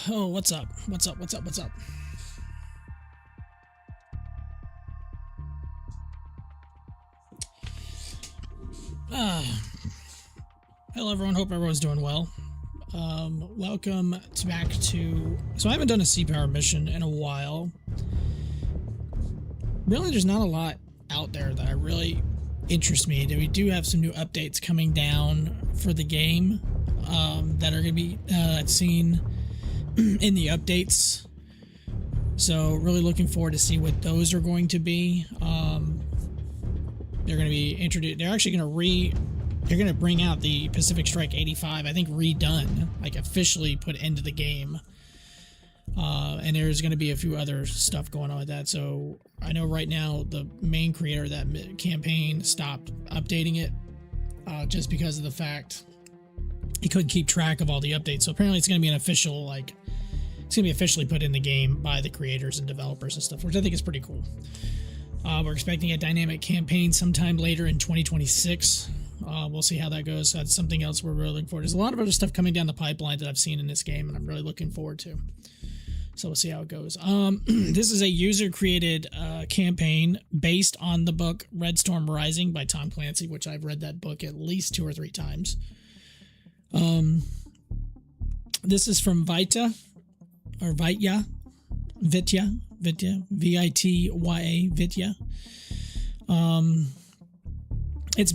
Oh, what's up? What's up? Hello, everyone. Hope everyone's doing well. Welcome back to... So I haven't done a Sea-Power mission in a while. Really, there's not a lot out there that really interests me. We do have some new updates coming down for the game that are going to be seen in the updates. So really looking forward to see what those are going to be. They're going to be introduced. They're actually going to bring out the Pacific Strike 85, I think redone, like officially put into the game. And there's going to be a few other stuff going on with that. So I know right now the main creator of that campaign stopped updating it just because of the fact he couldn't keep track of all the updates. So apparently it's going to be an official, like, it's going to be officially put in the game by the creators and developers and stuff, which I think is pretty cool. We're expecting a dynamic campaign sometime later in 2026. We'll see how that goes. That's something else we're really looking forward to. There's a lot of other stuff coming down the pipeline that I've seen in this game, and I'm really looking forward to. So we'll see how it goes. This is a user-created campaign based on the book Red Storm Rising by Tom Clancy, which I've read that book at least 2 or 3 times. This is from Vitya, Vitya, V-I-T-Y-A, Vitya. It's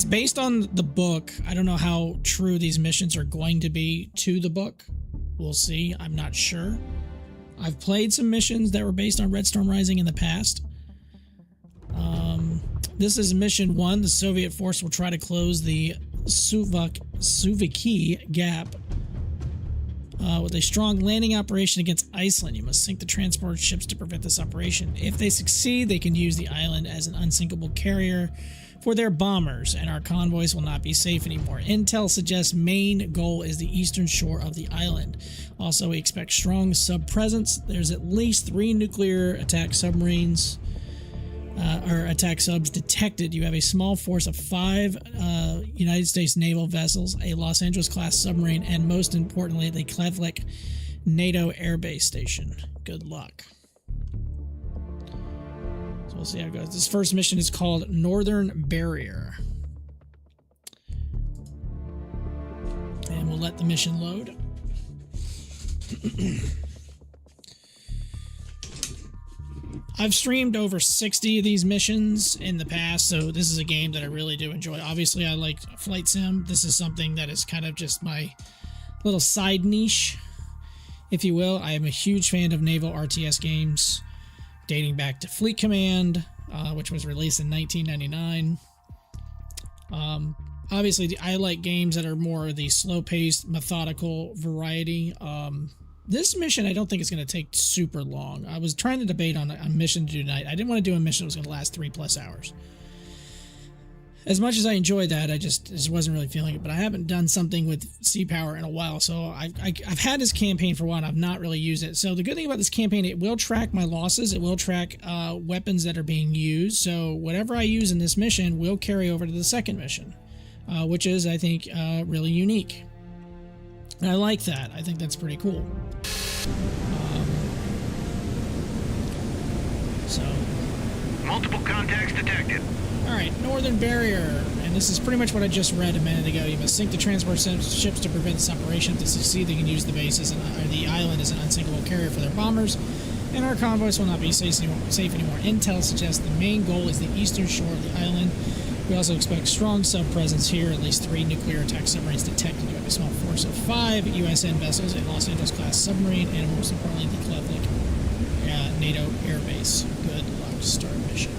based on the book. I don't know how true these missions are going to be to the book. We'll see. I'm not sure. I've played some missions that were based on Red Storm Rising in the past. This is mission 1. The Soviet force will try to close the Suvlaki GAP with a strong landing operation against Iceland. You must sink the transport ships to prevent this operation. If they succeed, they can use the island as an unsinkable carrier for their bombers, and our convoys will not be safe anymore. Intel suggests main goal is the eastern shore of the island. Also, we expect strong sub-presence. There's at least 3 nuclear attack submarines or attack subs detected. You have a small force of 5 United States naval vessels, a Los Angeles-class submarine, and most importantly, the Keflavik NATO air base station. Good luck. So we'll see how it goes. This first mission is called Northern Barrier. And we'll let the mission load. I've streamed over 60 of these missions in the past, so this is a game that I really do enjoy. Obviously, I like Flight Sim. This is something that is kind of just my little side niche, if you will. I am a huge fan of naval RTS games, dating back to Fleet Command, which was released in 1999. Obviously, I like games that are more the slow-paced, methodical variety. This mission, I don't think is going to take super long. I was trying to debate on a mission to do tonight. I didn't want to do a mission that was going to last 3+ hours. As much as I enjoyed that, I just wasn't really feeling it. But I haven't done something with Sea-Power in a while, so I've had this campaign for a while, and I've not really used it. So the good thing about this campaign, it will track my losses. It will track weapons that are being used. So whatever I use in this mission will carry over to the second mission, which is, I think, really unique. And I like that. I think that's pretty cool. Multiple contacts detected. Alright, Northern Barrier. And this is pretty much what I just read a minute ago. You must sink the transport ships to prevent this operation. To succeed, they can use the base or the island as an unsinkable carrier for their bombers. And our convoys will not be safe anymore. Intel suggests the main goal is the eastern shore of the island. We also expect strong sub-presence here, at least 3 nuclear attack submarines detected. You have a small force of 5 USN vessels, a Los Angeles-class submarine, and most importantly, the Keflavik NATO air base. Good luck. Start mission.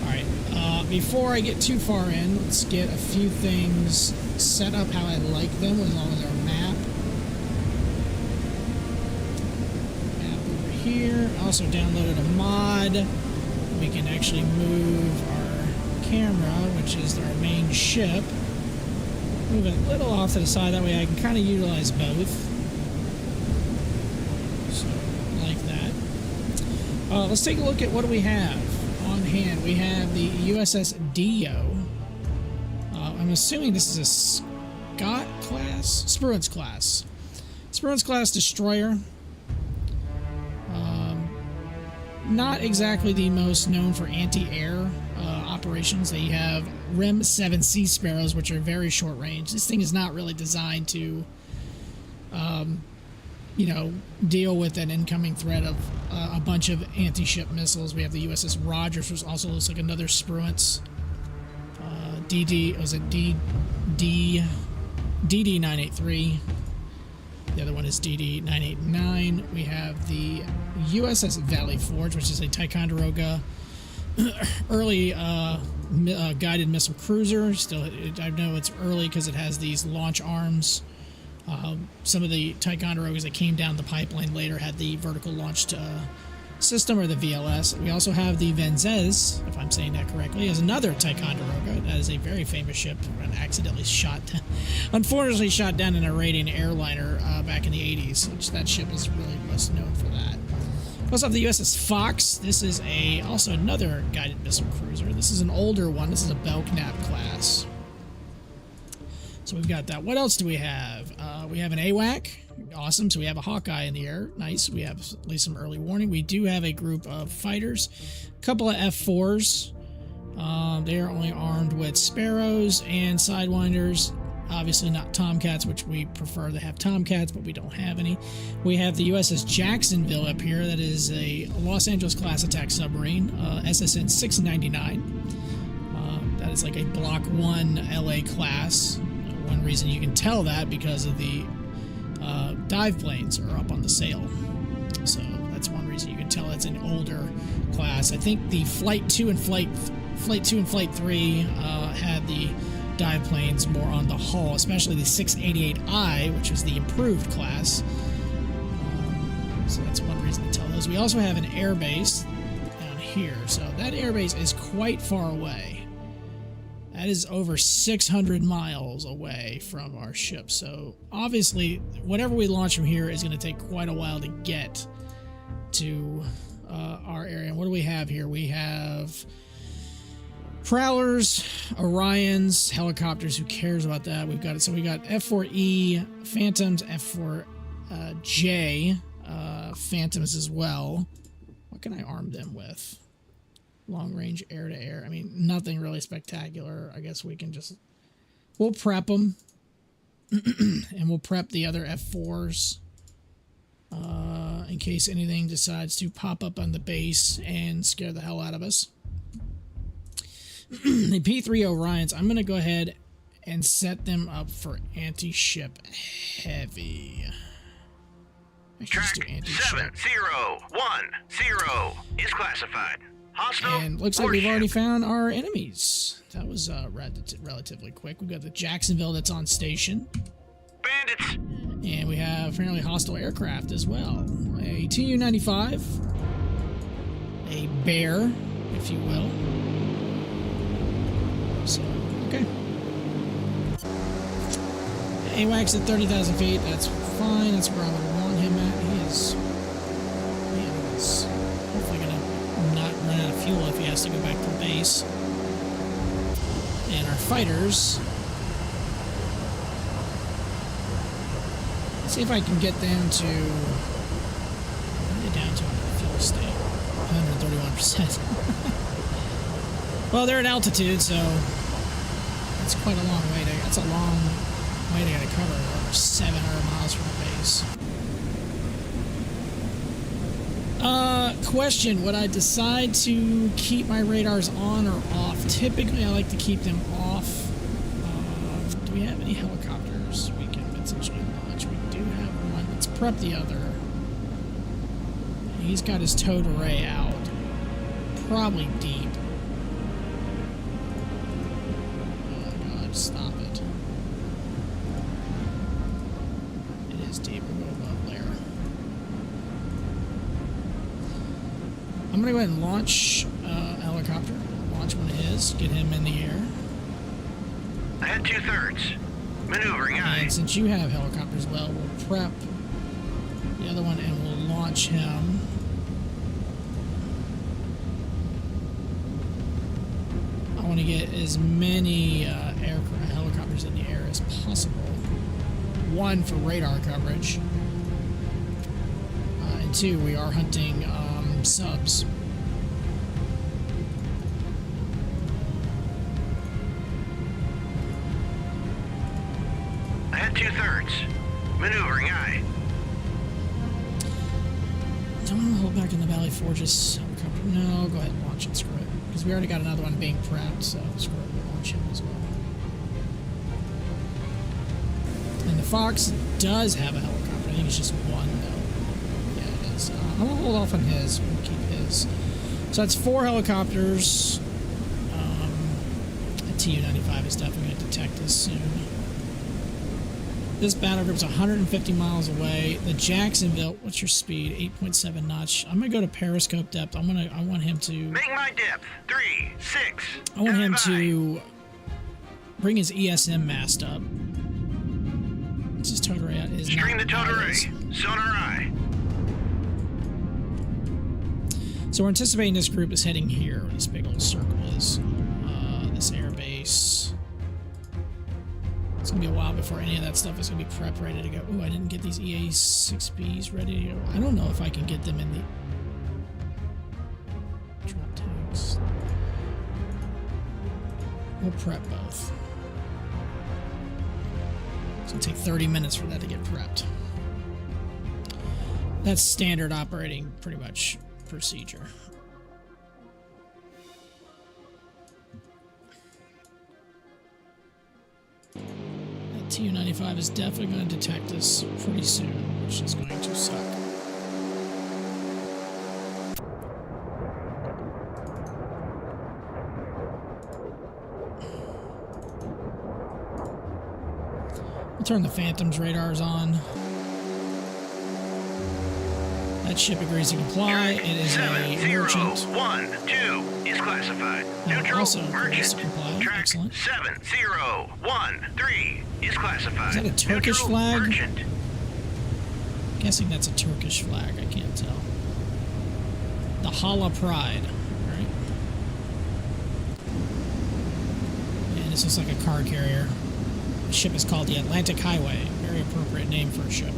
Alright, before I get too far in, let's get a few things set up how I like them, along with our map. Map over here. I also downloaded a mod. We can actually move our camera, which is our main ship. Move it a little off to the side, that way I can kind of utilize both. So, like that. Let's take a look at what do we have on hand. We have the USS Dio. I'm assuming this is a Scott class? Spruance class. Spruance class destroyer. Not exactly the most known for anti-air operations. They have RIM 7 Sea Sparrows, which are very short range. This thing is not really designed to, you know, deal with an incoming threat of a bunch of anti-ship missiles. We have the USS Rogers, which also looks like another Spruance. DD983. The other one is DD989. We have the USS Valley Forge, which is a Ticonderoga early guided missile cruiser. Still, I know it's early because it has these launch arms. Some of the Ticonderogas that came down the pipeline later had the vertical launched system, or the VLS. We also have the Venzes, if I'm saying that correctly, as another Ticonderoga. That is a very famous ship and accidentally unfortunately shot down in a raiding airliner back in the 80s, which that ship is really most known for that. We also have the USS Fox. This is also another guided missile cruiser. This is an older one. This is a Belknap class. So we've got that. What else do we have? We have an AWAC. Awesome. So we have a Hawkeye in the air. Nice. We have at least some early warning. We do have a group of fighters. A couple of F4s. They are only armed with Sparrows and Sidewinders. Obviously not Tomcats, which we prefer to have Tomcats, but we don't have any. We have the USS Jacksonville up here. That is a Los Angeles class attack submarine. SSN 699. That is like a Block 1 LA class. One reason you can tell that because of the dive planes are up on the sail. So that's one reason you can tell it's an older class. I think the Flight 2 and Flight 3 had the dive planes more on the hull, especially the 688I, which was the improved class. So that's one reason to tell those. We also have an air base down here. So that air base is quite far away. That is over 600 miles away from our ship. So obviously, whatever we launch from here is going to take quite a while to get to our area. And what do we have here? We have Prowlers, Orions, helicopters. Who cares about that? We've got it. So we got F4E, Phantoms, F4J, Phantoms as well. What can I arm them with? Long range air to air. I mean, nothing really spectacular. I guess we can we'll prep them. And we'll prep the other F4s in case anything decides to pop up on the base and scare the hell out of us. The P3 Orions, I'm going to go ahead and set them up for anti-ship heavy. Track 7010 is classified. Hostile. And looks like we've already found our enemies. That was relatively quick. We've got the Jacksonville that's on station. Bandits. And we have apparently hostile aircraft as well. A Tu-95. A Bear, if you will. So, okay. AWACS at 30,000 feet. That's fine. That's where I would want him at. He is hopefully going to not run out of fuel if he has to go back to base. And our fighters, let's see if I can get them to down to a fuel state, 131%. Well, they're at altitude, so that's quite a long way. That's a long way to cover, over 700 miles from the base. Question, would I decide to keep my radars on or off? Typically, I like to keep them off. Do we have any helicopters we can potentially launch? We do have one. Let's prep the other. He's got his towed array out. Probably deep. Oh, God, stop it. It is deep. We'll go above there. I'm going to go ahead and launch a helicopter. Launch one of his. Get him in the air. Ahead 2/3. Maneuvering aye. And since you have helicopters, well, we'll prep the other one and we'll launch him. I want to get as many helicopters in the air as possible. One for radar coverage. too, we are hunting subs. Ahead 2/3. Maneuvering aye. Don't want to hold back in the Valley Forges helicopter. No, go ahead and launch it. Screw it. Because we already got another one being prepped, so screw it. We'll launch him as well. And the Fox does have a helicopter. I think it's just one, though. Yeah, it is. I'm going to hold off on his. We'll keep his. So that's 4 helicopters. The Tu-95 is definitely going to detect us soon. This battle group's 150 miles away. The Jacksonville, what's your speed? 8.7 knots. I'm gonna go to periscope depth. I want him to. Make my depth. 3, 6. I want him to bring his ESM mast up. What's his total rate? Is Stream the total rate. Sonar eye. So we're anticipating this group is heading here. Where this big old circle is. This air base. It's gonna be a while before any of that stuff is gonna be prepped, ready to go. Oh, I didn't get these EA-6Bs ready to go. I don't know if I can get them in the drop tanks. We'll prep both. It's gonna take 30 minutes for that to get prepped. That's standard operating, pretty much, procedure. Tu-95 is definitely going to detect us pretty soon, which is going to suck. We'll turn the Phantom's radars on. That ship agrees to comply. It is a merchant. 1, 2 is classified. Neutral, Also agrees merchant. to comply. Track Excellent. 701-3 is classified. Is that a Turkish Neutral, flag? Merchant. Guessing that's a Turkish flag. I can't tell. The Hala Pride. Right. And this looks like a car carrier. The ship is called the Atlantic Highway. Very appropriate name for a ship.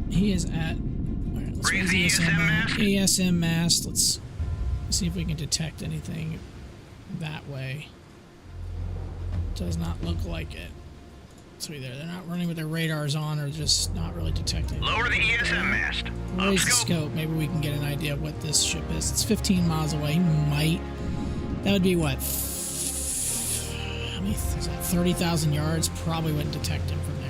He is at. Right, let's raise the ESM mast. Let's see if we can detect anything that way. Does not look like it. So either they're not running with their radars on, or just not really detecting. Lower the ESM mast. Raise the scope. Maybe we can get an idea of what this ship is. It's 15 miles away. He might. That would be what? How many? Is that 30,000 yards? Probably wouldn't detect him from there.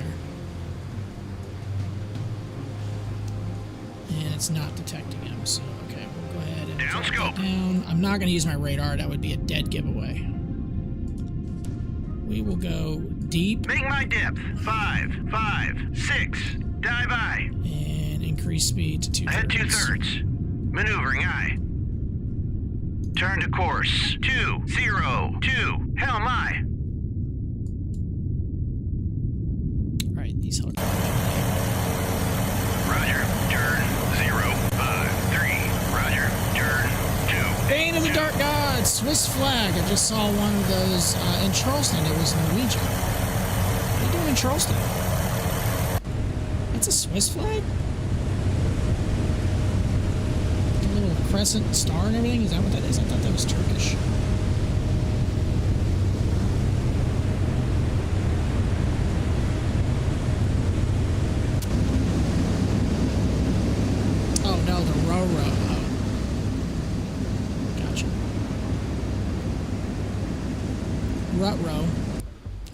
And it's not detecting him, so okay, we'll go ahead and down scope. Down. I'm not going to use my radar. That would be a dead giveaway. We will go deep. Make my depth. 5, 5, 6. Dive aye. And increase speed to 2/3. Ahead 2/3. Maneuvering aye. Turn to course. 202. Helm aye. Alright, these helicopters. Roger. Turn 053. Roger. Turn 2. Bane of the Dark God, Swiss flag. I just saw one of those in Charleston. It was Norwegian. What are you doing in Charleston? That's a Swiss flag? A little crescent star and everything? Is that what that is? I thought that was Turkish. Oh no, the Ro-Ro. Oh. Gotcha. Rut-Ro.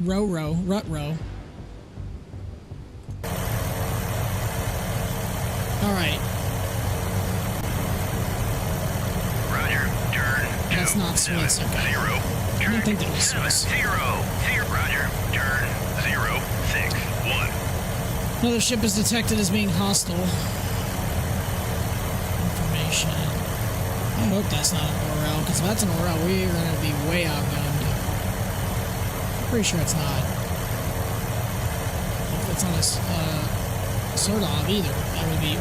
Ro-Ro. Rut-Ro. Alright. Roger. Turn 2. That's not Swiss, okay. 0. I don't think that was Swiss. 0. Roger. Turn 061. Another ship is detected as being hostile. Information. I hope that's not an Orel, because if that's an Orel, we're going to be way outgunned. Pretty sure it's not. If it's not a Sordov either,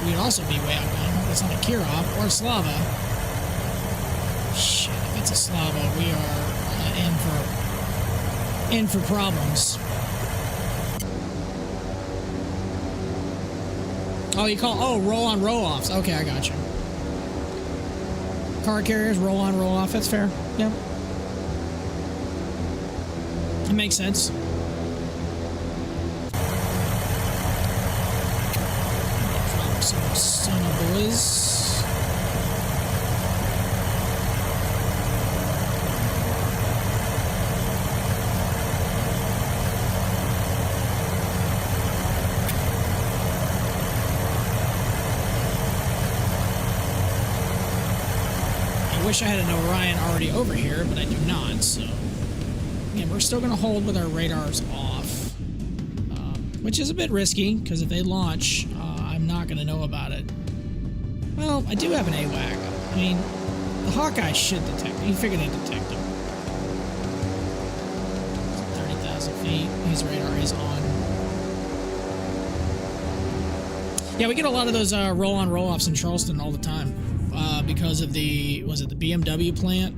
we'd also be way outgunned. If it's not a Kirov or a Slava. Shit, if that's a Slava, we are in for problems. Oh, you call roll-on, roll-offs. Okay, I got you. Car carriers, roll-on, roll-off. That's fair. Yep. It makes sense. Drop some son of boys. I wish I had an Orion already over here, but I do not, so... Again, we're still going to hold with our radars off, which is a bit risky, because if they launch, I'm not going to know about it. Well, I do have an AWAC. I mean, the Hawkeye should detect. You figure they detect them. 30,000 feet. His radar is on. Yeah, we get a lot of those roll-on, roll-offs in Charleston all the time. Because of the, was it the BMW plant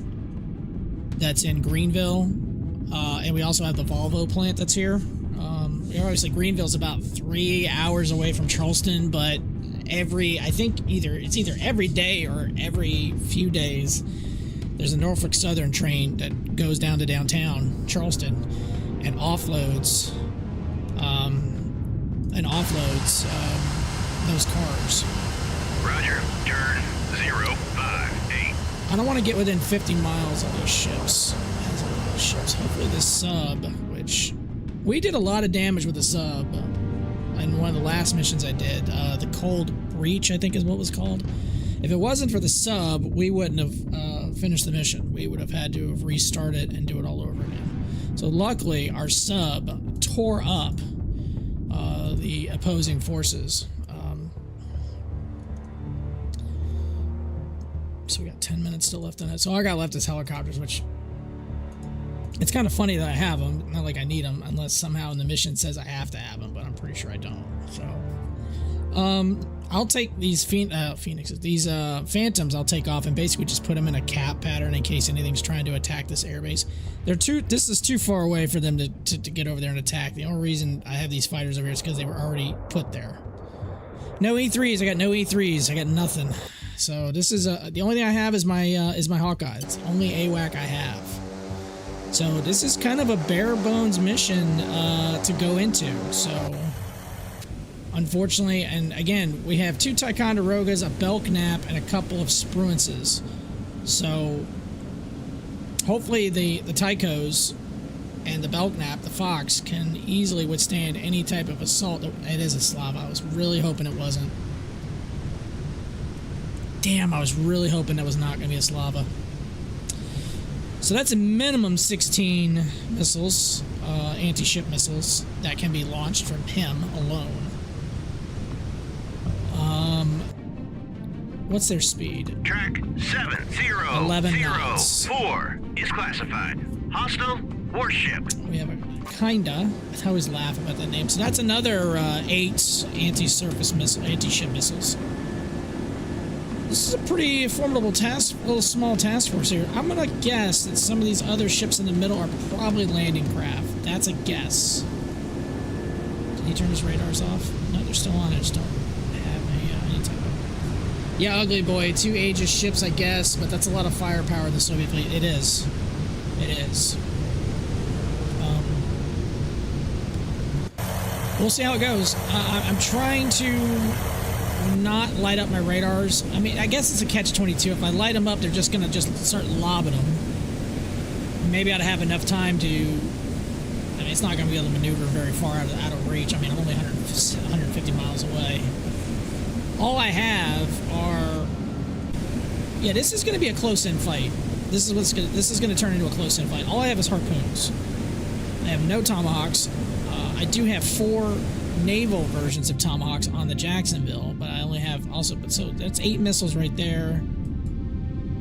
that's in Greenville, and we also have the Volvo plant that's here. Obviously Greenville's about 3 hours away from Charleston, but I think it's either every day or every few days, there's a Norfolk Southern train that goes down to downtown Charleston and offloads those cars. Roger. Turn 058. I don't want to get within 50 miles of those ships. Hopefully this sub, which we did a lot of damage with the sub in one of the last missions I did. The Cold Breach, I think is what it was called. If it wasn't for the sub, we wouldn't have finished the mission. We would have had to have restarted and do it all over again. So luckily, our sub tore up the opposing forces. So we got 10 minutes still left in it. So all I got left is helicopters, which it's kind of funny that I have them. Not like I need them, unless somehow in the mission it says I have to have them, but I'm pretty sure I don't. So, I'll take these Phoenixes, these Phantoms. I'll take off and basically just put them in a cap pattern in case anything's trying to attack this airbase. This is too far away for them to get over there and attack. The only reason I have these fighters over here is because they were already put there. No E3s. I got no E3s. I got nothing. So this is the only thing I have is my Hawkeye. It's the only AWAC I have. So this is kind of a bare bones mission to go into. So unfortunately, and again, we have 2 Ticonderogas, a Belknap, and a couple of Spruances. So hopefully the Tychos and the Belknap, the Fox, can easily withstand any type of assault. It is a Slava. I was really hoping it wasn't. Damn, I was really hoping that was not going to be a Slava. So that's a minimum 16 missiles, anti-ship missiles, that can be launched from him alone. What's their speed? Track 7004 is classified. Hostile warship. We have a kinda. I always laugh about that name. So that's another 8 anti-surface missile, anti-ship missiles. This is a pretty formidable little small task force here. I'm gonna guess that some of these other ships in the middle are probably landing craft. That's a guess. Did he turn his radars off? No, they're still on. I just don't have any type of... Yeah, ugly boy. 2 Aegis ships, I guess, but that's a lot of firepower in the Soviet fleet. It is. It is. We'll see how it goes. I'm trying to not light up my radars. I mean, I guess it's a catch-22. If I light them up, they're just gonna start lobbing them. Maybe I'd have enough time to... I mean, it's not gonna be able to maneuver very far out of reach. I mean, I'm only 150 miles away. All I have are... Yeah, this is gonna be a close-in fight. This is gonna turn into a close-in fight. All I have is harpoons. I have no Tomahawks. I do have 4 naval versions of Tomahawks on the Jacksonville, but I only have also, so that's 8 missiles right there.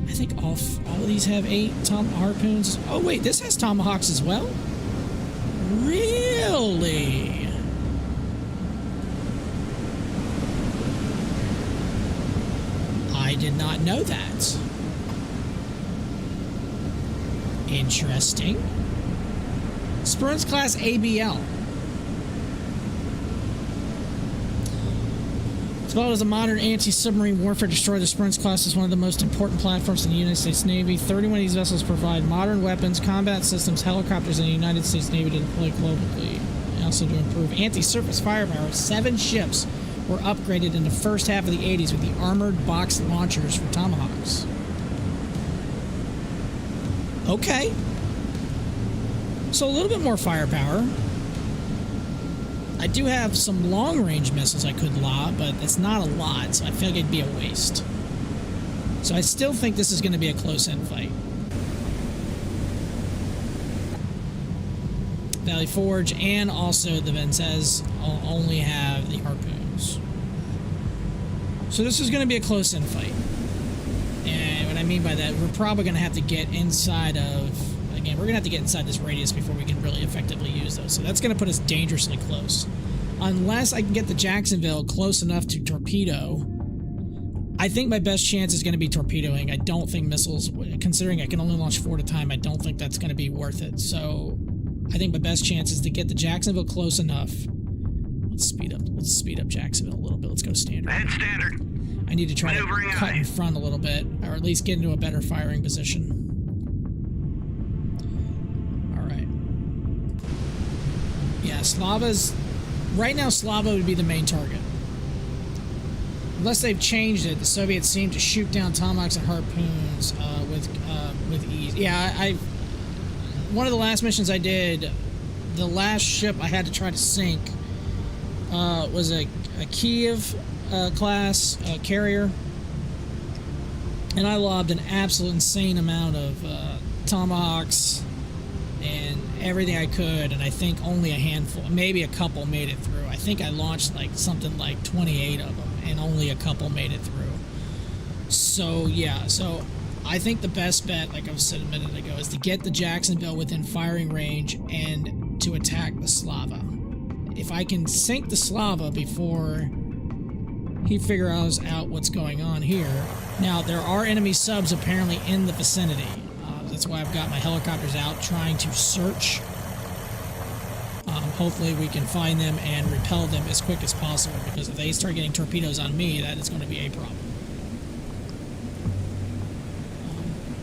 I think all of these have 8 harpoons. Oh wait, this has Tomahawks as well? Really? I did not know that. Interesting. Sprint's class ABL. Developed as a modern anti-submarine warfare destroyer, the Sprint's class is one of the most important platforms in the United States Navy. 31 of these vessels provide modern weapons, combat systems, helicopters, and the United States Navy to deploy globally. Also to improve anti-surface firepower, 7 ships were upgraded in the first half of the 80s with the armored box launchers for Tomahawks. Okay. So a little bit more firepower. I do have some long-range missiles I could lob, but it's not a lot, so I feel like it'd be a waste. So I still think this is going to be a close-in fight. Valley Forge and also the Ventez only have the harpoons. So this is going to be a close-in fight. And what I mean by that, we're probably going to have to get inside of... Again, we're going to have to get inside this radius before we can really effectively use those. So that's going to put us dangerously close. Unless I can get the Jacksonville close enough to torpedo, I think my best chance is going to be torpedoing. I don't think missiles, considering I can only launch 4 at a time, I don't think that's going to be worth it. So I think my best chance is to get the Jacksonville close enough. Let's speed up Jacksonville a little bit. Let's go standard. Ahead standard. I need to try to cut in front a little bit, or at least get into a better firing position. Yeah, Slava's... Right now, Slava would be the main target. Unless they've changed it, the Soviets seem to shoot down Tomahawks and harpoons with ease. Yeah, one of the last missions I did, the last ship I had to try to sink was a Kiev class carrier. And I lobbed an absolute insane amount of Tomahawks and everything I could, and I think only a handful, maybe a couple made it through. I think I launched like something like 28 of them, and only a couple made it through. So yeah, so I think the best bet, like I said a minute ago, is to get the Jacksonville within firing range and to attack the Slava. If I can sink the Slava before he figures out what's going on here. Now, there are enemy subs apparently in the vicinity. That's why I've got my helicopters out trying to search. Hopefully we can find them and repel them as quick as possible, because if they start getting torpedoes on me, that is going to be a problem.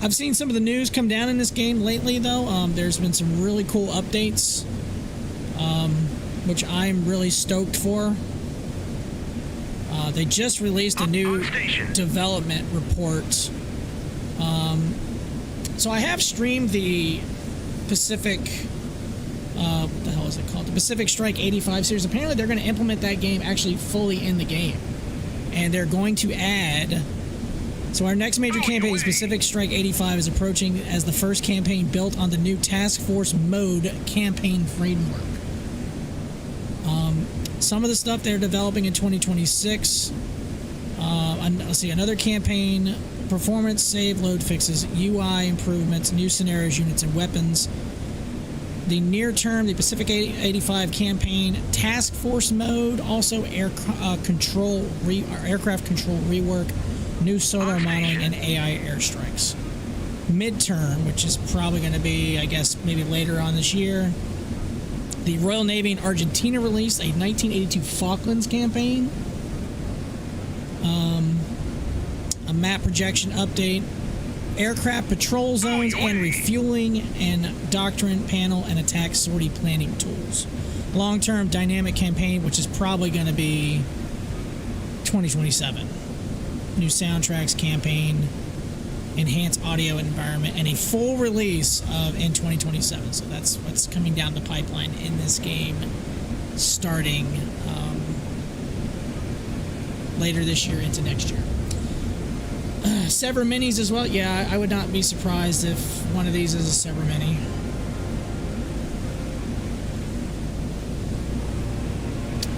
I've seen some of the news come down in this game lately, though. There's been some really cool updates, which I'm really stoked for. They just released a new development report. So I have streamed the Pacific, what the hell is it called? The Pacific Strike 85 series. Apparently they're going to implement that game actually fully in the game. And they're going to add... So our next major campaign, Pacific Strike 85, is approaching as the first campaign built on the new Task Force Mode campaign framework. Some of the stuff they're developing in 2026. Let's see, another campaign... Performance, save, load fixes, UI improvements, new scenarios, units, and weapons. The near term, the Pacific 85 campaign, task force mode, also aircraft control rework, new sonar modeling, and AI airstrikes. Midterm, which is probably going to be, I guess, maybe later on this year. The Royal Navy in Argentina released a 1982 Falklands campaign. A map projection update, aircraft patrol zones and refueling, and doctrine panel and attack sortie planning tools. Long-term dynamic campaign, which is probably going to be 2027. New soundtracks campaign, enhanced audio environment, and a full release in 2027. So that's what's coming down the pipeline in this game, starting later this year into next year. Sever minis as well. Yeah, I would not be surprised if one of these is a Sever mini.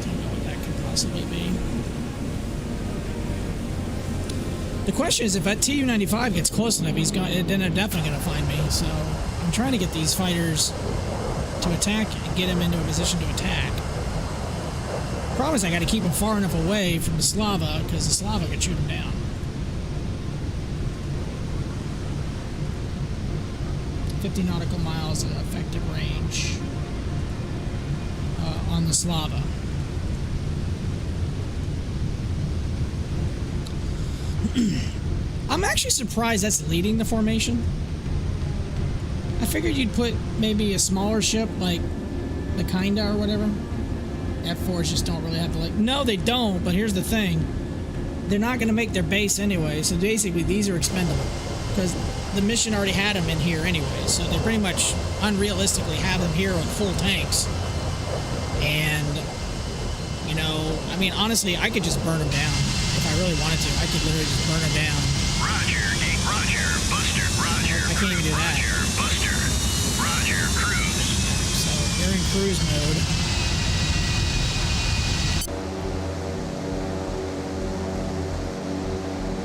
Don't know what that could possibly be. The question is, if that Tu-95 gets close enough, then they're definitely going to find me. So I'm trying to get these fighters to attack and get them into a position to attack. Problem is, I got to keep them far enough away from the Slava, because the Slava could shoot them down. 50 nautical miles of effective range on the Slava. I'm actually surprised that's leading the formation. I figured you'd put maybe a smaller ship like the Kinda or whatever. F4s just don't really have to like... No, they don't, but here's the thing. They're not going to make their base anyway, so basically these are expendable. Because the mission already had them in here anyway, so they pretty much unrealistically have them here with full tanks. And, you know, I mean, honestly, I could just burn them down. If I really wanted to, I could literally just burn them down. Roger, Roger, Buster, Roger. I can't even do that. Roger, Buster, Roger, cruise. So, they're in cruise mode.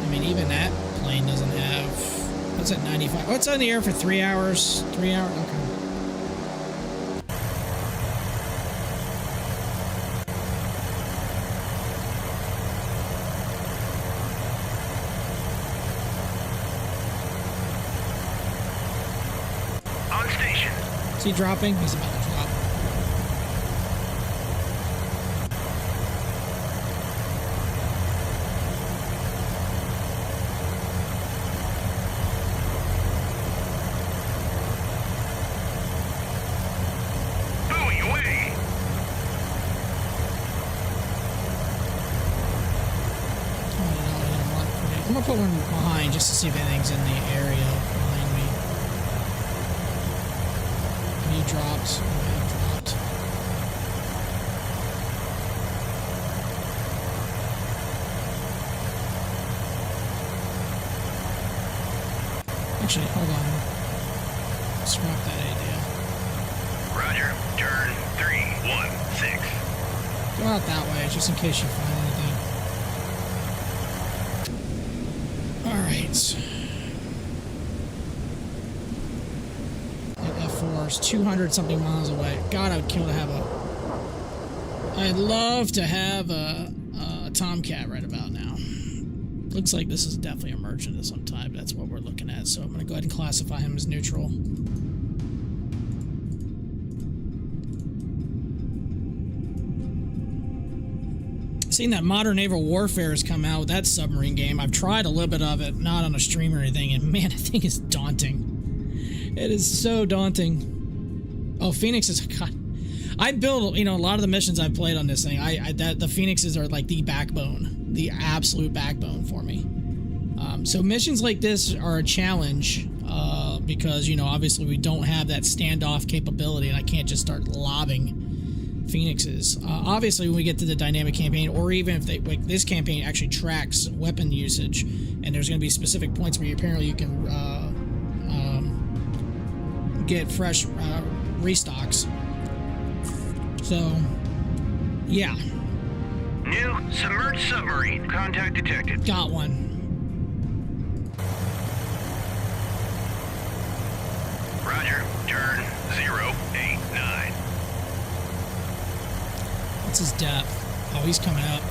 I mean, even that plane doesn't have... What's at 95? Oh, it's on the air for 3 hours. 3 hours? Okay. On station. Is he dropping? He's about to drop. Buoy away. I'm gonna put one behind just to see if anything's in the area behind me. He dropped. Yeah, he dropped. Actually, hold on. Scrap that idea. Roger, turn 316. Go out that way, just in case you find anything. Alright. That F4 is 200 something miles away. God, I would kill to have a... I'd love to have a Tomcat right about now. Looks like this is definitely a merchant of some type. That's what we're looking at. So I'm going to go ahead and classify him as neutral. Seen that Modern Naval Warfare has come out with that submarine game. I've tried a little bit of it, not on a stream or anything, and man, that thing is daunting. It is so daunting. Oh, Phoenix is... God. I build, you know, a lot of the missions I've played on this thing. The Phoenixes are like the backbone, the absolute backbone for me. So missions like this are a challenge because, you know, obviously we don't have that standoff capability, and I can't just start lobbing Phoenixes. Obviously, when we get to the dynamic campaign, or even if they, like, this campaign actually tracks weapon usage, and there's going to be specific points where apparently you can get fresh restocks. So, yeah. New submerged submarine. Contact detected. Got one. Roger. Turn 089. What's his depth? Oh, he's coming up.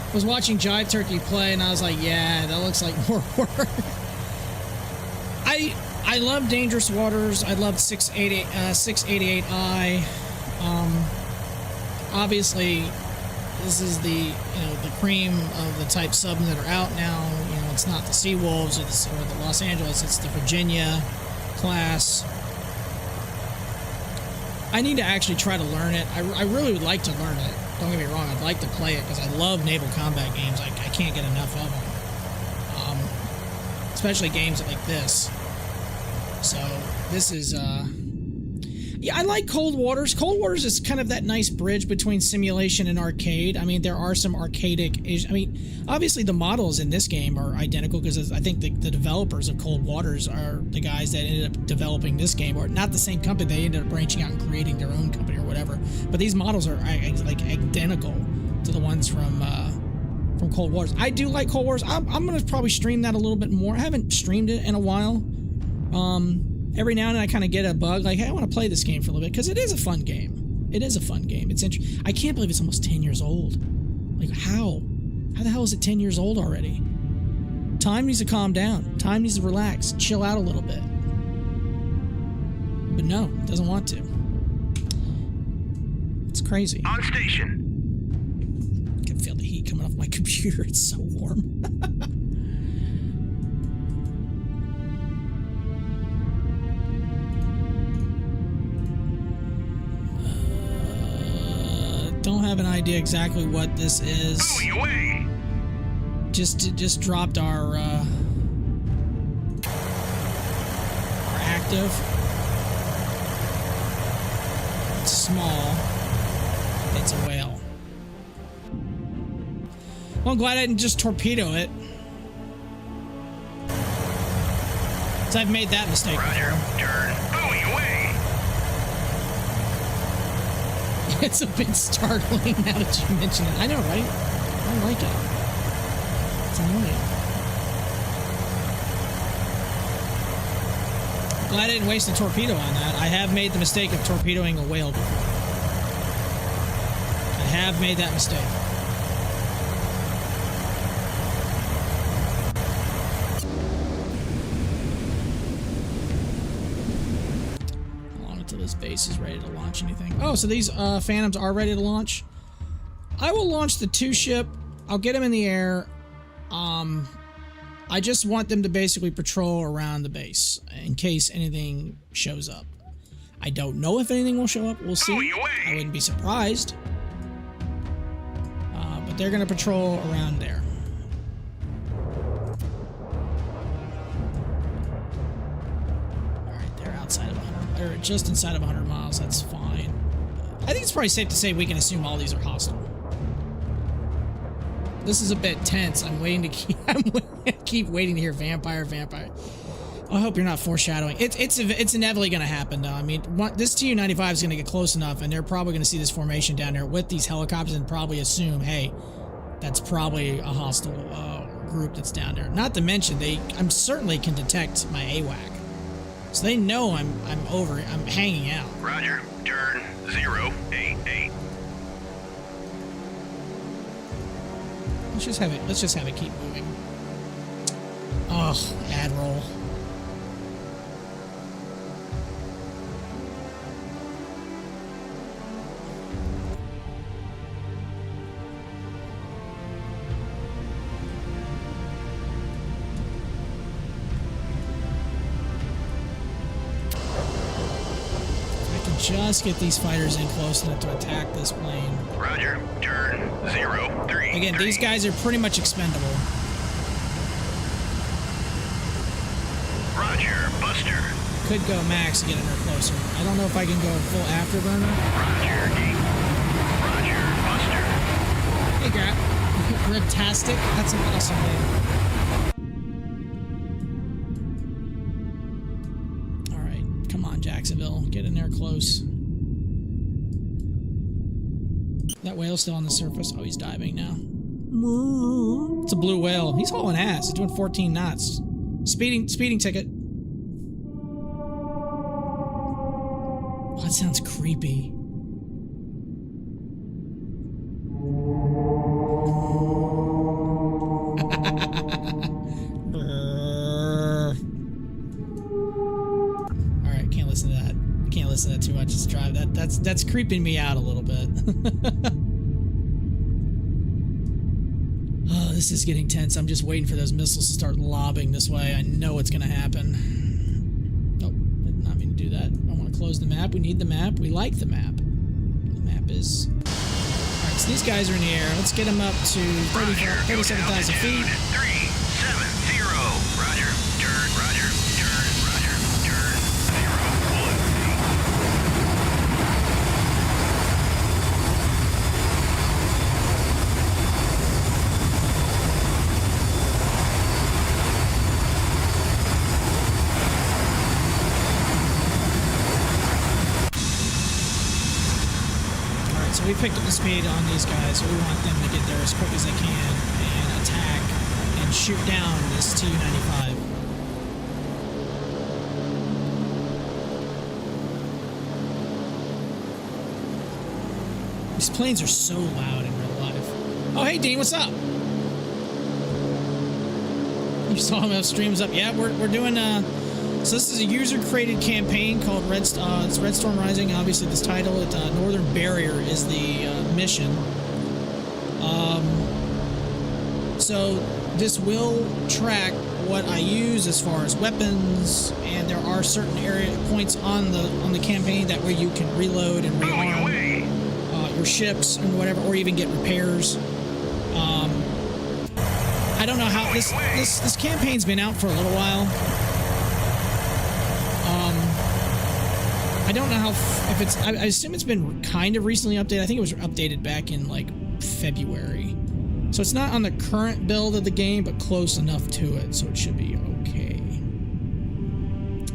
I was watching Jive Turkey play, and I was like, yeah, that looks like more work. I love Dangerous Waters. I love 688i. Obviously, this is the, you know, the cream of the type subs that are out now. You know, it's not the Seawolves or the Los Angeles. It's the Virginia class. I need to actually try to learn it. I really would like to learn it. Don't get me wrong. I'd like to play it because I love naval combat games. I can't get enough of them. Especially games like this. So, this is, yeah, I like Cold Waters. Cold Waters is kind of that nice bridge between simulation and arcade. I mean, there are some arcadic... I mean, obviously the models in this game are identical because I think the developers of Cold Waters are the guys that ended up developing this game, or not the same company. They ended up branching out and creating their own company or whatever. But these models are, like, identical to the ones from Cold Waters. I do like Cold Waters. I'm going to probably stream that a little bit more. I haven't streamed it in a while. Every now and then I kind of get a bug, like, hey, I want to play this game for a little bit, because it is a fun game. It is a fun game. It's interesting. I can't believe it's almost 10 years old. Like, how? How the hell is it 10 years old already? Time needs to calm down. Time needs to relax. Chill out a little bit. But no, it doesn't want to. It's crazy. On station. I can feel the heat coming off my computer. It's so warm. Don't have an idea exactly what this is. Moving away. Just dropped our active. It's small. It's a whale. Well, I'm glad I didn't just torpedo it. Because I've made that mistake Roger. before. Turn. Moving away. It's a bit startling now that you mention it. I know, right? I don't like it. It's annoying. Glad I didn't waste a torpedo on that. I have made the mistake of torpedoing a whale before. I have made that mistake. Hold on until this base is ready to launch anything. Oh, so these Phantoms are ready to launch. I will launch the 2-ship. I'll get them in the air. I just want them to basically patrol around the base in case anything shows up. I don't know if anything will show up. We'll see. I wouldn't be surprised. But they're going to patrol around there. Alright, they're outside of 100. They're just inside of 100 miles. That's fine. I think it's probably safe to say we can assume all these are hostile. This is a bit tense. I'm waiting to keep waiting to hear vampire. I hope you're not foreshadowing. It's inevitably going to happen, though. I mean, this Tu-95 is going to get close enough, and they're probably going to see this formation down there with these helicopters and probably assume, hey, that's probably a hostile group that's down there. Not to mention, I'm certainly can detect my AWAC, so they know I'm hanging out. Roger. Turn 088. Let's just have it keep moving. Ugh, Admiral. I can just get these fighters in close enough to attack this plane. Roger. Turn 033. Again, these guys are pretty much expendable. Roger. Buster. Could go max to get in there closer. I don't know if I can go full afterburner. Roger. Gate. Roger. Buster. Hey, Riptastic. That's an awesome name. Alright, come on, Jacksonville. Get in there close. That whale's still on the surface. Oh, he's diving now. It's a blue whale. He's hauling ass. He's doing 14 knots. Speeding ticket. Oh, that sounds creepy. Alright, can't listen to that. Can't listen to that too much. Just drive. That's creeping me out a little bit. Oh, this is getting tense. I'm just waiting for those missiles to start lobbing this way. I know it's going to happen. Oh, did not mean to do that. I want to close the map. We need the map. We like the map. The map is... Alright, so these guys are in the air. Let's get them up to 37,000 feet. 370. Roger. Turn. Roger. Turn. Roger. Turn. 018. So we picked up the speed on these guys, so we want them to get there as quick as they can and attack and shoot down this Tu-95. These planes are so loud in real life. Oh, hey, Dean, what's up? You saw him have streams up. Yeah, we're doing. So this is a user-created campaign called it's Red Storm Rising. Obviously, this title. Northern Barrier is the mission. So this will track what I use as far as weapons, and there are certain points on the campaign that where you can reload and rearm your ships and whatever, or even get repairs. I don't know how this campaign's been out for a little while. I don't know how if it's. I assume it's been kind of recently updated. I think it was updated back in like February. So it's not on the current build of the game, but close enough to it, so it should be okay.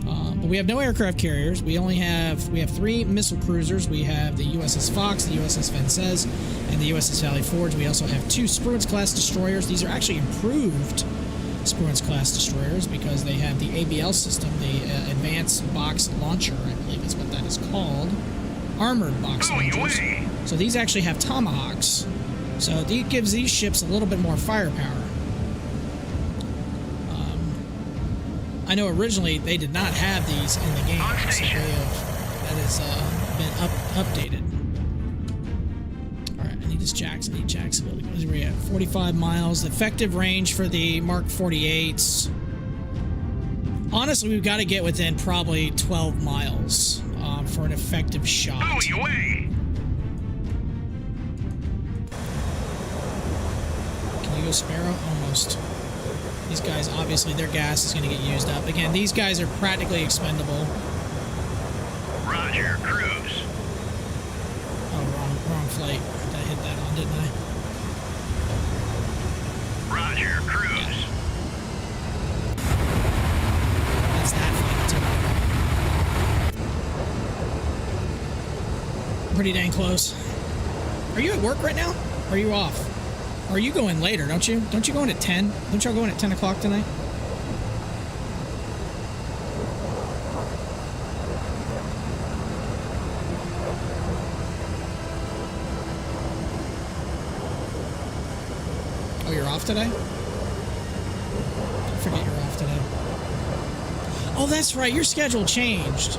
But we have no aircraft carriers. We have 3 missile cruisers. We have the USS Fox, the USS Vincennes, and the USS Valley Forge. We also have 2 Spruance-class destroyers. These are actually improved Spruance-class destroyers because they have the ABL system, the Advanced Box Launcher, I believe is what that is called. Armored box launchers. So these actually have tomahawks. So it gives these ships a little bit more firepower. I know originally they did not have these in the game, so that has been updated. All right, I need this jacks. I need jacks. Where are we at? 45 miles. Effective range for the Mark 48s. Honestly, we've got to get within probably 12 miles for an effective shot. Sparrow? Almost. These guys, obviously, their gas is going to get used up. Again, these guys are practically expendable. Roger, cruise. Oh, wrong flight. I hit that on, didn't I? Roger, cruise. That's that flight, too. Pretty dang close. Are you at work right now? Or are you off? Or are you going later, don't you? Don't you go in at 10? Don't y'all go in at 10 o'clock tonight? Oh, you're off today? I forget you're off today. Oh, that's right. Your schedule changed.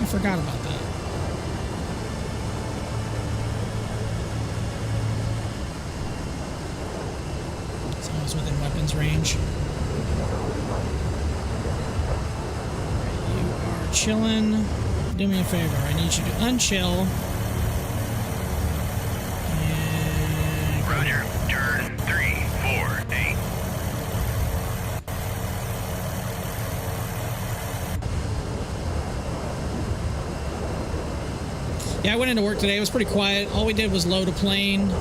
I forgot about that. Within weapons range. You are chilling. Do me a favor. I need you to unchill. And Roger. Turn 348. Yeah, I went into work today. It was pretty quiet. All we did was load a plane.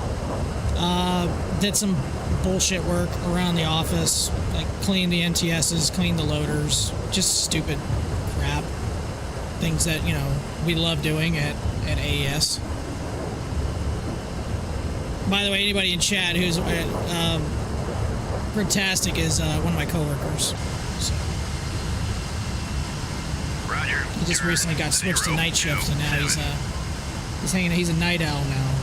Did some bullshit work around the office, like clean the NTSs, clean the loaders, just stupid crap. Things that, you know, we love doing at AES. By the way, anybody in chat who's Fantastic is one of my coworkers. So. Roger. He just recently got switched to night shift, and now he's hanging. He's a night owl now.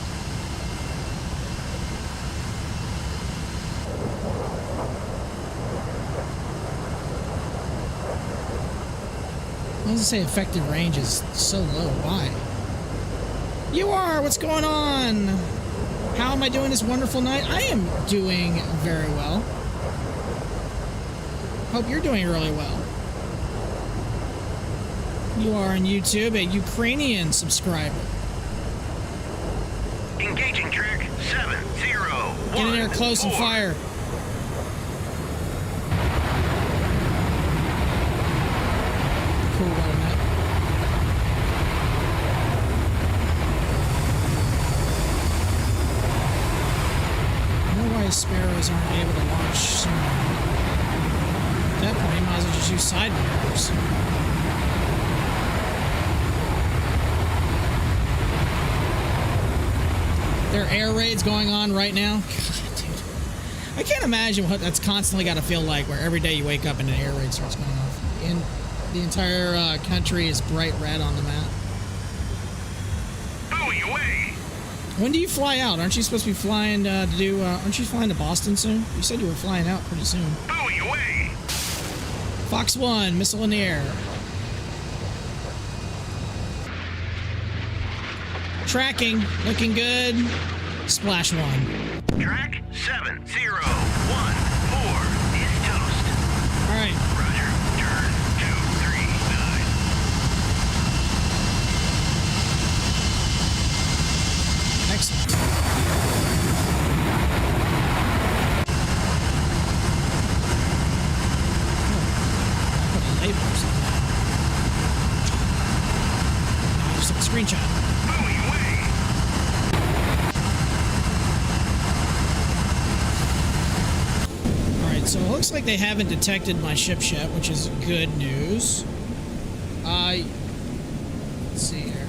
Why does it say effective range is so low? Why? You are! What's going on? How am I doing this wonderful night? I am doing very well. Hope you're doing really well. You are on YouTube, a Ukrainian subscriber. Engaging track 701. Get in there close and fire. Cool, well met. I don't know why sparrows aren't able to launch sooner. At that point, you might as well just use side mirrors. There are air raids going on right now. God, dude. I can't imagine what that's constantly got to feel like, where every day you wake up and an air raid starts going off. And the entire country is bright red on the map. Buoy away. When do you fly out? Aren't you supposed to be flying aren't you flying to Boston soon? You said you were flying out pretty soon. Buoy away! Fox 1, missile in the air. Tracking, looking good. Splash 1. Track 7014 is toast. All right. Roger. Turn 239. Excellent. I put a label or something. No, I just took a screenshot. Buoy away! Alright, so it looks like they haven't detected my ship yet, which is good news. Let's see here.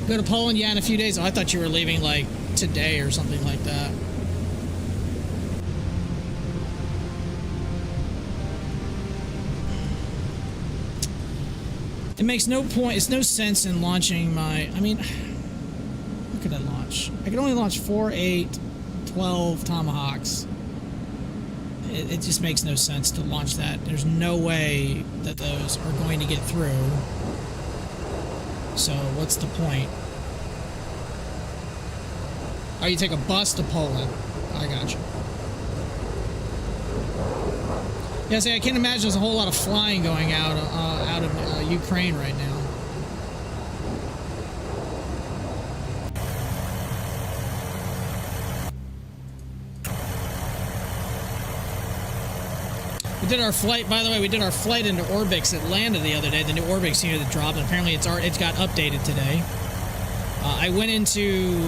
Go to Poland, yeah, in a few days. Oh, I thought you were leaving, like, today or something like that. It makes no point, it's no sense in launching my, I mean, what could I launch? I could only launch 4, 8, 12 Tomahawks. It just makes no sense to launch that. There's no way that those are going to get through. So what's the point? Oh, you take a bus to Poland. I got you. Yeah, see, I can't imagine there's a whole lot of flying going out of Ukraine right now. We did our flight, by the way, we did our flight into Orbix Atlanta the other day. The new Orbix unit that dropped, and apparently it's got updated today. I went into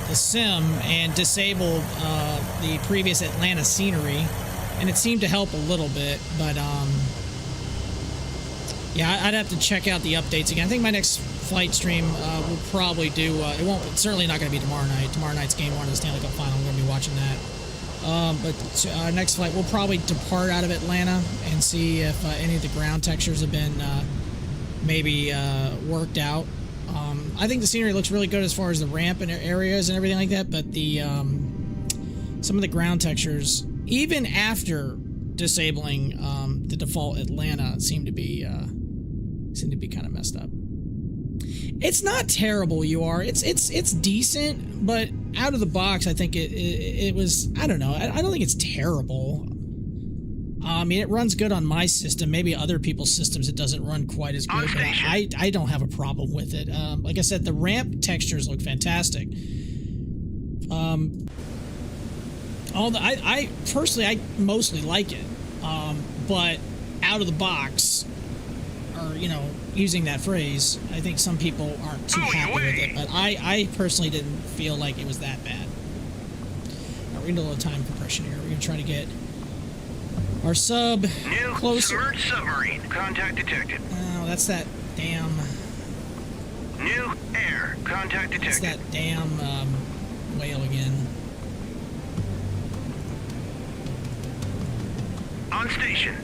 the sim and disabled the previous Atlanta scenery, and it seemed to help a little bit, but yeah, I'd have to check out the updates again. I think my next flight stream will probably do, it's certainly not going to be tomorrow night. Tomorrow night's Game 1 of the Stanley Cup Final. I'm going to be watching that. But next flight, we'll probably depart out of Atlanta and see if any of the ground textures have been maybe worked out. I think the scenery looks really good as far as the ramp and areas and everything like that, but the some of the ground textures, even after disabling the default Atlanta, seem to be kind of messed up. It's not terrible, it's decent, but out of the box, I think it was, I don't know, I don't think it's terrible. I mean, it runs good on my system. Maybe other people's systems it doesn't run quite as good, but I don't have a problem with it. Like I said, the ramp textures look fantastic. I personally, I mostly like it, but out of the box, or, you know, using that phrase, I think some people aren't too happy with it, but I personally didn't feel like it was that bad. Now, we're going to do a little time compression here. We're going to try to get our sub closer. New submarine. Contact detected. Oh, that's that damn... New air. Contact detected. That's that damn whale again. On station.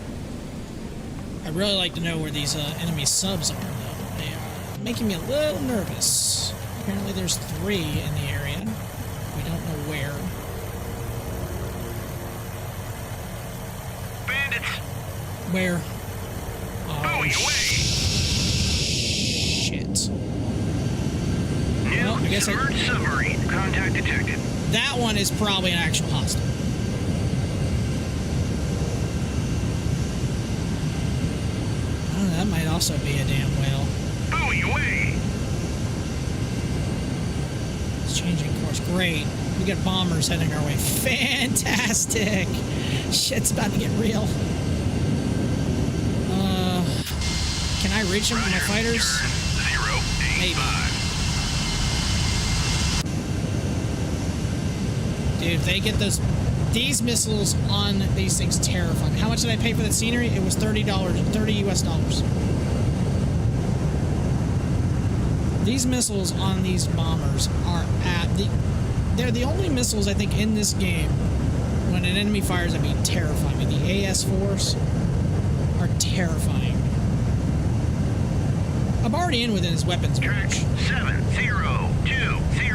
I'd really like to know where these enemy subs are, though. They are making me a little nervous. Apparently there's 3 in the area. We don't know where. Bandits. Where? Oh, shit. New Well, I guess submarine. Contact detected. That one is probably an actual hostile. Oh, that might also be a damn whale. Buoy away. It's changing course. Great. We got bombers heading our way. Fantastic. Shit's about to get real. Can I reach them with my fighters? 085. Maybe. Dude, if they get these missiles on these things, terrifying. How much did I pay for that scenery? It was $30, $30 US dollars. These missiles on these bombers are they're the only missiles I think in this game when an enemy fires at me terrify me. The AS4s are terrifying. I'm already in within his weapons Track range. 7020.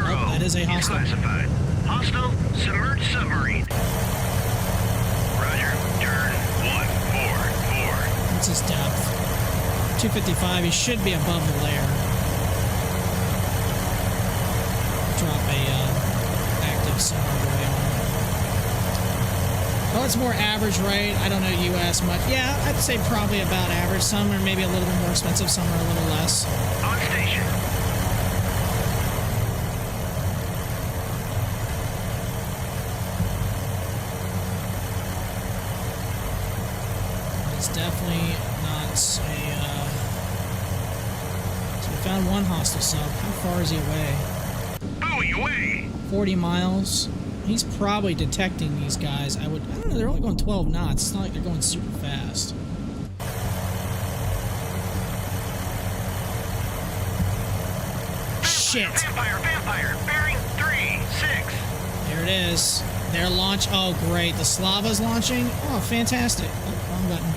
Oh, that is a hostile. Classified. Hostile submerged submarine. Roger. Turn 144. What's his depth? 255. He should be above the layer. Drop a active sonar buoy on. Oh, it's more average, right? I don't know US much. Yeah, I'd say probably about average. Some are maybe a little bit more expensive, some are a little less. On station. It's definitely not a... So we found one hostile sub. How far is he away? Buoy away. 40 miles. He's probably detecting these guys. I don't know, they're only going 12 knots. It's not like they're going super fast. Shit. Vampire. Bearing 36. There it is. Their launch. Oh, great. The Slava's launching. Oh, fantastic. Oh, wrong button.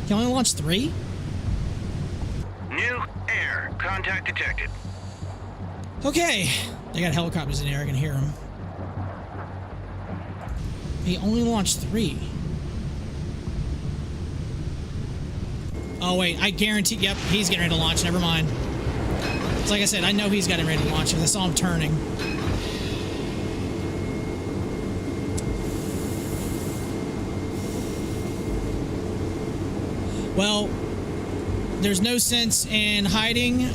You only launched 3? New air. Contact detected. Okay. They got helicopters in the air. I can hear them. He only launched 3. Oh, wait. I guarantee... Yep, he's getting ready to launch. Never mind. It's like I said, I know he's getting ready to launch because I saw him turning. Well, there's no sense in hiding.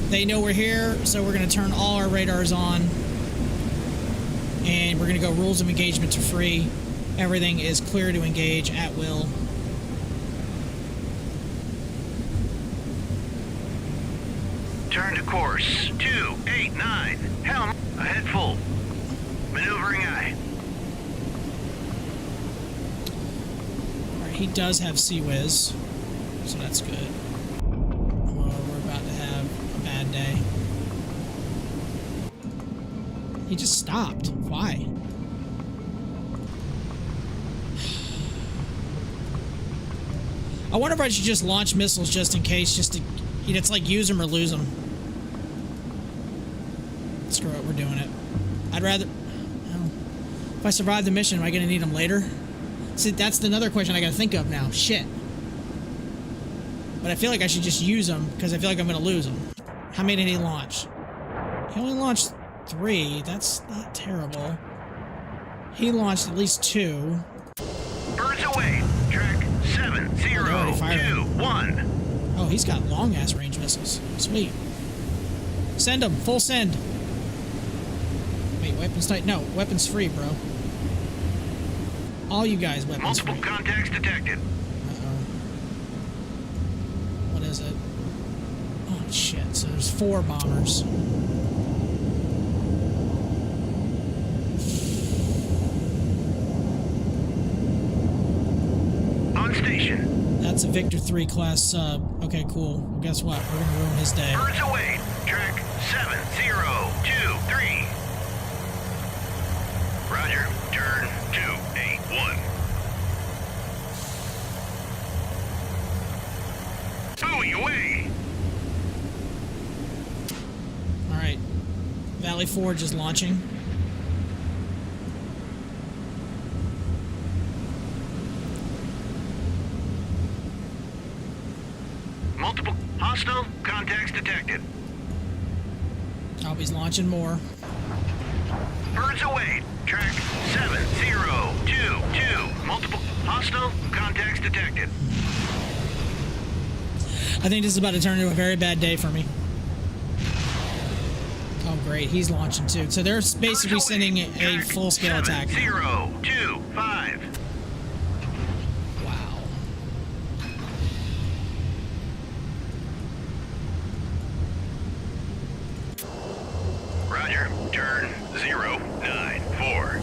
They know we're here, so we're going to turn all our radars on. And we're going to go rules of engagement to free. Everything is clear to engage at will. Turn to course 289. Helm ahead full. Maneuvering eye. Alright, he does have CWIS, so that's good. Well, we're about to have a bad day. He just stopped. Why? I wonder if I should just launch missiles just in case, just to... It's like use them or lose them. Screw it, we're doing it. I'd rather... Well, if I survive the mission, am I going to need them later? See, that's another question I got to think of now. Shit. But I feel like I should just use them, because I feel like I'm going to lose them. How many did he launch? He only launched 3. That's not terrible. He launched at least 2. Birds away. Track 7021. Oh, he's got long-ass range missiles. Sweet. Send them. Full send. Wait, weapons tight? No, weapons free, bro. All you guys, weapons free. Multiple contacts detected. Uh-oh. What is it? Oh, shit. So there's 4 bombers. On station. That's a Victor 3 class sub. Okay, cool. Well, guess what? We're gonna ruin his day. Birds away. Track 7023. Roger. Turn 281. Buoy away. Alright. Valley Forge is launching. Multiple hostile contacts detected. Oh, he's launching more. Birds away. Track 7022. Multiple hostile contacts detected. I think this is about to turn into a very bad day for me. Oh, great. He's launching too. So they're basically sending a full-scale attack. 7025. Wow. Roger. Turn 094.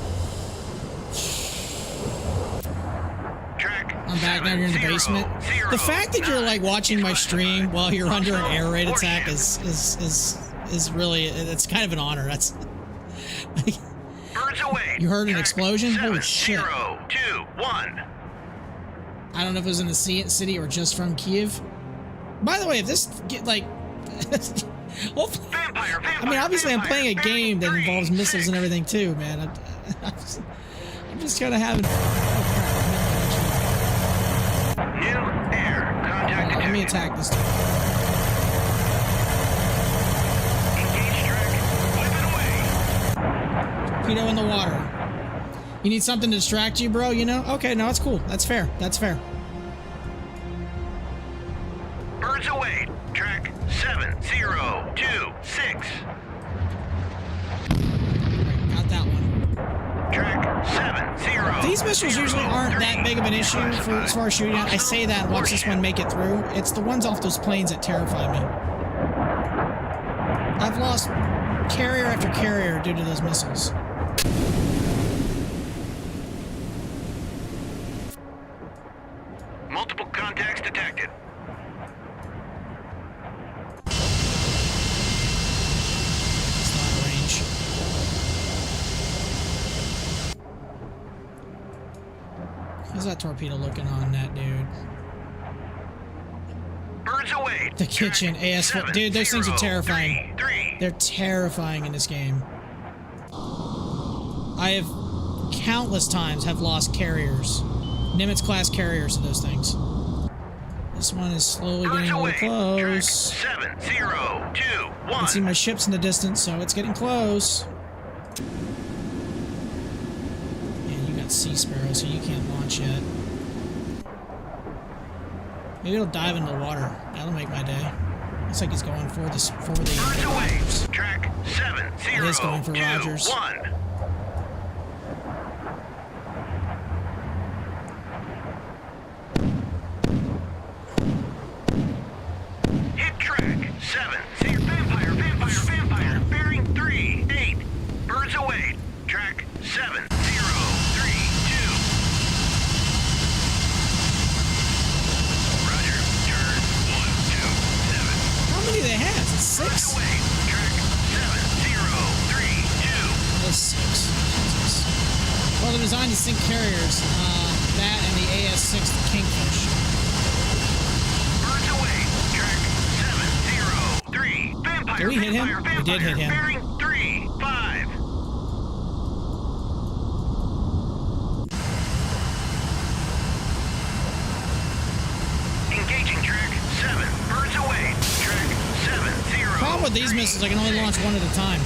Track. I'm back down here in the basement. The fact that you're like watching my stream while you're under an air raid attack is really, it's kind of an honor. That's Birds away. You heard an Track explosion? Holy 7, shit. 0, 2, 1. I don't know if it was in the city or just from Kiev. By the way, if this get like, hopefully, Vampire, I mean, obviously, I'm playing a game that Bearing involves 3, missiles 6. and everything too, man. I'm just kind of having. New air contact Let me detected. attack this dude. Engage track. Whip it away. Torpedo in the water. You need something to distract you, bro? You know? Okay, no, that's cool. That's fair. That's fair. Birds away. Track 7, 0, 2, 6. Got that one. Track 7, 0. These missiles usually aren't that big of an issue for as far as shooting at. I say that and watch this one make it through. It's the ones off those planes that terrify me. I've lost carrier after carrier due to those missiles. Multiple contacts detected. It's not range. How's that torpedo looking on that dude? Birds away. The kitchen, Track AS4. 7, Dude, those things are 0, terrifying. 3. They're terrifying in this game. I have countless times have lost carriers. Nimitz class carriers to those things. This one is slowly Birds getting a away. little Track close. 7, 0, 2, 1. I can see my ships in the distance, so it's getting close. Man, you got Sea Sparrow, so you can't launch yet. Maybe it'll dive into the water. That'll make my day. Looks like he's going for this for the Birds away. Rogers. Track 7, 0, is going for 2, Rogers. 1. Hit track 7, 0. Vampire. Bearing 3, 8. Birds away. Track 7, 0, 3, 2. Roger. Turn 1, 2, 7. How many do they have? Is it Birds 6? away. Track 7, 0, 3, 2. That's 6. Jesus. Well, they're designed to sink carriers. That and the AS-6, the Kingfish. Birds away. Track 7, 0, 3. Vampire. Did we hit him? Vampire. We did hit him. Bearing 3, 5. Engaging track 7. Birds away. Track 7, 0. Problem with these 3, missiles, I can only launch one at a time.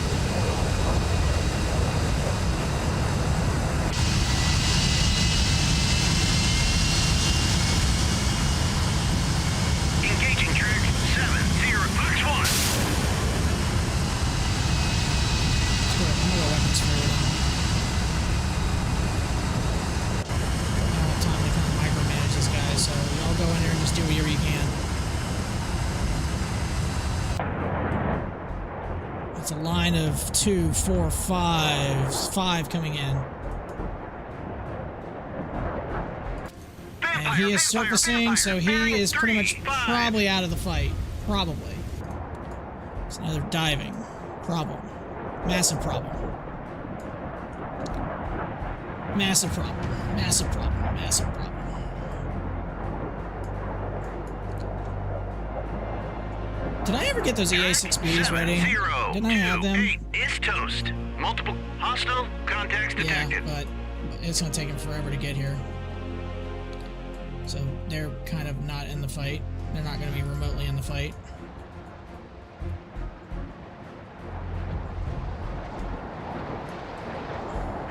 Engaging track 7, 0. Fox 1. I'm gonna go weapons forward now. I don't have time to kind of micromanage this guy, so y'all go in there and just do whatever you can. It's a line of 2, 4, 5 coming in. And he is surfacing, so he is pretty much probably out of the fight. Probably. It's another diving problem. Massive problem. Massive problem. Massive problem. Massive problem. Did I ever get those EA6Bs ready? Didn't I have them? 8 is toast. Multiple hostile contacts Yeah, detected. but it's gonna take them forever to get here. So they're kind of not in the fight. They're not gonna be remotely in the fight.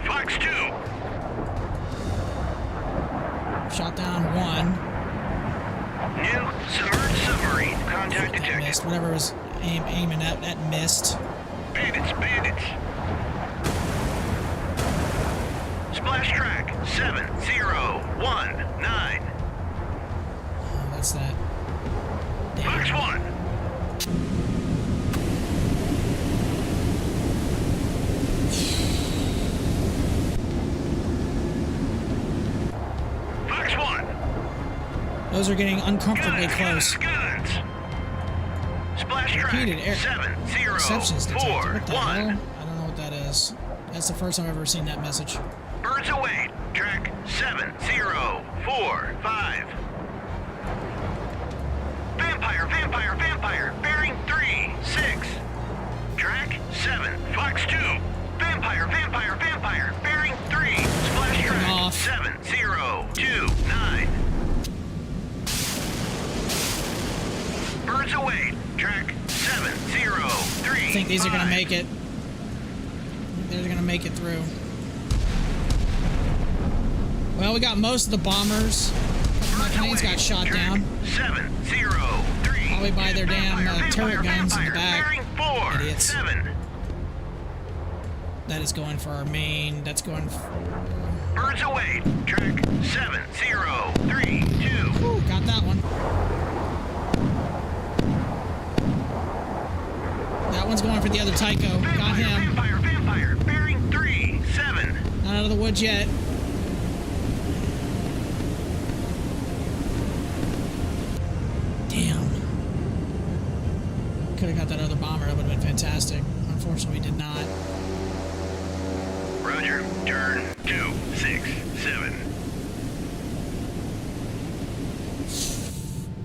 Fox 2. Shot down one. New submerged submarine. Contact That detected. missed. Whatever was aiming at, that missed. Bandits. Splash track 7019. Oh, that's that. Fox Damn. 1. Fox 1. Those are getting uncomfortably close. Guns. Splash track Repeated air receptions detected. What the hell? 701. I don't know what that is. That's the first time I've ever seen that message. Birds away. Track 7045. Vampire, vampire, vampire. Bearing 36. Track 7. Fox 2. Vampire, vampire, vampire. Bearing 3. Splash track off. 7029. Birds away. Track 703. I think these are going to make it. They're going to make it through. Well, we got most of the bombers. My planes got shot down. 703. Probably by their damn turret guns in the back. Idiots. 7. That is going for our main. That's going for... Birds away. Track 7032. Whew, got that one. That one's going for the other Tycho. Got him. Vampire, vampire. Bearing 37. Not out of the woods yet. Damn. Could have got that other bomber. That would have been fantastic. Unfortunately, we did not. Roger. Turn 267.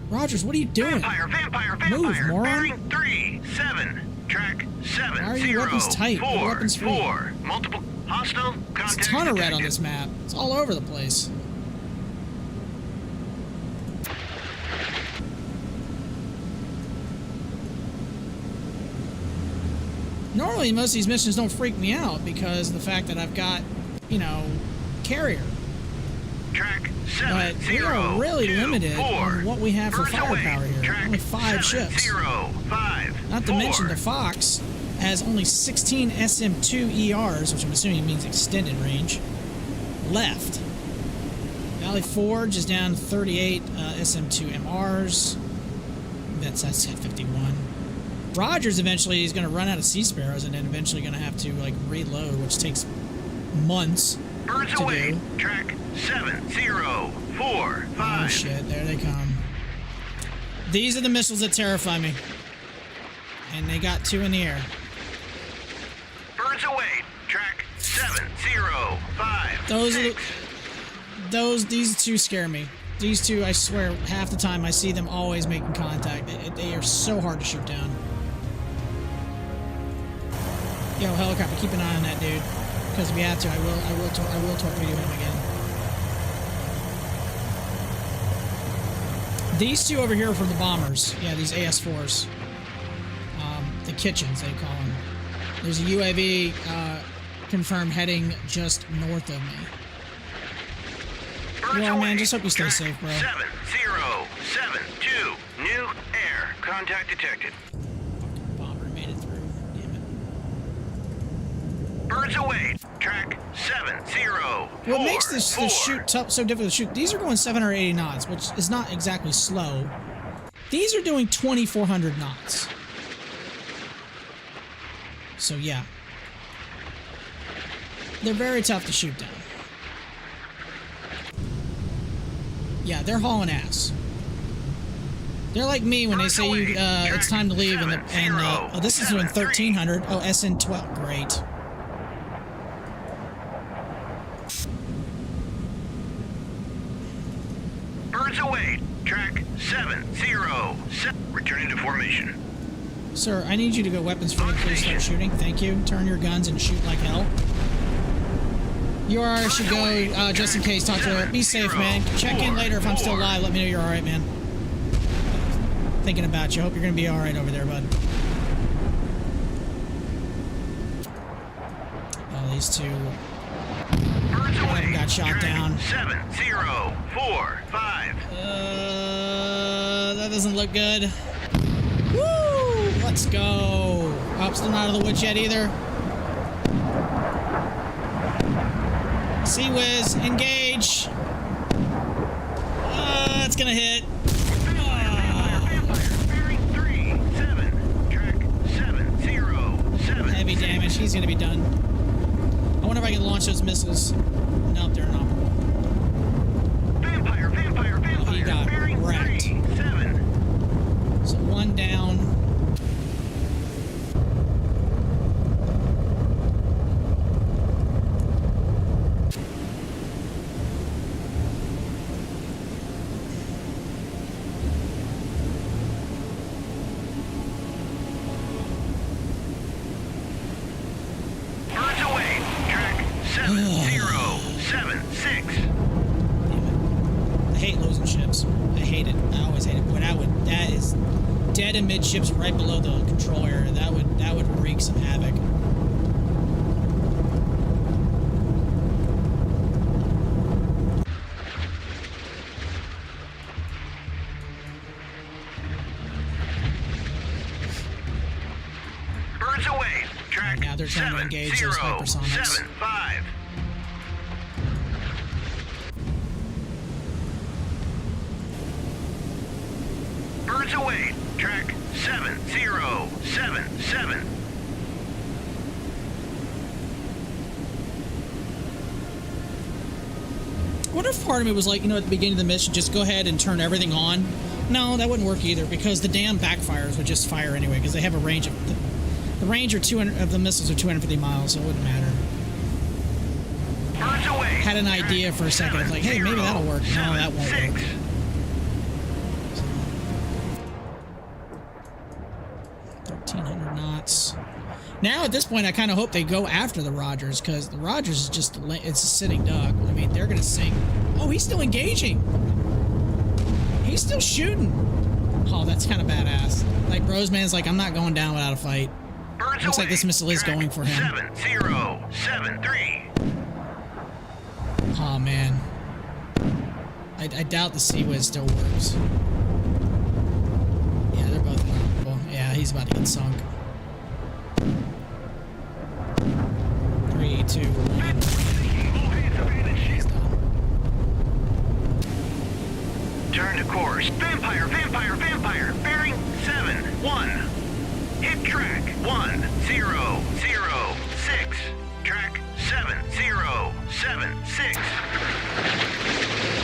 Rogers, what are you doing? Vampire, vampire, vampire. Move, moron. Bearing 37. Track 7. Why are your weapons tight? Your weapons free. 4. Multiple hostile contacts. There's a ton of red on detected. this map. It's all over the place. Normally, most of these missions don't freak me out because of the fact that I've got, you know, carrier. Track But we are really limited on what we have for firepower here. Only 5 ships. 705. Not to mention the Fox has only 16 SM2 ERs, which I'm assuming means extended range, left. Valley Forge is down to 38 SM2 MRs. That's at 51. Rogers eventually is going to run out of Sea Sparrows and then eventually going to have to like reload, which takes months Birds to away. do. Track 7045. Oh shit, there they come. These are the missiles that terrify me. And they got 2 in the air. Birds away. Track 705. These 2 scare me. These 2, I swear, half the time I see them always making contact. They are so hard to shoot down. Yo, helicopter, keep an eye on that dude. Because if we have to, I will torpedo him again. These 2 over here are for the bombers. Yeah, these AS-4s. The kitchens, they call them. There's a UAV confirmed heading just north of me. Birds Well, man, away. just hope you stay Track safe, bro. 7072. New air contact detected. Bomber made it through. Damn it. Birds away. Track 704. What makes this shoot so difficult to shoot? These are going 780 knots, which is not exactly slow. These are doing 2,400 knots. So yeah, they're very tough to shoot down. Yeah, they're hauling ass. They're like me when they say you, it's time to leave, and oh, this is doing 1,300. Oh, SN12, great. Birds away. Track 707. Returning to formation. Sir, I need you to go weapons free and please start shooting. Thank you. Turn your guns and shoot like hell. URR should go, just in case. Talk to her. Be safe, man. Check in later if I'm still alive. Let me know you're alright, man. Thinking about you. Hope you're going to be alright over there, bud. Oh, these 2. Birds away. Got shot down. 7045. That doesn't look good. Woo! Let's go. Oh, still not out of the woods yet either. Sea Whiz, engage. It's gonna hit. Bearing 37. Track 707. Heavy damage. He's gonna be done. I wonder if I can launch those missiles. Nope, they're not. Vampire, vampire, vampire. Oh, he got Bearing wrecked. 37. So 1 down. I hate it. I always hate it. But that is dead in midships right below the control area. That would wreak some havoc. Birds away. Track Now they're trying to engage those hypersonics. 7-5. Birds away. Track 7077. What if part of me was like, you know, at the beginning of the mission, just go ahead and turn everything on? No, that wouldn't work either, because the damn backfires would just fire anyway, because they have a range of... The range of the missiles are 250 miles, so it wouldn't matter. Birds away. Had an idea for a second, of like, hey, maybe that'll work. No, that won't work. 1300 knots. Now, at this point, I kind of hope they go after the Rogers, because the Rogers is just, it's a sitting duck. I mean, they're going to sink. Oh, he's still engaging. He's still shooting. Oh, that's kind of badass. Like, Roseman's like, I'm not going down without a fight. Birds Looks like away. this missile is going for him. 7073. Oh, man. I doubt the Sea-Wiz still works. Yeah, they're both vulnerable. Yeah, he's about to get sunk. 3, 2, 1. He's done. Turn to course. Vampire, vampire, vampire. Bearing 7-1. Hit track 1006. Track 7076.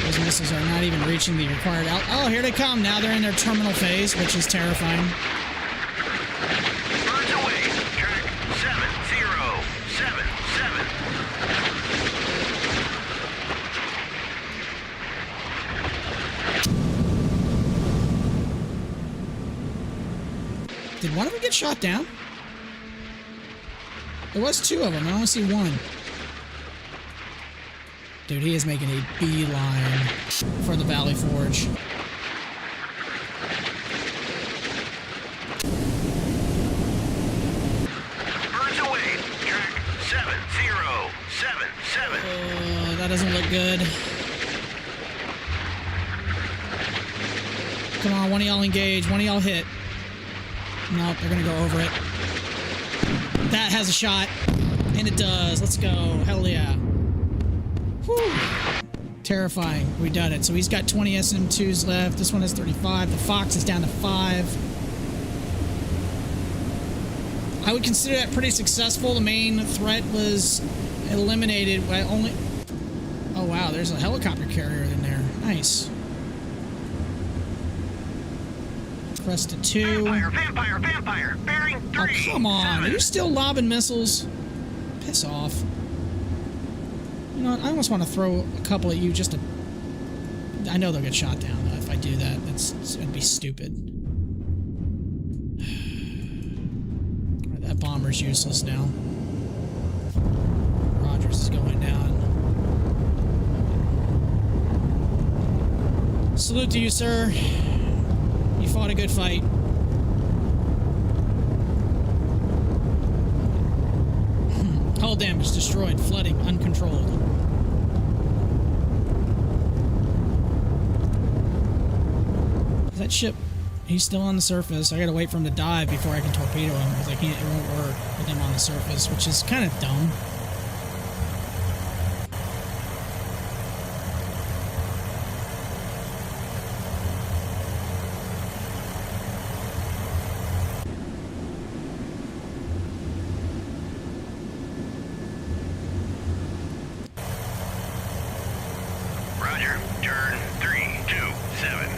Those missiles are not even reaching the required out. Oh, here they come. Now they're in their terminal phase, which is terrifying. Birds away. Track 7077. Did one of them get shot down? There was 2 of them. I only see 1. Dude, he is making a beeline for the Valley Forge. Birds away. Track 7077. Oh, that doesn't look good. Come on, one of y'all engage. One of y'all hit. Nope, they're gonna go over it. That has a shot. And it does. Let's go. Hell yeah. Whew. Terrifying. We done it. So he's got 20 SM2s left. This one has 35. The Fox is down to 5. I would consider that pretty successful. The main threat was eliminated by only... Oh, wow. There's a helicopter carrier in there. Nice. Crest to 2. Vampire, vampire, vampire. Bearing 3. Oh, come on. 7. Are you still lobbing missiles? Piss off. You know what? I almost want to throw a couple at you just to... I know they'll get shot down, though, if I do that. It'd be stupid. That bomber's useless now. Rogers is going down. Salute to you, sir. You fought a good fight. Hull damage destroyed. Flooding uncontrolled. Is that ship? He's still on the surface. I gotta wait for him to dive before I can torpedo him, because I can't. It won't work with him on the surface, which is kind of dumb. Roger. Turn 327.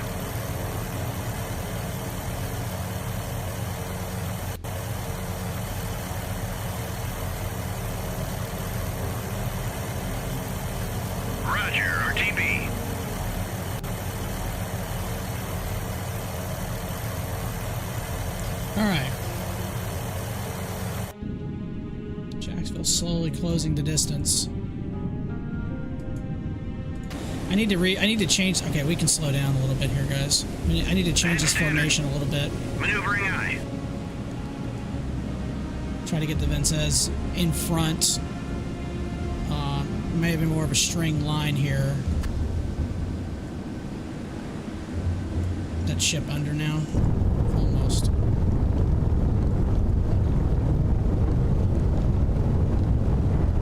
Roger, RTB. All right. Jacksonville slowly closing the distance. I I need to change. Okay, we can slow down a little bit here, guys. I need to change this formation a little bit. Maneuvering eye. Try to get the Vinces in front. Maybe more of a string line here. That ship under now, almost.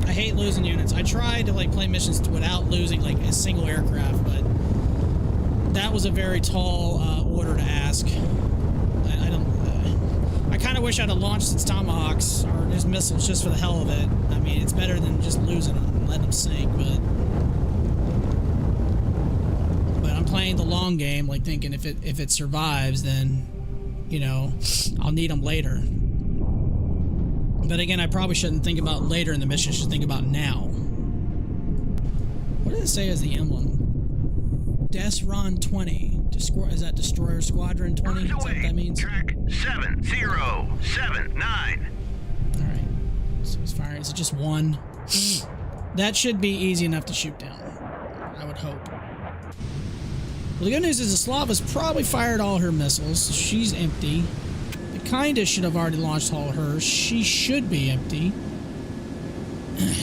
I hate losing units. I tried to like play missions without losing like a single aircraft, but that was a very tall order to ask. I don't. I kind of wish I'd have launched its Tomahawks or his missiles just for the hell of it. I mean, it's better than just losing them and letting them sink, but I'm playing the long game, like thinking if it survives, then you know I'll need them later. But again, I probably shouldn't think about later in the mission. I should think about now. What does it say as the emblem? Desron 20. Is that Destroyer Squadron 20? Is that what that means? Track 7079. Alright. So it's firing. Is it just one? That should be easy enough to shoot down. I would hope. Well, the good news is the Slava's probably fired all her missiles. She's empty. The Kinda should have already launched all hers. She should be empty.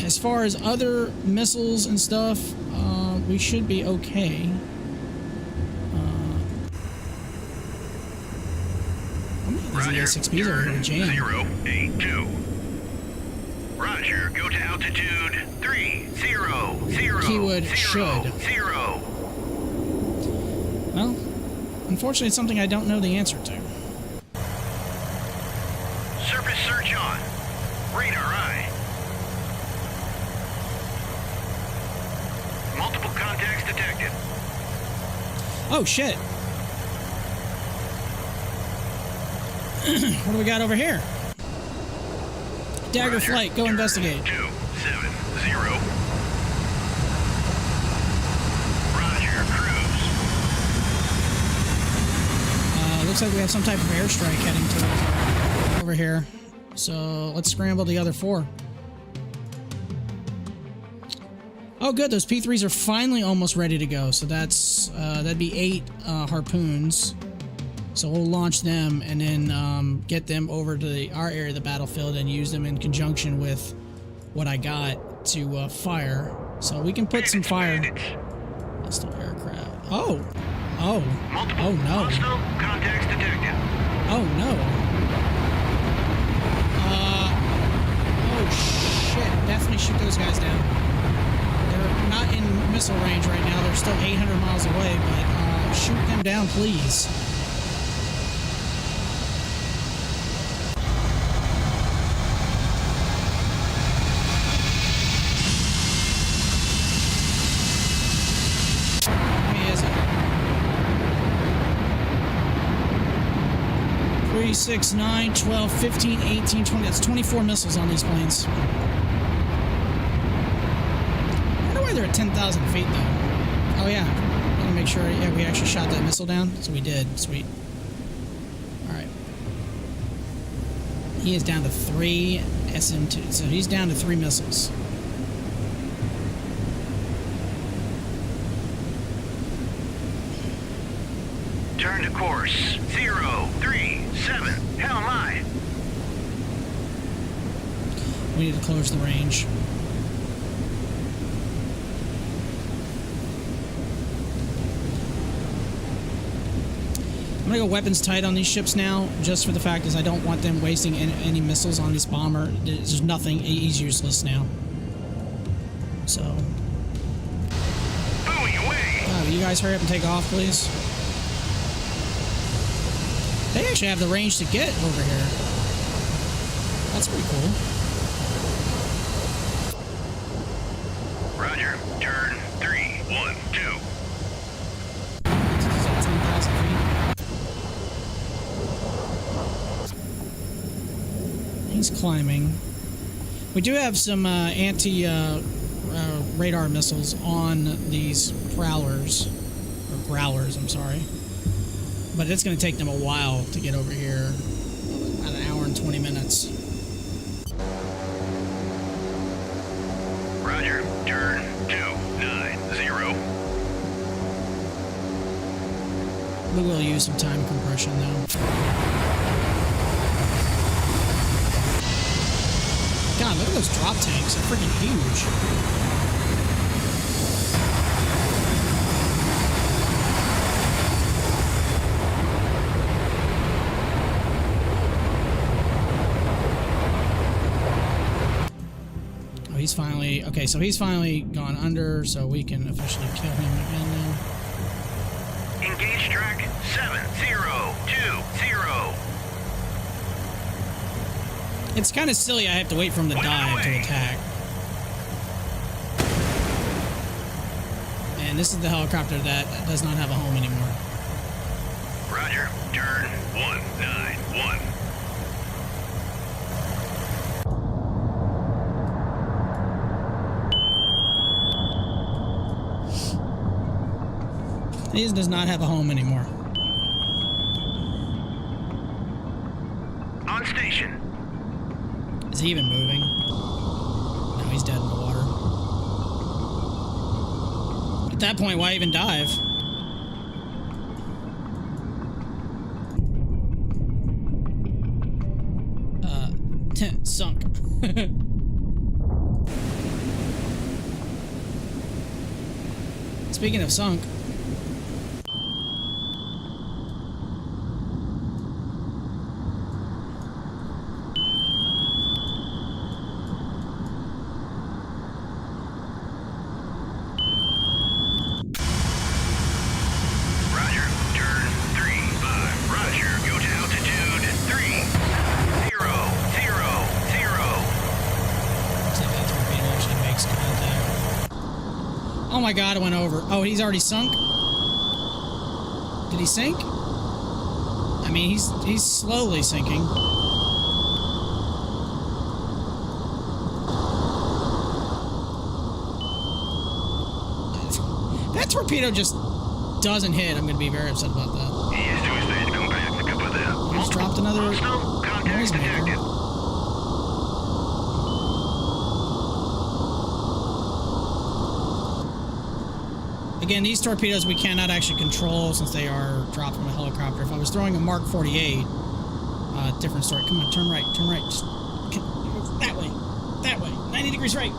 As far as other missiles and stuff, we should be okay. These A6Bs are here to jam. 082. Roger, go to altitude 300. Keyword should. 0. Well, unfortunately, it's something I don't know the answer to. Surface search on. Radar eye. Multiple contacts detected. Oh, shit. What do we got over here? Dagger Roger, flight, go investigate. 270. Roger, cruise. Looks like we have some type of airstrike heading to us over here. So let's scramble the other 4. Oh, good. Those P3s are finally almost ready to go. So that's that'd be 8 harpoons. So we'll launch them and then get them over to our area of the battlefield and use them in conjunction with what I got to fire. So we can put some fire. Hostile aircraft. Oh. Oh. Multiple Oh no. hostile contacts detected. Oh no. Oh shit. Definitely shoot those guys down. They're not in missile range right now. They're still 800 miles away, but shoot them down, please. How many is it? 3, 6, 9, 12, 15, 18, 20. That's 24 missiles on these planes. I wonder why they're at 10,000 feet, though. Oh, yeah. I want to make sure. Yeah, we actually shot that missile down. So we did. Sweet. All right. He is down to 3 SM2. So he's down to 3 missiles. Turn to course 037. Hell am I? We need to close the range. I'm gonna go weapons tight on these ships now, just for the fact is I don't want them wasting any missiles on this bomber. There's nothing. He's useless now. So. Booing away. Will you guys hurry up and take off, please? They actually have the range to get over here. That's pretty cool. Roger. Turn 312. 10,000 feet. He's climbing. We do have some anti-radar missiles on these prowlers. Or growlers, I'm sorry. But it's going to take them a while to get over here. About an hour and 20 minutes. Roger. Turn 290. We will use some time compression though. God, look at those drop tanks. They're freaking huge. Oh, he's finally... Okay, so he's finally gone under, so we can officially kill him again now. Engage track 7020. It's kind of silly I have to wait for him to dive to attack. And this is the helicopter that does not have a home anymore. Roger. Turn 191. He does not have a home anymore. On station. Is he even moving? No, he's dead in the water. At that point, why even dive? Sunk. Speaking of sunk. Oh my god, it went over. Oh, he's already sunk? Did he sink? I mean, he's slowly sinking. That torpedo just doesn't hit. I'm going to be very upset about that. Just dropped another noisemaker. Again, these torpedoes we cannot actually control since they are dropped from a helicopter. If I was throwing a Mark 48, different story. Come on, turn right, turn right. Just, that way, 90 degrees right.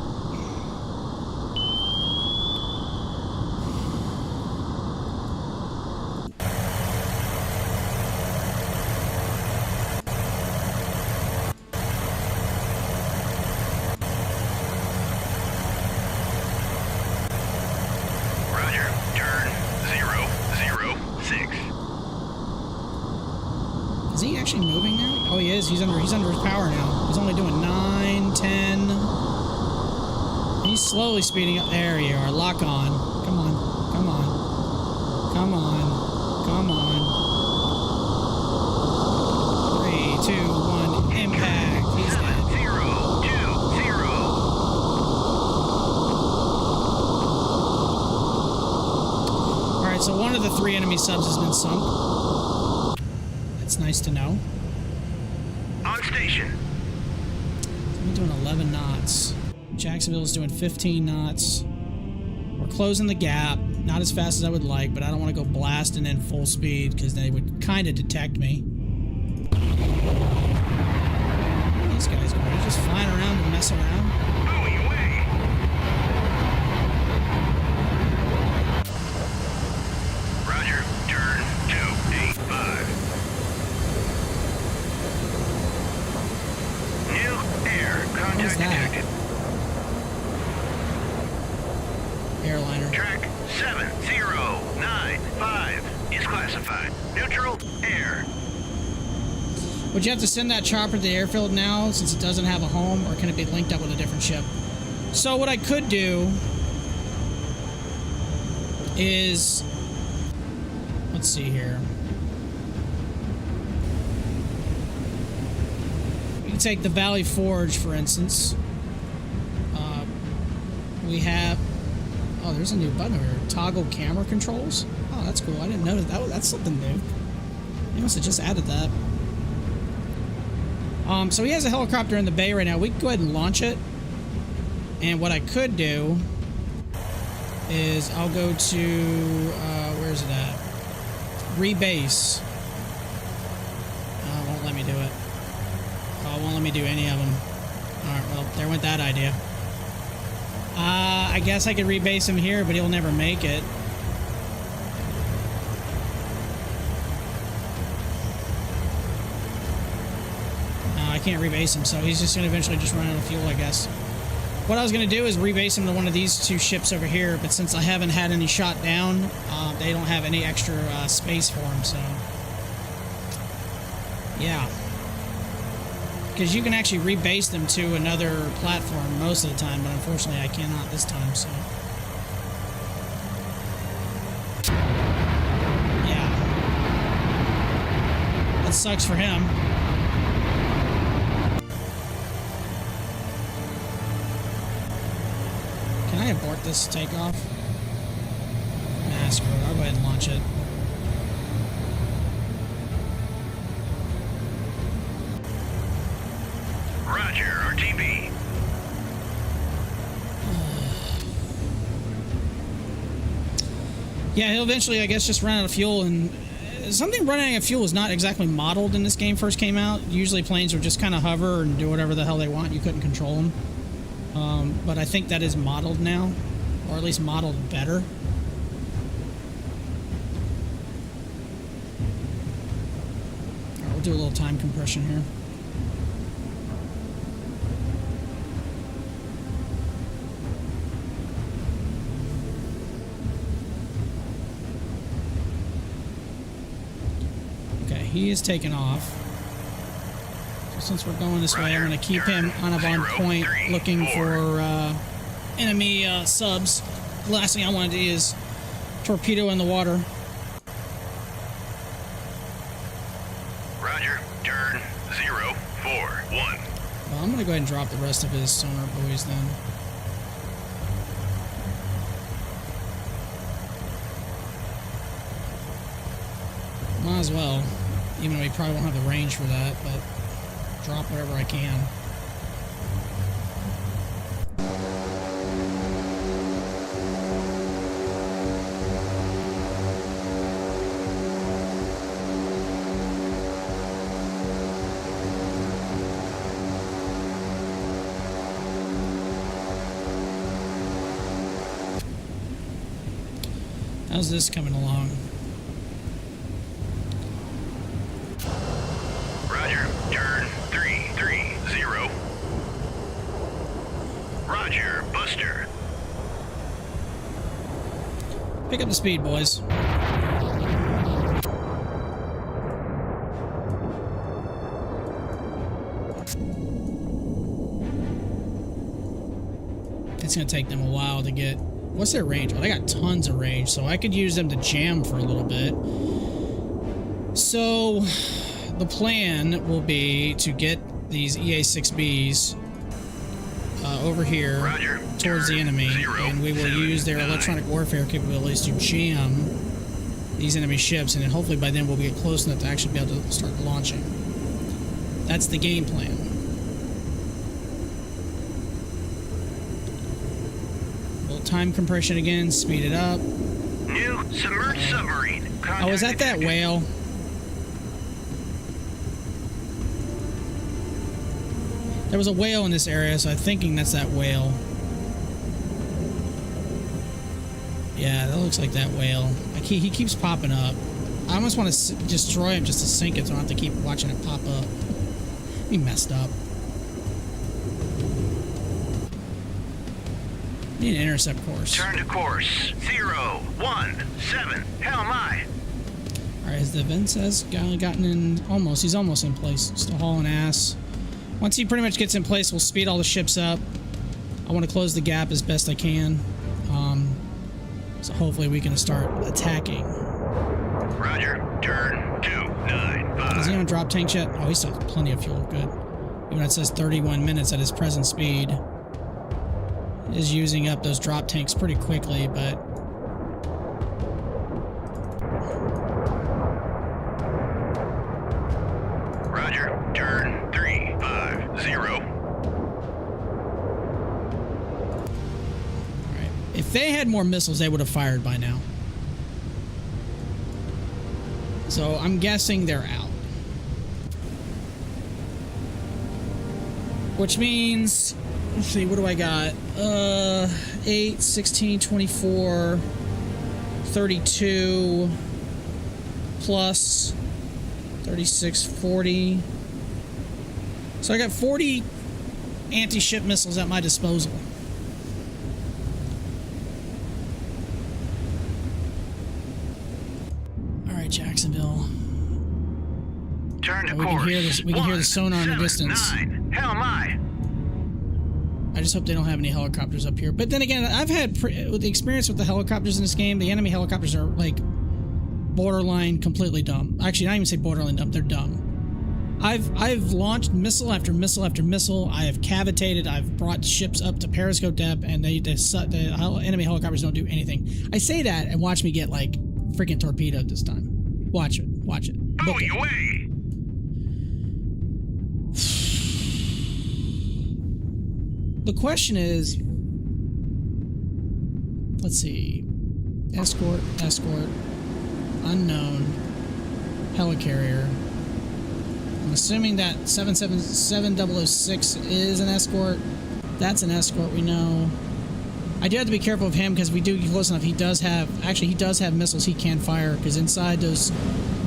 Is he actually moving now? Oh, he is. He's under his power now. He's only doing 9, 10. He's slowly speeding up. There you are. Lock on. Come on. Come on. Come on. Come on. 3, 2, 1. Impact. He's dead. 7-0-2-0. Alright, so one of the 3 enemy subs has been sunk. That's nice to know. On station. I'm doing 11 knots. Jacksonville is doing 15 knots. We're closing the gap. Not as fast as I would like, but I don't want to go blasting in full speed because they would kind of detect me. These guys are just flying around and messing around. Moving away. Roger. Turn 285. New air contact detected. Airliner. Track 7095 is classified. Neutral air. Would you have to send that chopper to the airfield now since it doesn't have a home, or can it be linked up with a different ship? So what I could do is, let's see here. We can take the Valley Forge, for instance. We have... Oh, there's a new button over here. Toggle camera controls. Oh, that's cool. I didn't notice that. That's something new. They must have just added that. So he has a helicopter in the bay right now. We can go ahead and launch it. And what I could do is I'll go to... where is it at? rebase. Oh, it won't let me do it. Oh, it won't let me do any of them. Alright, well, there went that idea. I guess I could rebase him here, but he'll never make it. I can't rebase him, so he's just going to eventually just run out of fuel, I guess. What I was going to do is rebase him to one of these two ships over here, but since I haven't had any shot down, they don't have any extra space for him, so... Yeah. Because you can actually rebase them to another platform most of the time, but unfortunately I cannot this time, so... Yeah. That sucks for him. Can I abort this takeoff? Nah, screw it. I'll go ahead and launch it. Roger, RTB. Yeah, he'll eventually, I guess, just run out of fuel, and something running out of fuel is not exactly modeled in this game first came out. Usually planes would just kind of hover and do whatever the hell they want. You couldn't control them. But I think that is modeled now, or at least modeled better. All right, we'll do a little time compression here. Okay, he is taken off. Since we're going this way, I'm going to keep him kind of on point, looking for enemy subs. The last thing I want to do is torpedo in the water. Roger, turn 041. Well, I'm going to go ahead and drop the rest of his sonar buoys then. Might as well, even though we probably won't have the range for that, but drop whatever I can. How's this coming along? Roger, turn 330. Roger, Buster. Pick up the speed, boys. It's going to take them a while to get... What's their range? Well, they got tons of range, so I could use them to jam for a little bit. So, the plan will be to get these EA-6Bs over here towards the enemy, and we will use their electronic warfare capabilities to jam these enemy ships, and then hopefully by then we'll get close enough to actually be able to start launching. That's the game plan. Time compression again, speed it up. New submerged submarine. Oh, is that that whale? There was a whale in this area, so I'm thinking that's that whale. Yeah, that looks like that whale. He keeps popping up. I almost want to destroy him just to sink it so I don't have to keep watching it pop up. He messed up. Need an intercept course. Turn to course 017. Hell my. Alright, has the Vinces gotten in? Almost. He's almost in place. Still hauling ass. Once he pretty much gets in place, we'll speed all the ships up. I want to close the gap as best I can. So hopefully we can start attacking. Roger. Turn 295. Is he on drop tanks yet? Oh, he still has plenty of fuel. Good. Even though it says 31 minutes at his present speed. Is using up those drop tanks pretty quickly, but Roger, turn 350. Alright. If they had more missiles, they would have fired by now. So I'm guessing they're out. Which means, let's see, what do I got? 8, 16, 24, 32, plus 36, 40. So I got 40 anti-ship missiles at my disposal. All right, Jacksonville. Turn to We course. can hear this. We can hear the sonar in the distance. 9. Hell my. I just hope they don't have any helicopters up here. But then again, I've had with the experience with the helicopters in this game. The enemy helicopters are like borderline completely dumb. Actually, not even say borderline dumb. They're dumb. I've launched missile after missile after missile. I have cavitated. I've brought ships up to periscope depth, and the enemy helicopters don't do anything. I say that and watch me get like freaking torpedoed this time. Watch it. Watch it. Oh, Book it. you way. The question is, let's see, escort, unknown, helicarrier. I'm assuming that 77006 is an escort. That's an escort, we know. I do have to be careful of him because we do get close enough. He does have missiles he can fire, because inside those,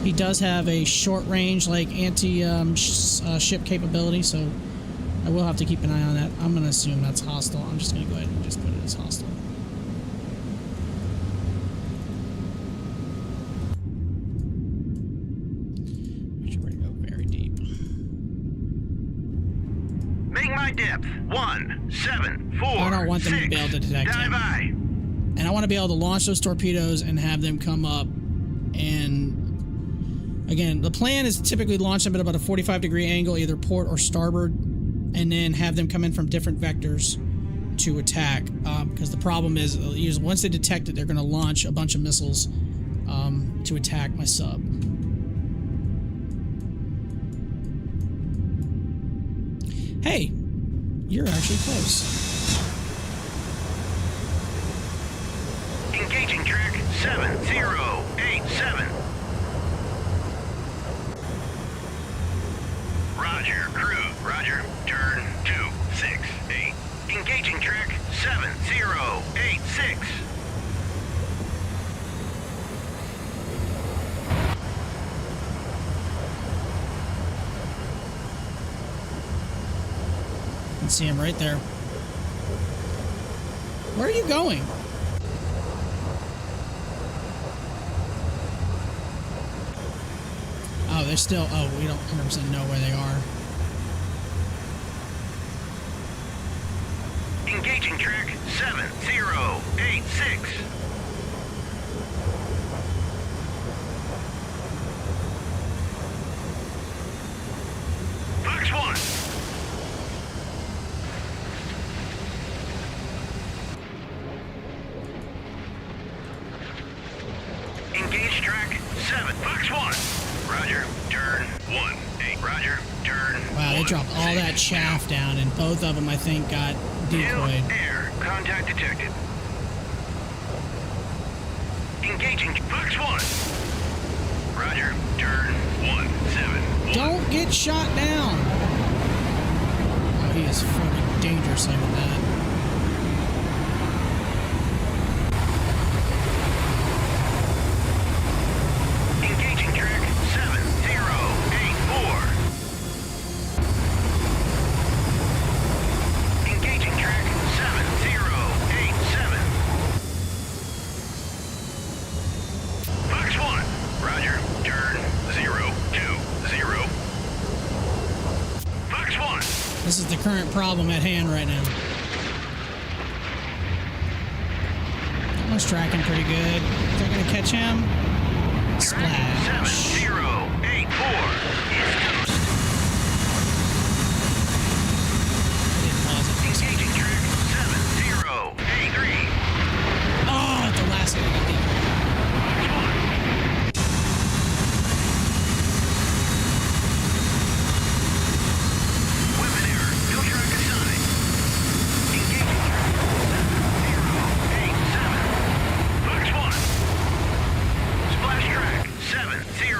he does have a short range, like anti-ship capability, so I will have to keep an eye on that. I'm going to assume that's hostile. I'm just going to go ahead and just put it as hostile. We should really go very deep. Make my depth 174. I don't want them to 6. be able to detect Dive him. eye. And I want to be able to launch those torpedoes and have them come up. And again, the plan is to typically launch them at about a 45-degree angle, either port or starboard, and then have them come in from different vectors to attack. Because the problem is, once they detect it, they're going to launch a bunch of missiles to attack my sub. Hey, you're actually close. Engaging track 7087. Roger, crew. Roger. Turn 268. Engaging track 7086. You can see him right there. Where are you going? Oh, they're still... Oh, we don't 100% know where they are. Engaging track 7086. Fox 1. Engage track 7. Fox 1. Roger. Turn 1. 8. Roger. Turn. Wow, they 1, dropped all 6. that chaff down, and both of them, I think, got decoyed. Air. Contact detected. Engaging Fox 1. Roger. Turn 171. Don't get shot down! Oh, he is fucking dangerous like that. Engaging track 7084. Engaging track 7087. Fox 1. Roger. Turn 020. Fox 1. This is the current problem at hand right now. That one's tracking pretty good. Is that gonna catch him? Splash. 7084 is toast. Didn't pause it. Engaging track 7083. Oh, at the last second, I think. Fox 1. Weapon error. No track assigned. Engaging track 7087. Fox 1. Splash track 70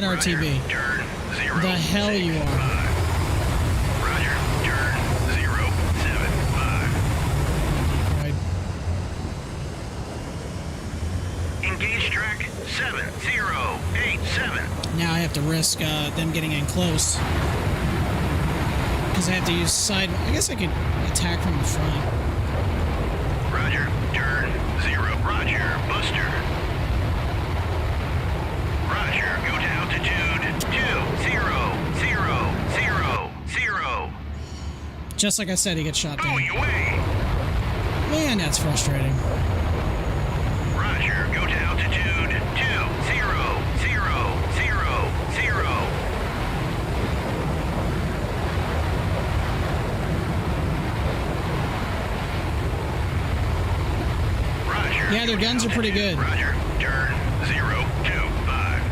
not RTB. Turn 0. The hell you are. Roger. Turn 075. Right. Engage track 7087. Now I have to risk them getting in close. Because I have to use side... I guess I could attack from the front. Roger. Turn 0. Roger. Buster. Roger. Go to altitude 20000. Just like I said, he gets shot down. Going away. Man, that's frustrating. Roger. Go to altitude 20000. Roger. Yeah, their guns are pretty good. Roger. Turn 025.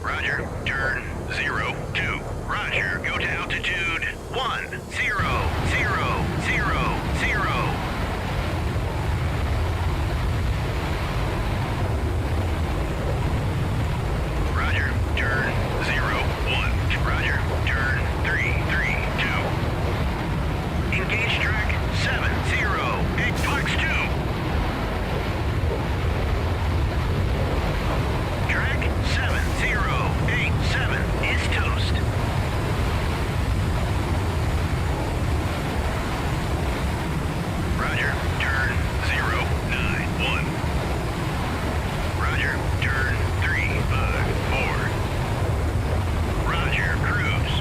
Roger. Turn 02. Roger. Go to altitude 1000. Roger. Turn 01. Roger. Turn 332. Engage track 708. Fox 2. Track 7087 is toast. Roger. Turn 091. Roger. Turn 354. Roger. Cruise.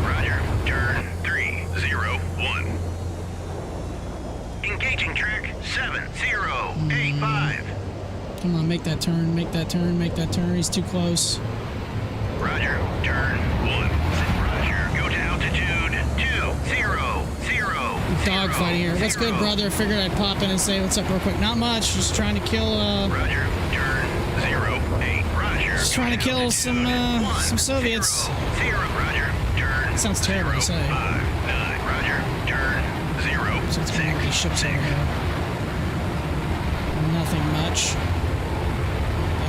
Roger. Turn 301. Engaging track 7085. Come on, make that turn, make that turn, make that turn. He's too close. Roger. Turn 1. Roger. Go to altitude 200. Dogfighting here. What's good, brother? Figured I'd pop in and say what's up real quick. Not much. Just trying to kill, Roger. Turn 08. Roger. just trying to kill some Soviets. 0. Roger. Turn. Sounds terrible to say. 59. Roger. Turn 0. So it's going to be ships over here. Nothing much. The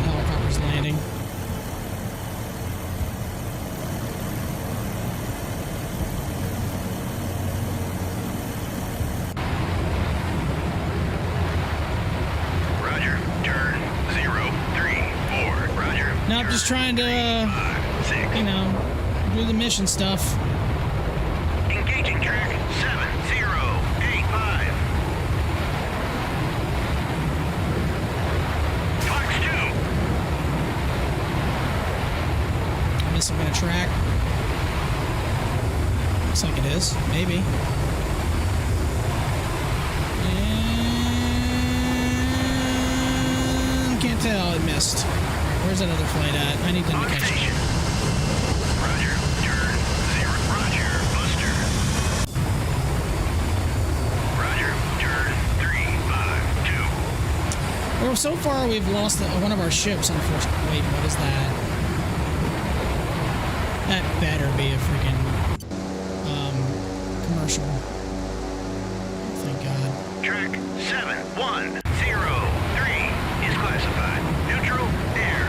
helicopter's landing. Roger. Turn 034. Roger. No, I'm just trying to, 6. you know, do the mission stuff. Engaging track 7085. Fox 2. Missile gonna track. Looks like it is. Maybe. And can't tell. It missed. Where's that other flight at? I need them to On catch it. station. Roger. Turn 0. Roger. Buster. Roger. Turn 352. Well, so far we've lost one of our ships. Unfortunately. Wait, what is that? That better be a freaking commercial. Thank God. Track 7103 is classified neutral air.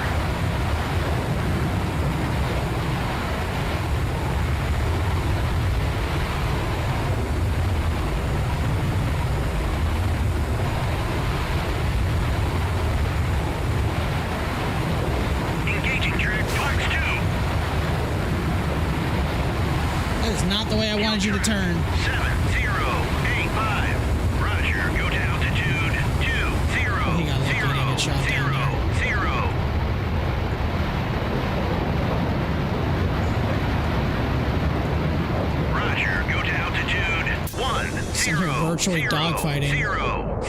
Engaging track Fox 2. That is not the way I wanted you to turn. 7085. Roger. Go to altitude 200. He got lucky and he got shot down there. Roger. Go to altitude 10. Some here virtually dogfighting. 0.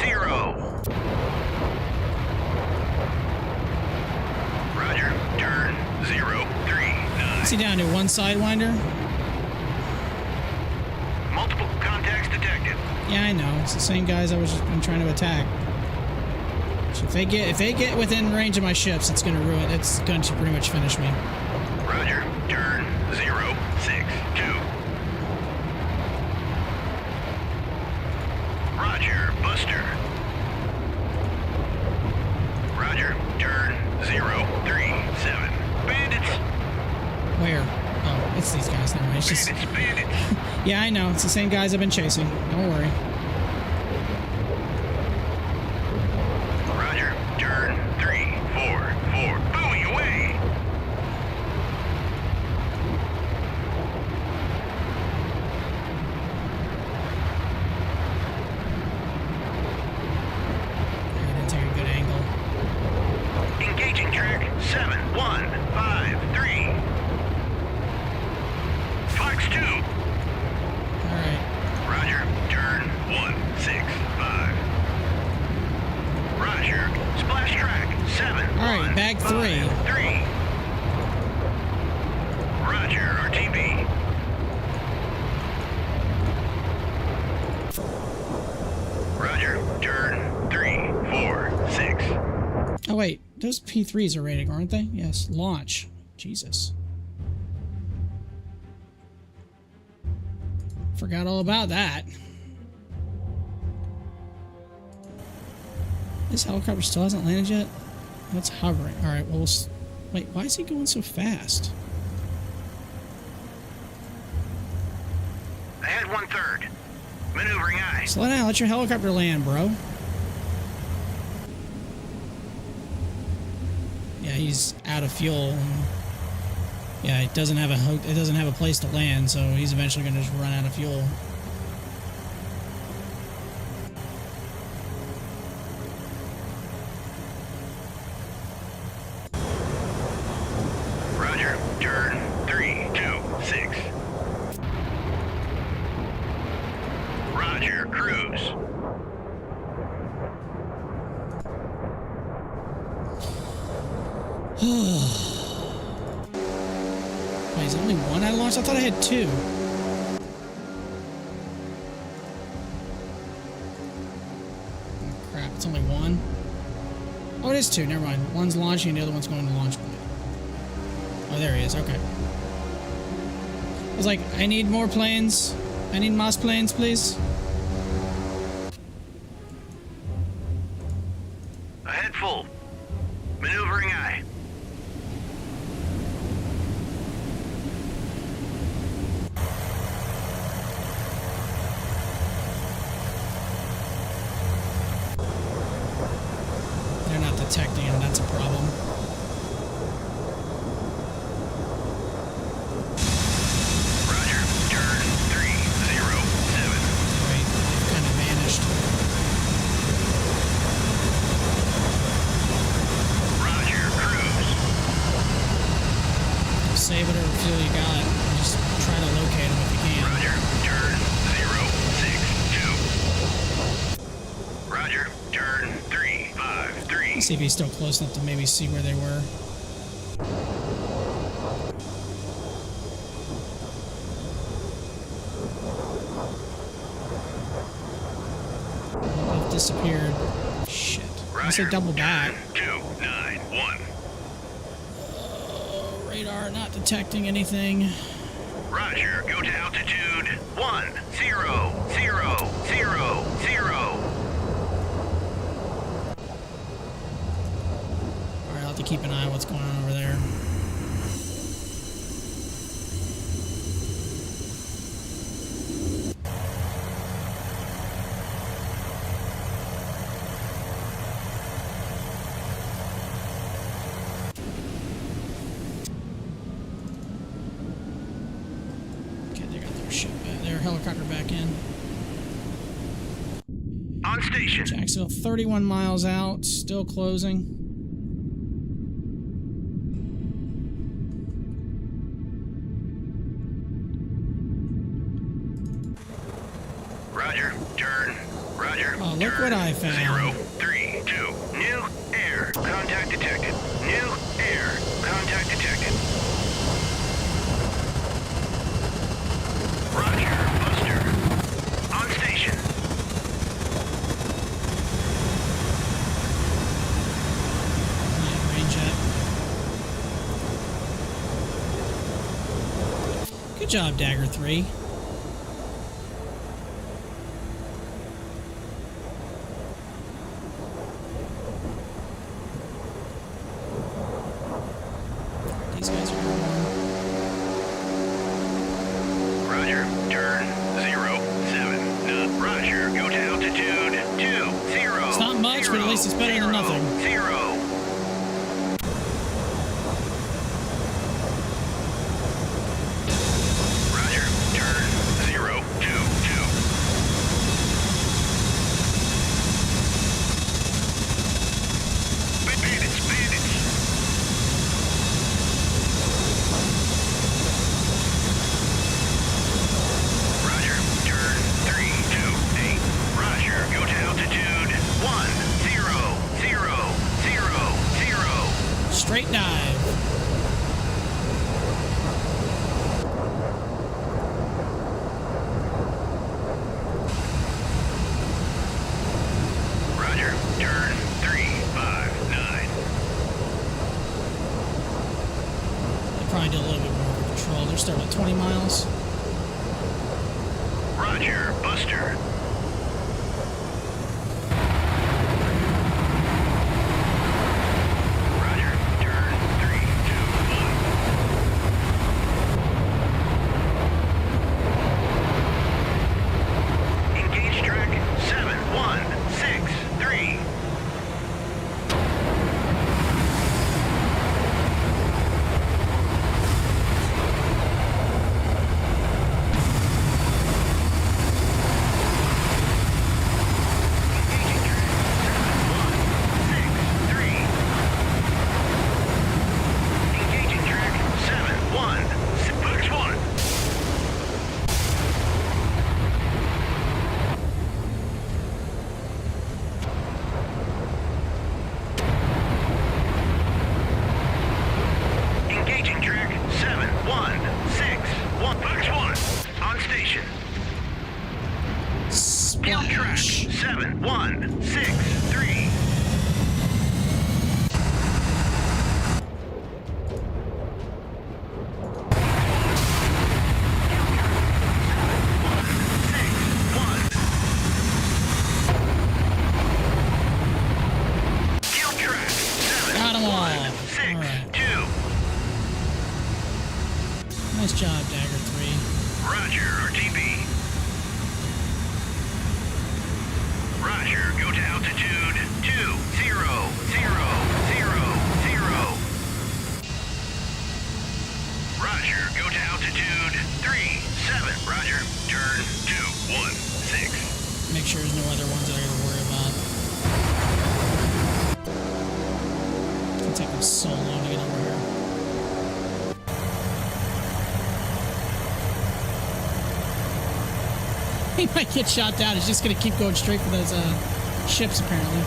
Roger. Turn 039. Is he down to one sidewinder? Multiple contacts detected. Yeah, I know. It's the same guys I was just been trying to attack. So if they get within range of my ships, it's gonna ruin. It's going to pretty much finish me. Roger. Turn 062. Roger. Buster. 037. Bandits. Where? Oh, it's these guys. Never mind. It's just... Bandits. Yeah, I know. It's the same guys I've been chasing. Don't worry. Roger. Turn 344. Buoy away. I didn't take a good angle. Engaging track 7153. Fox 2. Alright. Roger. Turn 165. Roger. Splash track 7. Alright, bag 3. 3. Roger. RTB. Roger. Turn 346. Oh, wait. Those P3s are rating, aren't they? Yes. Launch. Jesus. Forgot all about that. This helicopter still hasn't landed yet? That's hovering. Alright, well, wait, why is he going so fast? Ahead 1/3. Maneuvering eye. Slow down, let your helicopter land, bro. Yeah, he's out of fuel. Yeah, it doesn't have a place to land, so he's eventually gonna just run out of fuel. Roger. Turn 326. Roger. Cruise. Wait, is it only one I launched? I thought I had 2. Oh, crap, it's only 1. Oh, it is 2. Never mind. One's launching and the other one's going to launch point. Oh, there he is. Okay. I was like, I need more planes. I need más planes, please. Ahead full. Maneuvering eye. They're not detecting him. That's a problem. Roger. Turn 307. Wait, they've kind of vanished. Roger. Cruise. Save whatever fuel you got. Just try to locate them if you can. Roger. Turn 062. Roger. Turn 353. Let's see if he's still close enough to maybe see where they were. Oh, they've disappeared. Shit. Unless they double back. 291. Oh, radar not detecting anything. Roger. Go to altitude 1000. Alright, I'll have to keep an eye on what's going on over there. Okay, they got their ship back, their helicopter back in. On station. Jacksonville, 31 miles out, still closing. Roger. Turn. Roger. Oh, look turn. what I found. 032. New air. Contact detected. New air. Contact detected. Roger. Buster. On station. Yeah, range up. Good job, Dagger 3. these guys are going on. Roger, turn 07. Roger, go to altitude 20. It's not much, but at least it's better than nothing. 0. Roger, turn 022. Bandits, bandits. Roger, turn 328. Roger, go to altitude 1000. Straight dive. Roger, turn 359. They probably do a little bit more control. They're starting at 20 miles. Roger, Buster. Roger, turn 321. Engage track 7163. Engaging track 71. Fox 1. Engaging track 7161. Fox 1. On station. Field track Splash. 7163. Kill track Got 'em all. 7162. Nice job, Dagger 3. Roger, RTB. Roger, go to altitude 2000. Roger, go to altitude 37. Roger, turn 216. Make sure there's no other ones that I gotta worry about. It'll take them so long to get over here. He might get shot down. He's just gonna keep going straight for those ships, apparently.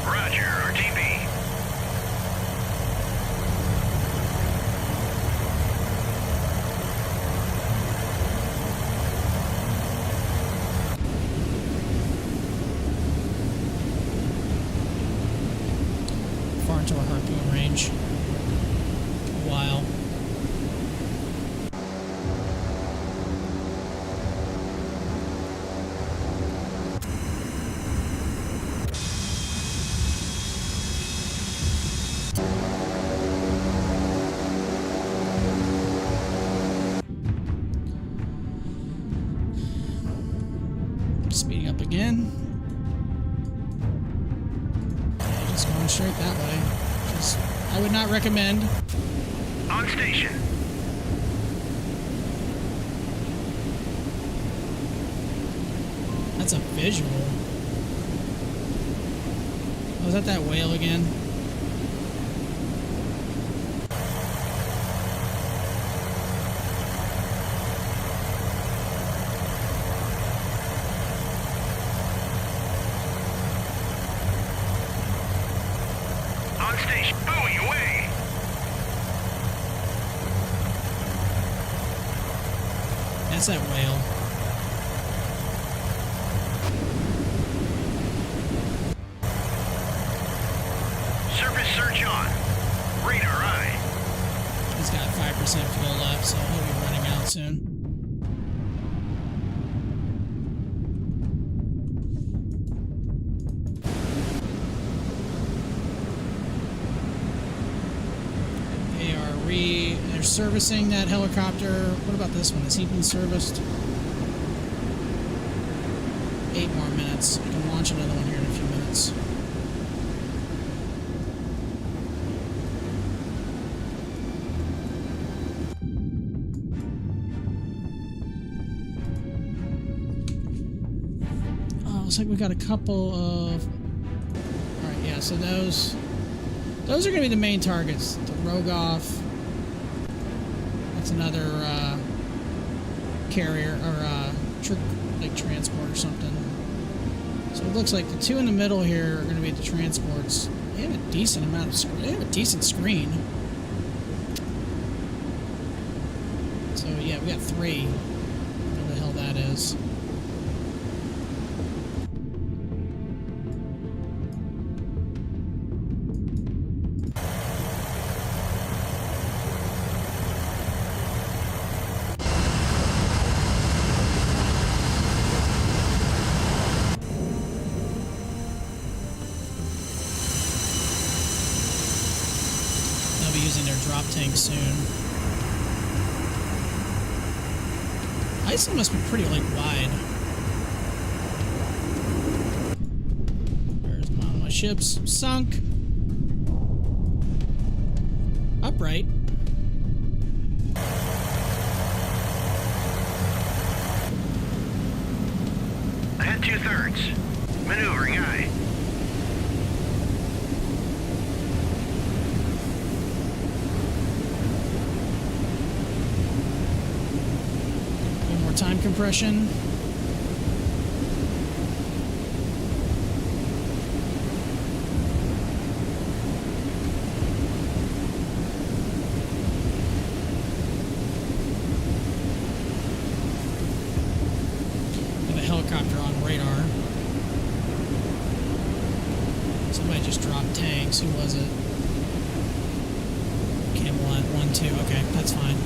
Roger, RTB. Far into our harpoon range. A while. Speeding up again. Yeah, just going straight that way. Just, I would not recommend. On station. That's a visual. Was that that whale again? On station. Buoy away. That's that whale. Surface search on. Radar eye. He's got 5% fuel left, so he'll be running out soon. they're servicing that helicopter. What about this one? Has he been serviced? 8 more minutes. I can launch another one here in a few minutes. Oh, looks like we got a couple of... Alright, yeah, so those are going to be the main targets. The Rogoff. That's another carrier, or like transport or something. So it looks like the two in the middle here are going to be the transports. They have a decent amount of screen. They have a decent screen. So yeah, we got 3. Whatever the hell that is. Using their drop tank soon. Iceland must be pretty like wide. There's one of my ships sunk. Upright. Ahead 2/3. Maneuvering aye. Time compression. We have a helicopter on radar. Somebody just dropped tanks. Who was it? Camelot 1-2. Okay, that's fine.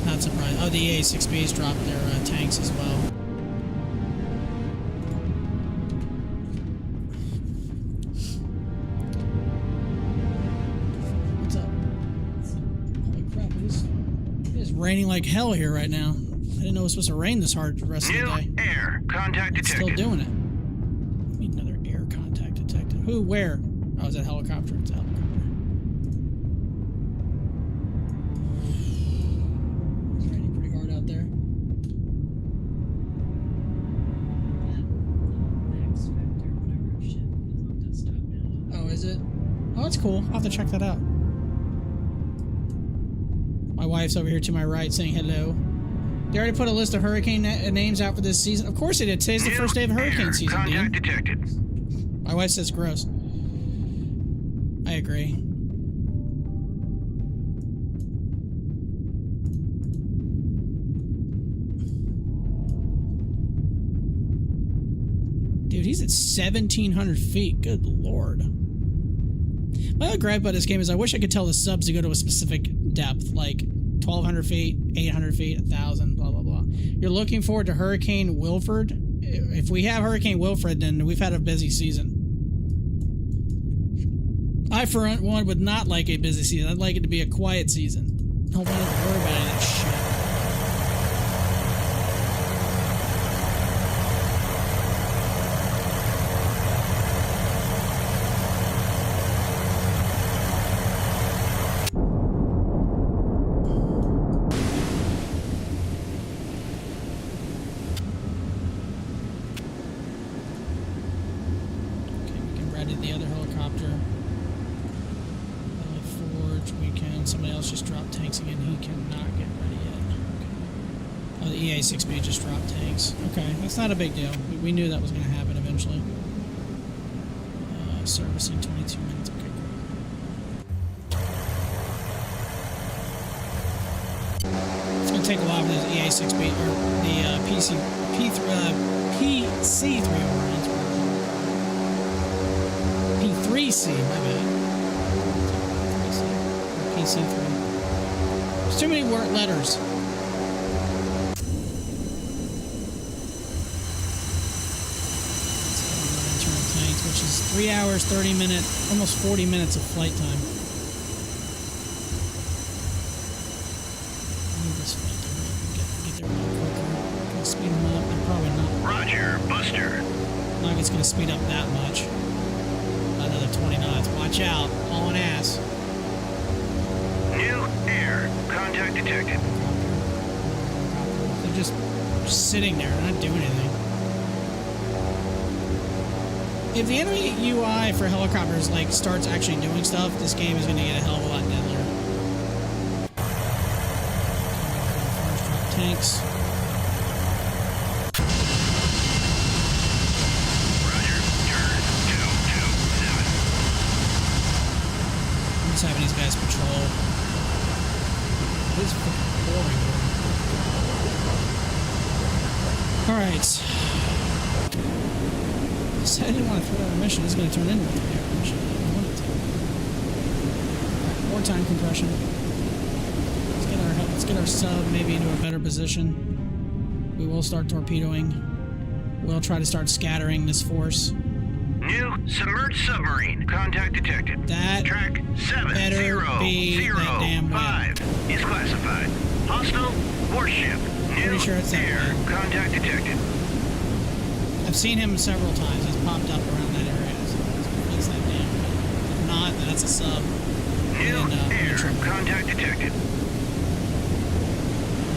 Not surprised. Oh, the EA-6Bs dropped their tanks as well. What's up? Holy crap, it is raining like hell here right now. I didn't know it was supposed to rain this hard the rest of the day. Air contact It's detected. still doing it. We need another air contact detected. Who? Where? Oh, is that helicopter? It's a helicopter. That's cool. I'll have to check that out. My wife's over here to my right saying hello. They already put a list of hurricane names out for this season. Of course they did. Today's the first day of hurricane season, Contact Dean. detected. My wife says gross. I agree. Dude, he's at 1,700 feet. Good lord. My other gripe about this game is I wish I could tell the subs to go to a specific depth, like 1,200 feet, 800 feet, 1,000, blah, blah, blah. You're looking forward to Hurricane Wilfred? If we have Hurricane Wilfred, then we've had a busy season. I, for one, would not like a busy season. I'd like it to be a quiet season. I don't want to worry about any of that shit. The other helicopter. Forge, we can. Somebody else just dropped tanks again. He cannot get ready yet. Okay. Oh, the EA-6B just dropped tanks. Okay, that's not a big deal. We knew that was going to happen eventually. Servicing 22 minutes. Okay, cool. It's going to take a while for this EA-6B, or the PC3 Orions. P3C, my bad. PC3. There's too many letters. Internal tanks, which is 3 hours, 30 minutes, almost 40 minutes of flight time. it's going to speed up that much. Another 20 knots. Watch out. Hauling ass. New air. Contact detected. They're just sitting there, not doing anything. If the enemy UI for helicopters like starts actually doing stuff, this game is going to get a hell of a lot deadlier. First drop tanks. Roger. Turn 227. I'm just having these guys patrol. It is fucking boring. Alright. I said I didn't want to throw out a mission. It's going to turn into a 3-hour mission. I don't want it to. Alright, more time compression. Let's get our sub maybe into a better position. We will start torpedoing. We'll try to start scattering this force. New submerged submarine. Contact detected. That Track better be that damn whale. 700-5 is classified. Hostile warship. New Pretty sure it's that air. whale. Contact detected. I've seen him several times. He's popped up around that area. So it's that damn whale. If not, then that's a sub. New And, air. trouble. Contact detected.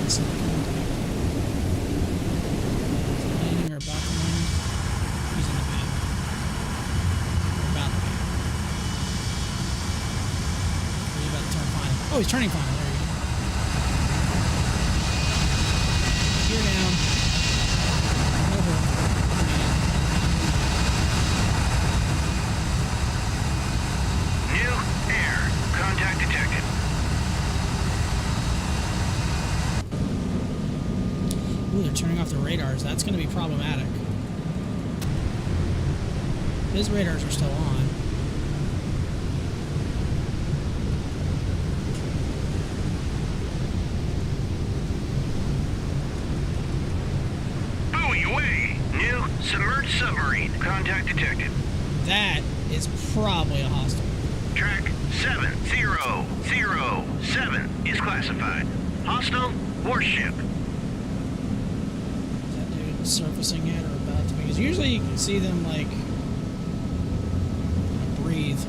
Sub contact. Landing or about to land? He's in the van. Or about to land. Or he's about to turn final. Oh, he's turning final. There you go. Gear down. Over. New air. Contact detected. Ooh, they're turning off the radars. That's going to be problematic. His radars are still on. Buoy away. New submerged submarine. Contact detected. That is probably a hostile. Track 7007 is classified. Hostile warship. Is that dude surfacing it or about to? Because usually you can see them like breathe.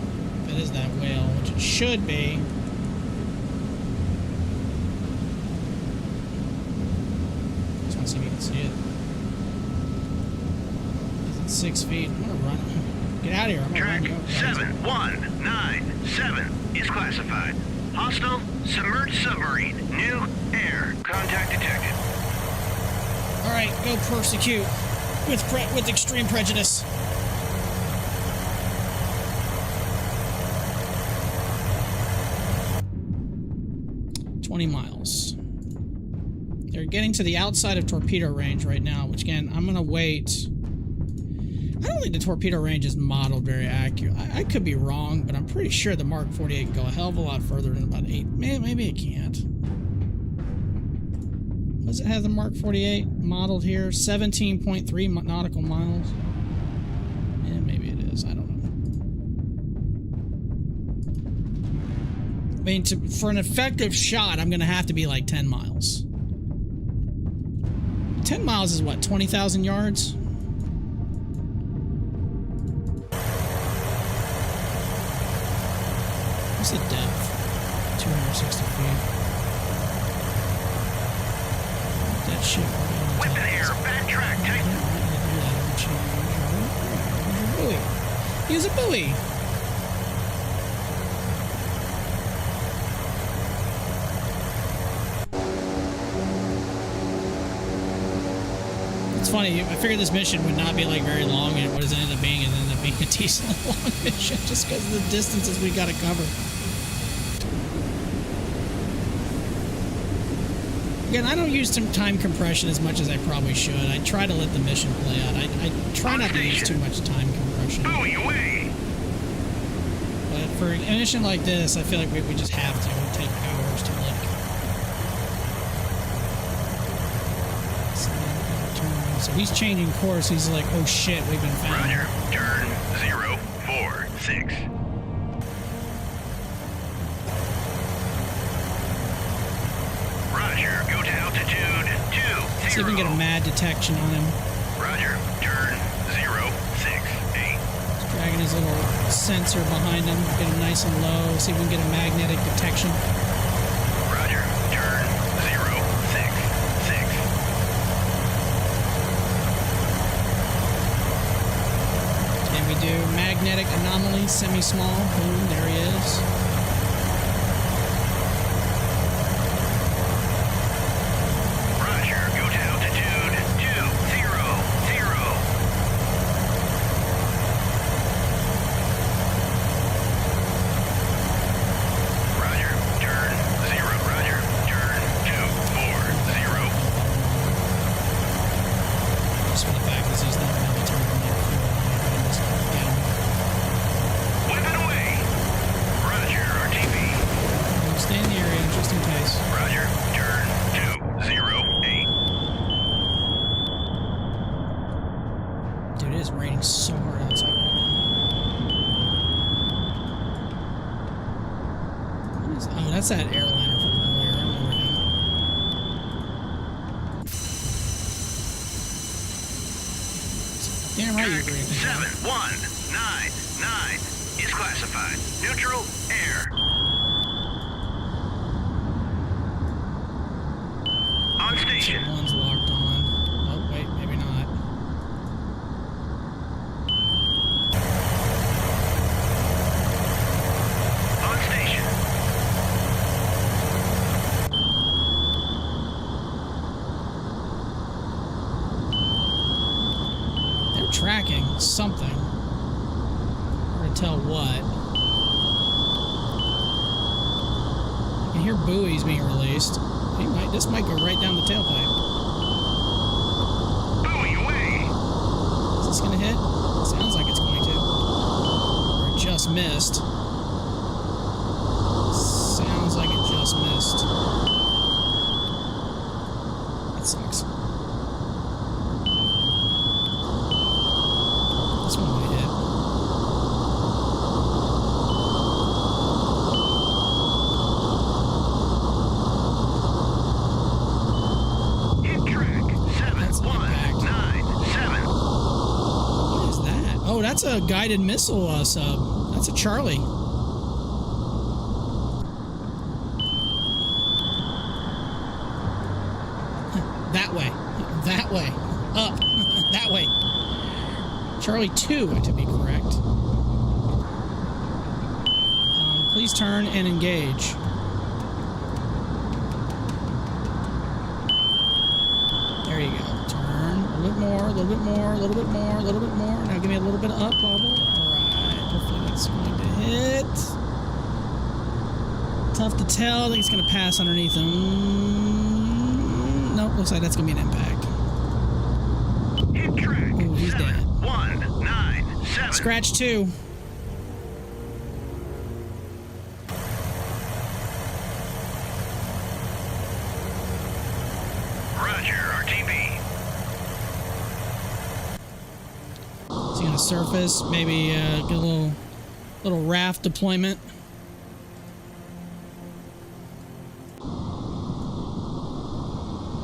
If it is that whale, which it should be. Just want to see if you can see it. It's at 6 feet. I'm gonna run. Get out of here. I'm gonna Track run you over. 7197 is classified. Hostile submerged submarine. New air. Contact detected. All right, go persecute with extreme prejudice. Miles. They're getting to the outside of torpedo range right now, which again, I'm gonna wait. I don't think the torpedo range is modeled very accurate. I could be wrong, but I'm pretty sure the Mark 48 can go a hell of a lot further than about 8. Maybe it can't. Does it have the Mark 48 modeled here? 17.3 nautical miles. Yeah, maybe it is. I don't know. I mean, for an effective shot, I'm going to have to be like 10 miles. 10 miles is what, 20,000 yards? What's the depth? 260 feet. That shit. Whip in air. Bad track. Tight. Use a buoy. It's funny, I figured this mission would not be like very long, and what it ended up being, a decently long mission just because of the distances we gotta cover. Again, I don't use time compression as much as I probably should. I try to let the mission play out. I try not to use too much time compression. Buoy away. But for a mission like this, I feel like we just have to. It would take hours to like. So he's changing course. He's like, oh shit, we've been found. Roger. Turn 046. Roger. Go to altitude 20. See if we can get a mad detection on him. Roger. Turn 06. sensor behind him. Get him nice and low. See if we can get a magnetic detection. Roger. Turn 066. And we do magnetic anomaly, semi-small. Boom, there he is. Roger. Go to altitude 200. Roger. Turn 0. Roger. Turn 240. Just for the fact that he's not going to turn on the fuel. Just get him. Whipping away. Roger. RTB. Stay in the area just in case. Roger. Turn 208. Dude, it is raining so hard outside right now. What is, oh, that's that airliner from earlier. I remember him. Damn right you Track agree with me. 7199 is classified. Neutral air. On station. One's locked on. Oh, wait, maybe not. On station. They're tracking something. Hard to tell what. I can hear buoys being released. This might go right down the tailpipe. Buoy away. Is this gonna hit? Sounds like it's going to. Or it just missed. Sounds like it just missed. That sucks. This one might hit. Hit track 7197. What is that? Oh, that's a guided missile sub. That's a Charlie. That way. That way. Up. That way. Charlie 2, to be correct. Please turn and engage. There you go. Turn. A little bit more, a little bit more, a little bit more, a little bit more. Now give me a little bit of up bubble. Alright. Hopefully that's going to hit. Tough to tell. I think it's going to pass underneath him. Nope. Looks like that's going to be an impact. Hit track Oh, he's dead. 7197. Scratch 2. Roger. RTB. Is he going to surface? Maybe get a little raft deployment.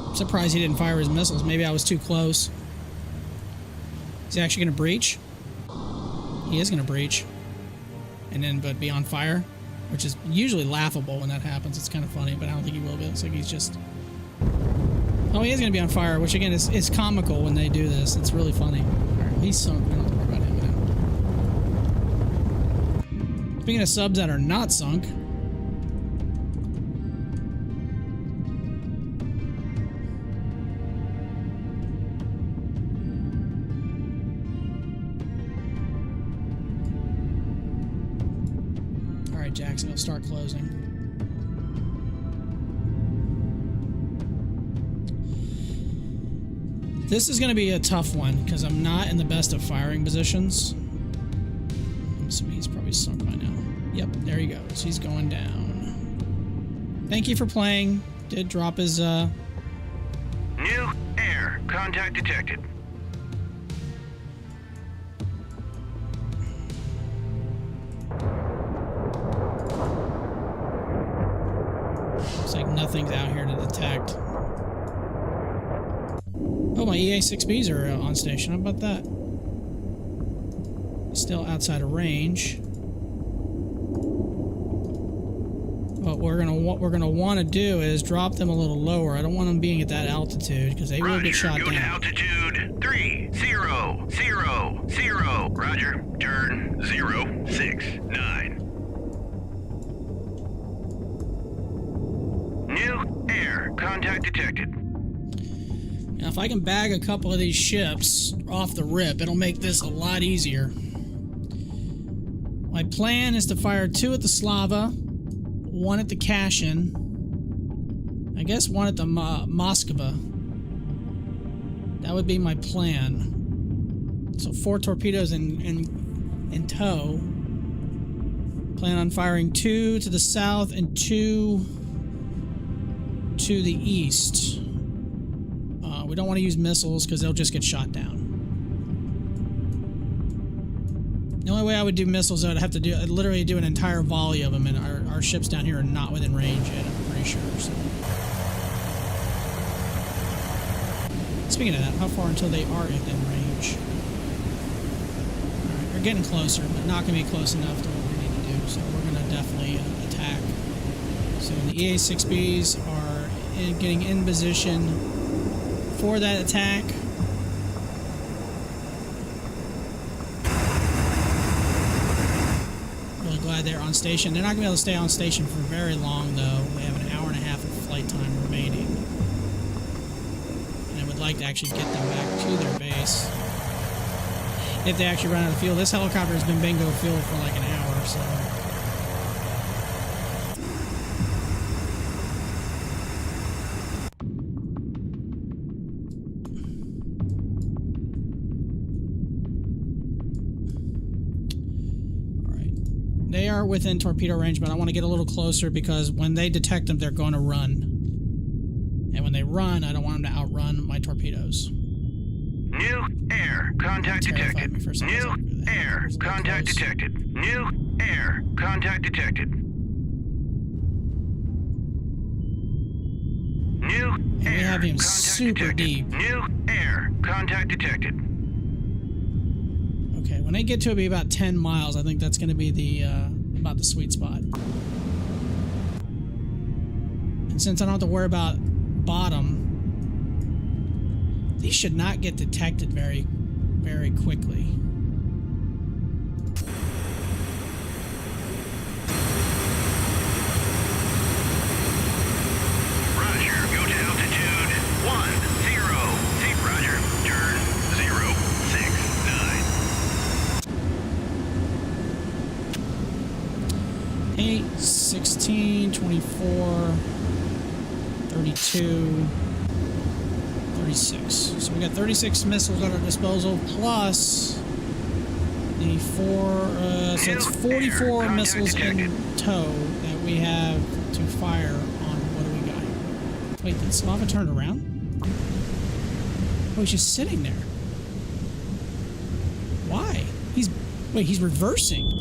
I'm surprised he didn't fire his missiles. Maybe I was too close. Is he actually going to breach? He is going to breach. And then, but be on fire, which is usually laughable when that happens. It's kind of funny, but I don't think he will be. It looks like he's just... Oh, he is going to be on fire, which again is comical when they do this. It's really funny. All right, he's sunk. I don't have to worry about him now. Speaking of subs that are not sunk, all right, Jackson, it'll start closing. This is going to be a tough one because I'm not in the best of firing positions. I'm assuming he's probably sunk by now. Yep, there he goes. He's going down. Thank you for playing. Did drop his, New air. Contact detected. Looks like nothing's out here to detect. Oh, my EA6Bs are on station. How about that? Still outside of range. But what we're gonna want to do is drop them a little lower. I don't want them being at that altitude because they will get shot go down. To altitude 3000. Roger. Turn 069. New air contact detected. Now, if I can bag a couple of these ships off the rip, it'll make this a lot easier. My plan is to fire 2 at the Slava, 1 at the Kashin, I guess 1 at the Moskva. That would be my plan. So 4 torpedoes in tow. Plan on firing 2 to the south and 2 to the east. We don't want to use missiles because they'll just get shot down. The only way I would do missiles, I'd have to literally do an entire volley of them, and our ships down here are not within range yet, I'm pretty sure. So. Speaking of that, how far until they are within range? Alright, we're getting closer, but not going to be close enough to what we need to do, so we're going to definitely attack. So the EA-6Bs are getting in position for that attack. Really glad they're on station. They're not going to be able to stay on station for very long, though. We have an hour and a half of flight time remaining. And I would like to actually get them back to their base. If they actually run out of fuel. This helicopter has been bingo fuel for like an hour, so... They are within torpedo range, but I want to get a little closer because when they detect them, they're going to run. And when they run, I don't want them to outrun my torpedoes. New air contact detected. New air contact detected. New air contact detected. New and air we have him contact super detected. deep. New air contact detected. Okay, when they get to about 10 miles, I think that's going to be the about the sweet spot. And since I don't have to worry about bottom, these should not get detected very quickly. Roger, go to altitude 10. Roger, turn 069. 8, 16, 24, 32, 36. So we got 36 missiles at our disposal, plus the 4, so it's 44 missiles in tow that we have to fire on. What do we got here? Wait, did Slava turn around? Oh, he's just sitting there. Why? He's reversing.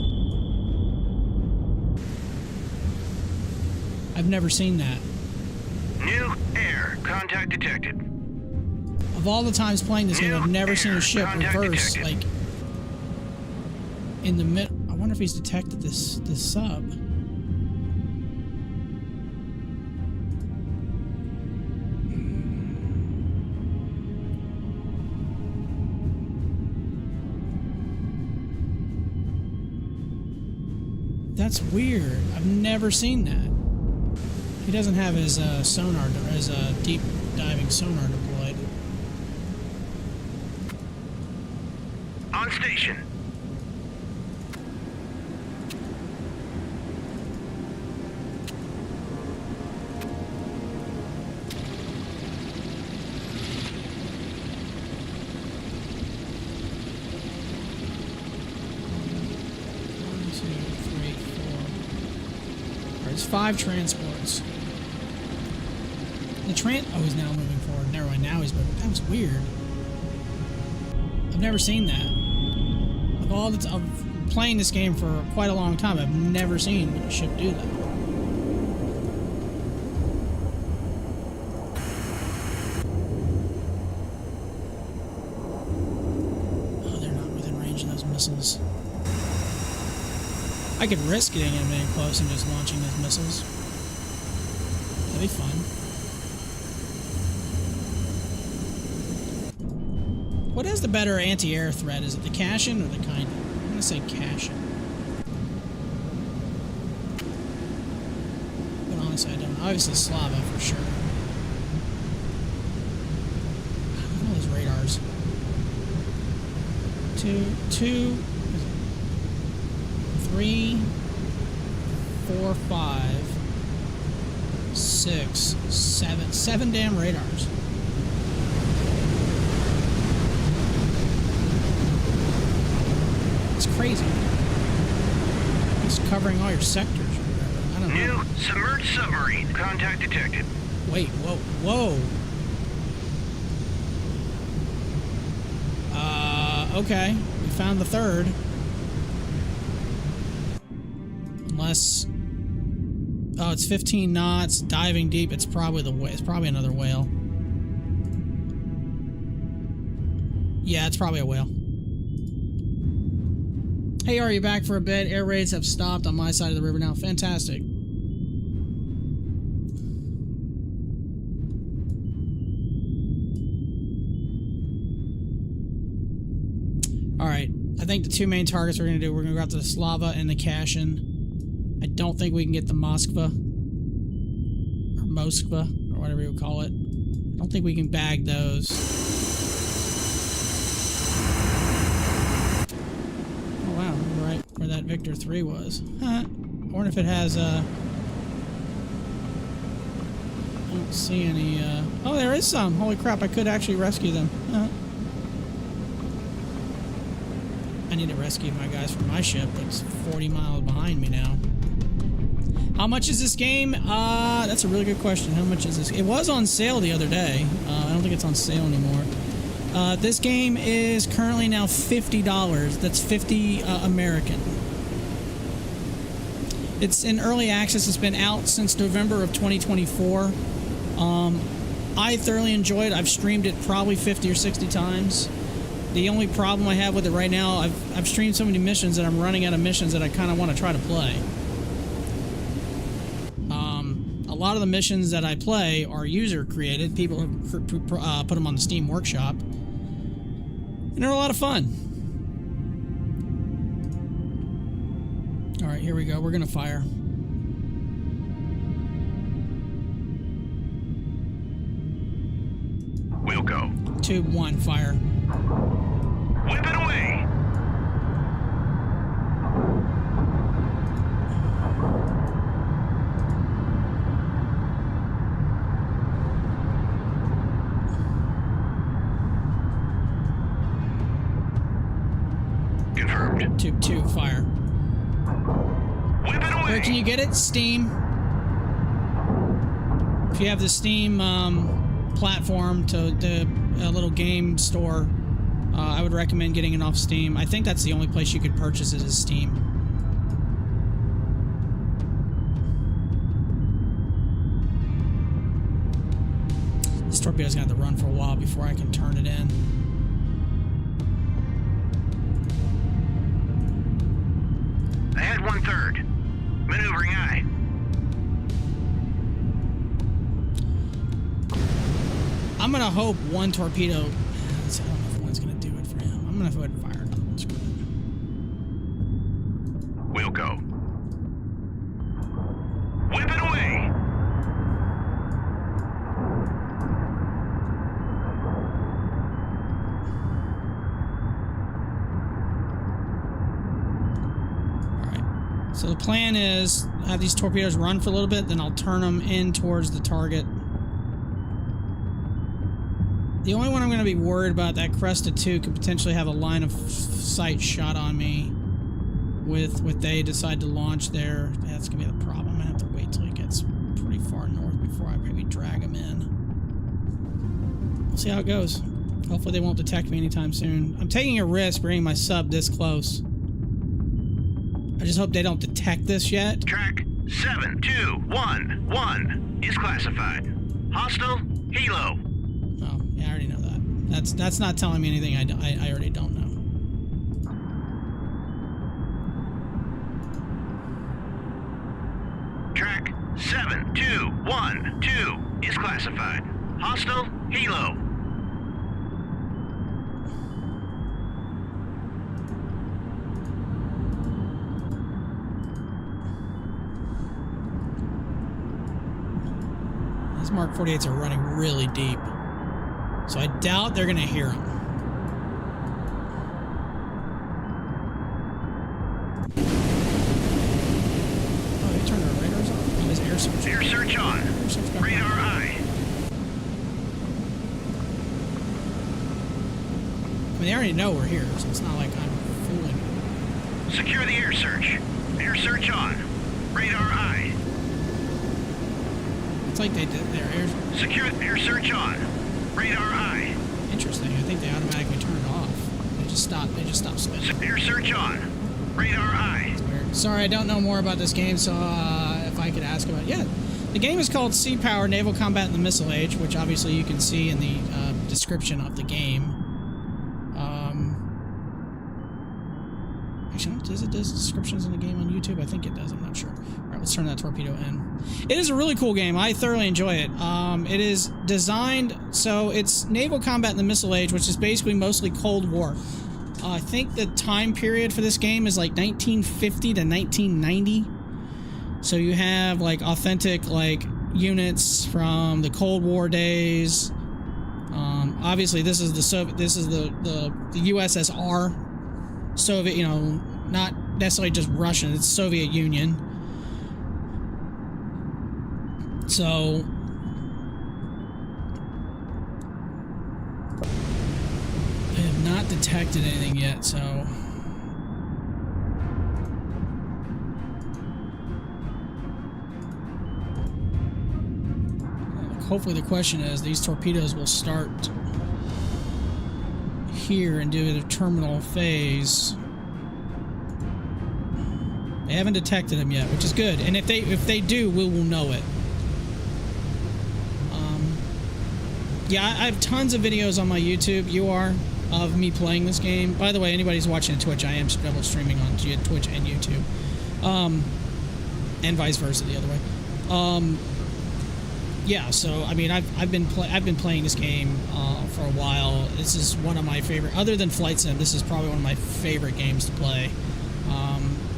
I've never seen that. New air contact detected. Of all the times playing this game, I've never seen a ship reverse, like, in the mid... I wonder if he's detected this sub. That's weird. I've never seen that. He doesn't have his sonar, his deep diving sonar deployed. On station. There's 5 transports. Oh, he's now moving forward. Never mind, now he's moving. That was weird. I've never seen that. Of playing this game for quite a long time, I've never seen a ship do that. Oh, they're not within range of those missiles. I could risk getting him in close and just launching his missiles. That'd be fun. What is the better anti-air threat? Is it the Kashin or the Kind? I'm gonna say Kashin. But honestly, I don't know. Obviously, Slava for sure. All those radars. 2, 3, 4, 5, 6, 7. 7 damn radars. It's crazy. It's covering all your sectors or whatever. I don't know. New submerged submarine. Contact detected. Wait, whoa, whoa. Okay. We found the third. Unless... Oh, it's 15 knots, diving deep. It's probably the whale. It's probably another whale. Yeah, it's probably a whale. Hey, are you back for a bit? Air raids have stopped on my side of the river now. Fantastic. Alright, I think the two main targets we're going to do, we're going to go after the Slava and the Kashin. I don't think we can get the Moskva. Or Moskva, or whatever you would call it. I don't think we can bag those. Oh wow, right where that Victor 3 was. Huh. I wonder if it has, I don't see any, oh, there is some! Holy crap, I could actually rescue them. Huh. I need to rescue my guys from my ship that's 40 miles behind me now. How much is this game? That's a really good question. How much is this? It was on sale the other day. I don't think it's on sale anymore. This game is currently now $50. That's 50 American. It's in early access. It's been out since November of 2024. I thoroughly enjoyed it. I've streamed it probably 50 or 60 times. The only problem I have with it right now, I've streamed so many missions that I'm running out of missions that I kind of want to try to play. A lot of the missions that I play are user-created. People have put them on the Steam Workshop. And they're a lot of fun. Alright, here we go. We're going to fire. We'll go. Tube 1, fire. Whip it away! Confirmed. Tube 2, fire. Whip it away! Wait, can you get it? Steam. If you have the Steam platform to the little game store, I would recommend getting it off Steam. I think that's the only place you could purchase it is Steam. This torpedo's gonna have to run for a while before I can turn it in. Ahead 1/3. Maneuvering eye. I'm gonna hope one torpedo. I don't know if one's gonna do it for him. I'm gonna go ahead and fire another one. Screw it. We'll go. Whip it away! Alright. So the plan is have these torpedoes run for a little bit, then I'll turn them in towards the target. The only one I'm going to be worried about, that Cresta 2 could potentially have a line of sight shot on me with they decide to launch there. That's going to be the problem. I'm going to have to wait till it gets pretty far north before I maybe drag them in. We'll see how it goes. Hopefully they won't detect me anytime soon. I'm taking a risk bringing my sub this close. I just hope they don't detect this yet. Track 7211 is classified. Hostile helo. Oh, yeah, I already know that. That's not telling me anything I already don't know. 7212 is classified. Hostile helo. These Mark 48s are running really deep, so I doubt they're going to hear them. Oh, they turned their radars on. Oh, there's air search. Air search on. Air search got Radar on. eye. I mean, they already know we're here, so it's not like I'm fooling them. Secure the air search. Air search on. Radar eye. It's like they did their air. Secure air search on. Radar eye. Interesting. I think they automatically turned it off. They just stopped. They just stopped spinning. Air search on. Radar eye. It's weird. Sorry, I don't know more about this game, so if I could ask about it. Yeah, the game is called Sea Power Naval Combat in the Missile Age, which obviously you can see in the description of the game. Actually, does it descriptions in the game on YouTube? I think it does. I'm not sure. All right, let's turn that torpedo in. It is a really cool game. I thoroughly enjoy it. It is designed so it's naval combat in the Missile Age, which is basically mostly Cold War. I think the time period for this game is like 1950 to 1990. So you have like authentic like units from the Cold War days. Obviously, this is the USSR. Soviet, you know, not necessarily just Russian, it's Soviet Union. So I have not detected anything yet, so hopefully the question is these torpedoes will start here and do the terminal phase. They haven't detected them yet, which is good. And if they do, we will know it. Yeah, I have tons of videos on my YouTube. Of me playing this game. By the way, anybody who's watching on Twitch, I am double streaming on Twitch and YouTube, and vice versa the other way. Yeah, so I mean, I've been playing this game for a while. This is one of my favorite, other than Flight Sim. This is probably one of my favorite games to play,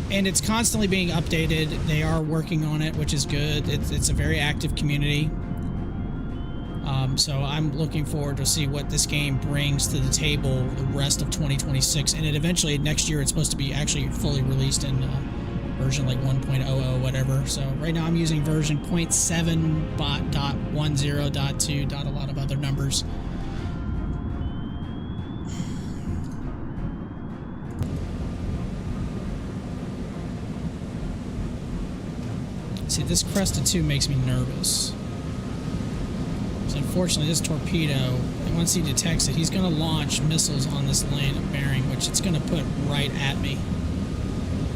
and it's constantly being updated. They are working on it, which is good. It's a very active community. So I'm looking forward to see what this game brings to the table the rest of 2026, and eventually next year it's supposed to be actually fully released in version like 1.00 whatever. So right now I'm using version 0.7.10.2. A lot of other numbers. See, this Cresta 2 makes me nervous. So unfortunately, this torpedo, once he detects it, he's going to launch missiles on this lane of bearing, which it's going to put right at me.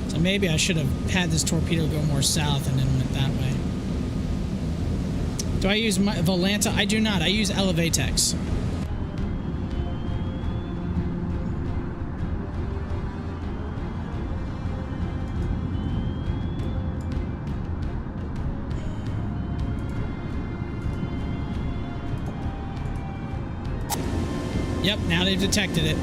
So maybe I should have had this torpedo go more south and then went that way. Do I use Volanta? I do not. I use Elevatex. Yep, now they've detected it.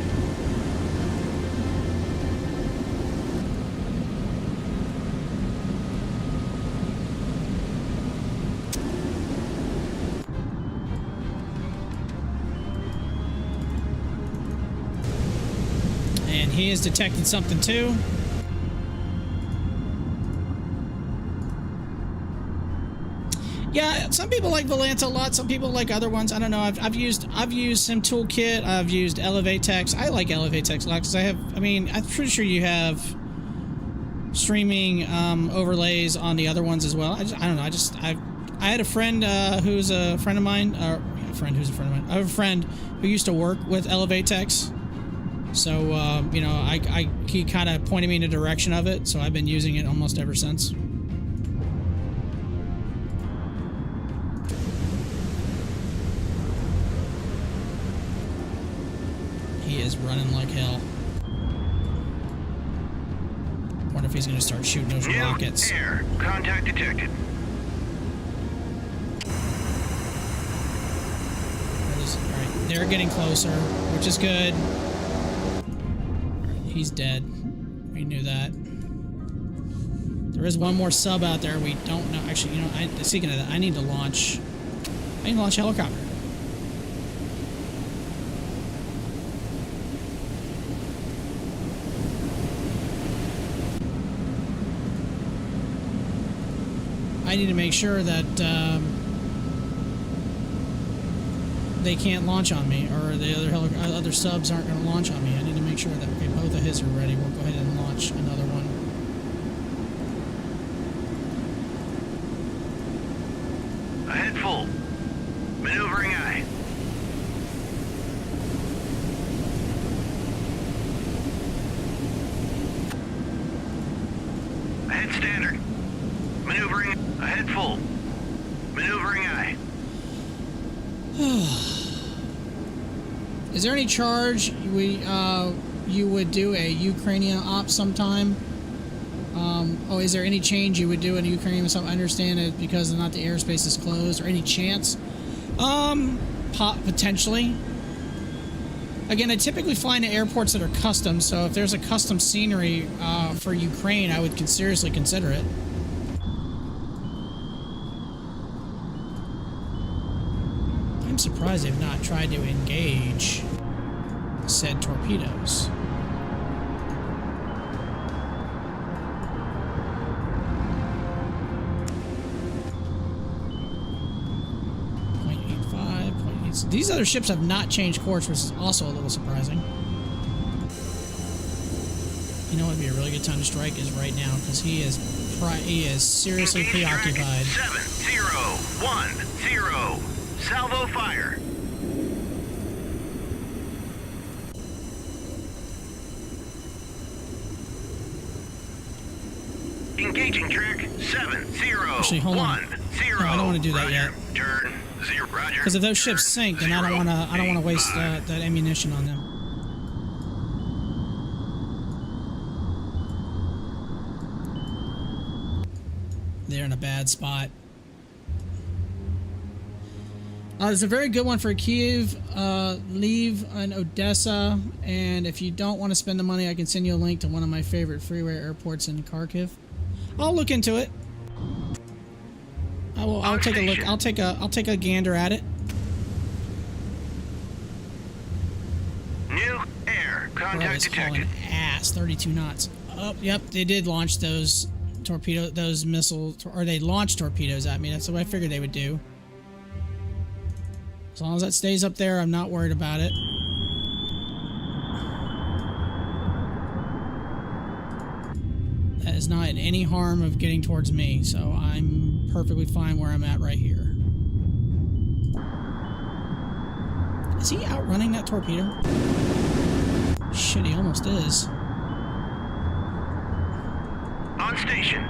And he has detected something too. Yeah, some people like Volanta a lot. Some people like other ones. I don't know. I've used Sim Toolkit. I've used Elevatex. I like Elevatex a lot because I'm pretty sure you have streaming overlays on the other ones as well. I don't know. I had a friend who's a friend of mine. I have a friend who used to work with Elevatex. So you know, he kind of pointed me in the direction of it. So I've been using it almost ever since. He is running like hell. Wonder if he's going to start shooting those rockets. Air. Contact detected. They're getting closer, which is good. He's dead. We knew that. There is one more sub out there we don't know. Actually, you know, speaking of that, I need to launch a helicopter. I need to make sure that they can't launch on me, or the other subs aren't going to launch on me. I need to make sure that, okay, both of his are ready. We'll go ahead and launch another one. Ahead full. Maneuvering eye. Ahead standard. Maneuvering. Ahead full. Maneuvering eye. Is there any charge you would do a Ukrainian op sometime? Oh, is there any change you would do in Ukraine or something? I understand it because not the airspace is closed, or any chance? Potentially. Again, I typically fly into airports that are custom, so if there's a custom scenery for Ukraine, I would seriously consider it. I'm surprised they've not tried to engage said torpedoes. These other ships have not changed course, which is also a little surprising. You know what would be a really good time to strike is right now, because he is seriously preoccupied. 7010. Salvo fire. Engaging track 701. Actually, hold on. No, I don't want to do that yet. Turn 0. Roger. Because if those ships sink, then I don't want to waste that ammunition on them. They're in a bad spot. There's a very good one for Kiev, Lviv, and Odessa. And if you don't want to spend the money, I can send you a link to one of my favorite freeway airports in Kharkiv. I'll look into it. I'll take a look. I'll take a gander at it. New air contact detected. Ass, 32 knots. Oh, yep, they did launch those missiles, or they launched torpedoes at me. That's what I figured they would do. As long as that stays up there, I'm not worried about it. That is not in any harm of getting towards me, so I'm perfectly fine where I'm at right here. Is he outrunning that torpedo? Shit, he almost is. On station.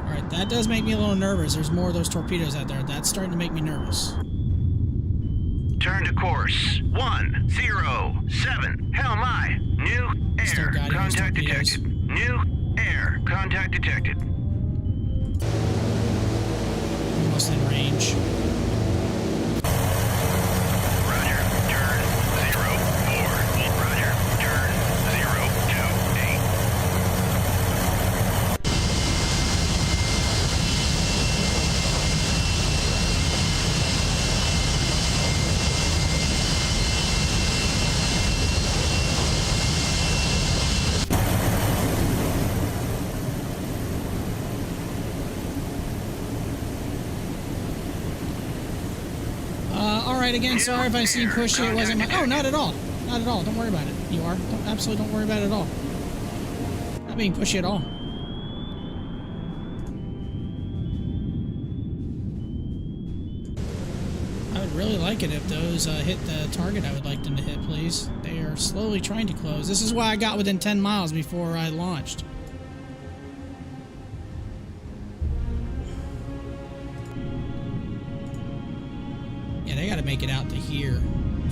Alright, that does make me a little nervous. There's more of those torpedoes out there. That's starting to make me nervous. Turn to course 107. Hell my. New air contact detected. New air contact detected. Almost in range. Roger. Turn 04. Roger. Turn 028. Again, sorry if I seem pushy. It wasn't my... Oh, not at all. Not at all. Don't worry about it. You are. Absolutely don't worry about it at all. Not being pushy at all. I would really like it if those hit the target I would like them to hit, please. They are slowly trying to close. This is why I got within 10 miles before I launched. They got to make it out to here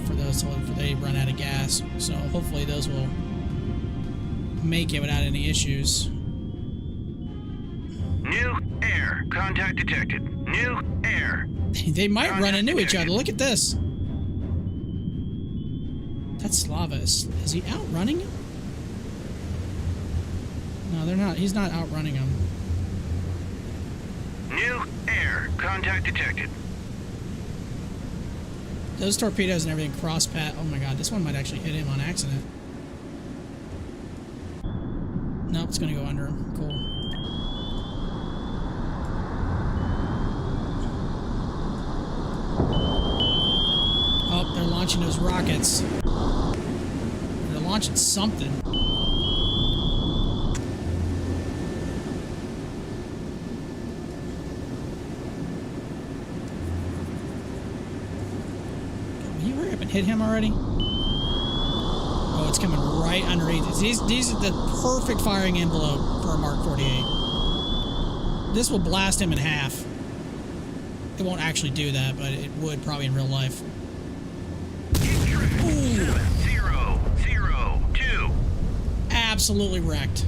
for they run out of gas. So hopefully those will make it without any issues. New air contact detected. New air. They might run into each other. Detected. Look at this. That's Slava. Is he outrunning him? No, they're not. He's not outrunning him. New air. Contact detected. Those torpedoes and everything cross pat. Oh my god, this one might actually hit him on accident. Nope, it's gonna go under him. Cool. Oh, they're launching those rockets. They're launching something. Will you hurry up and hit him already? Oh, it's coming right underneath. These are the perfect firing envelope for a Mark 48. This will blast him in half. It won't actually do that, but it would probably in real life. Ooh. 7002. Absolutely wrecked.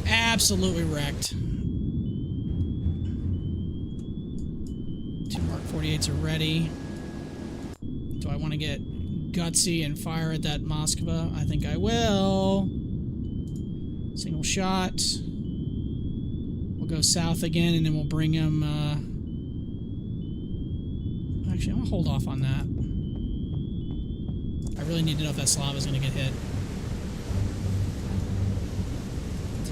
Absolutely wrecked. 2 Mark 48s are ready. Do I want to get gutsy and fire at that Moskva? I think I will. Single shot. We'll go south again, and then we'll bring him. Actually, I'm gonna hold off on that. I really need to know if that Slava is gonna get hit.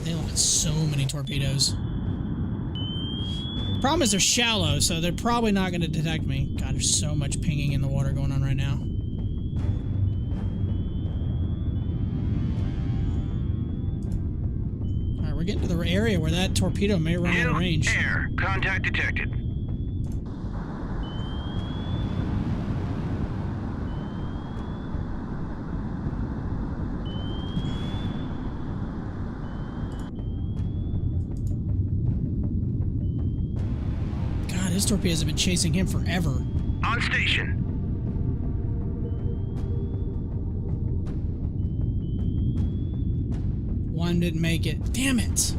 They lost so many torpedoes. Problem is they're shallow, so they're probably not going to detect me. God, there's so much pinging in the water going on right now. Alright, we're getting to the area where that torpedo may run out of range. Air. Contact detected. His torpedoes have been chasing him forever. On station. One didn't make it. Damn it!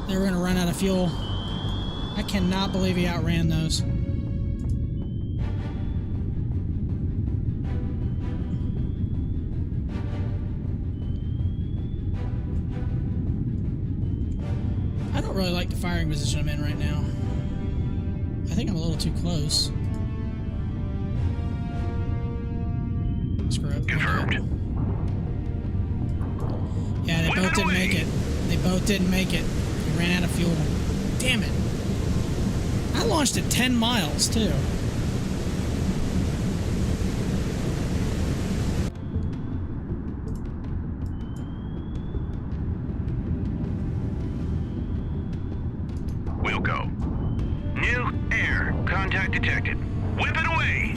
They were gonna run out of fuel. I cannot believe he outran those. I don't really like the firing position I'm in right now. I think I'm a little too close. Screw it. Confirmed. Yeah, they both didn't make it. They both didn't make it. We ran out of fuel. Damn it. I launched at 10 miles, too. We'll go. New air. Contact detected. Whip it away.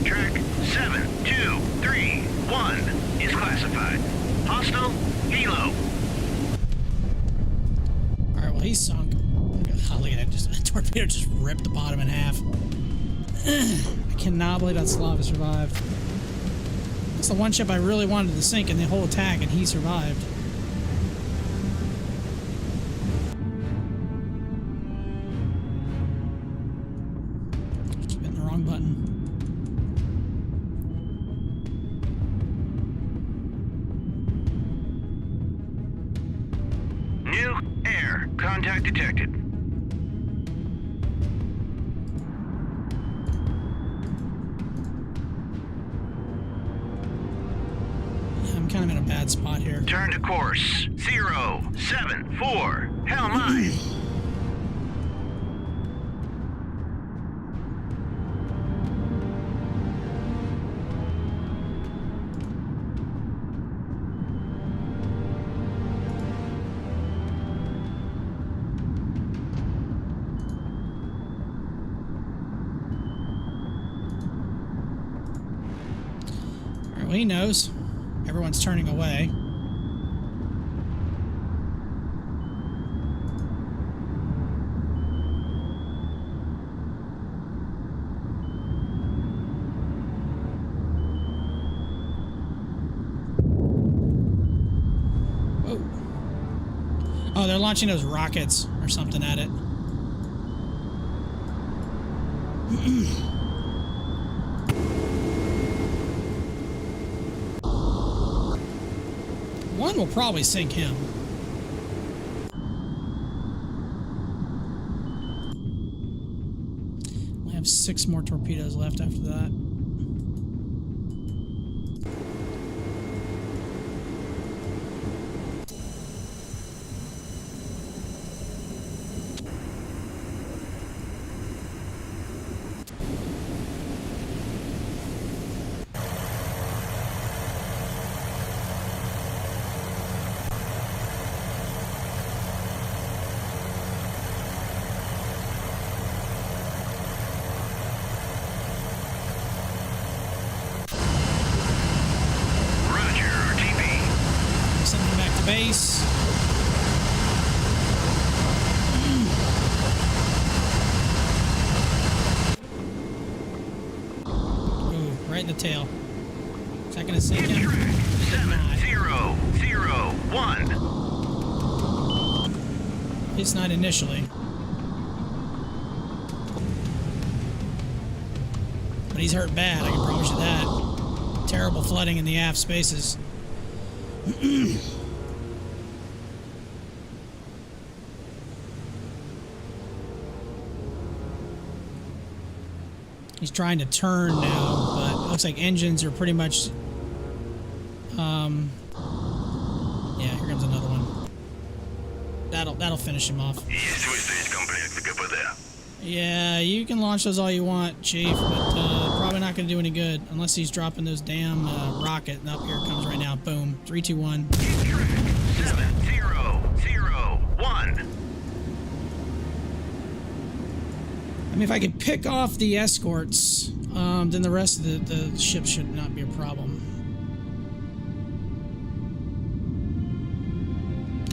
Track 7231 is classified. Hostile helo. Alright, well, he's sunk. Oh, look at that. Just, a torpedo just ripped the bottom in half. I cannot believe that Slava survived. That's the one ship I really wanted to sink in the whole attack, and he survived. Just hitting the wrong button. New air. Contact detected. Yeah, I'm kind of in a bad spot here. Turn to course 074. Helm aye. Alright, well, he knows. Everyone's turning away. Oh, they're launching those rockets or something at it. One will probably sink him. We have 6 more torpedoes left after that. Base. Ooh, right in the tail. Is that gonna sink him? 7001. It's not initially. But he's hurt bad, I can promise you that. Terrible flooding in the aft spaces. He's trying to turn now, but it looks like engines are pretty much... yeah, here comes another one. That'll finish him off. Yeah, you can launch those all you want, Chief, but probably not going to do any good unless he's dropping those damn rocket. And up here it comes right now. Boom. 3, 2, 1. 7001. I mean, if I could pick off the escorts, then the rest of the ship should not be a problem.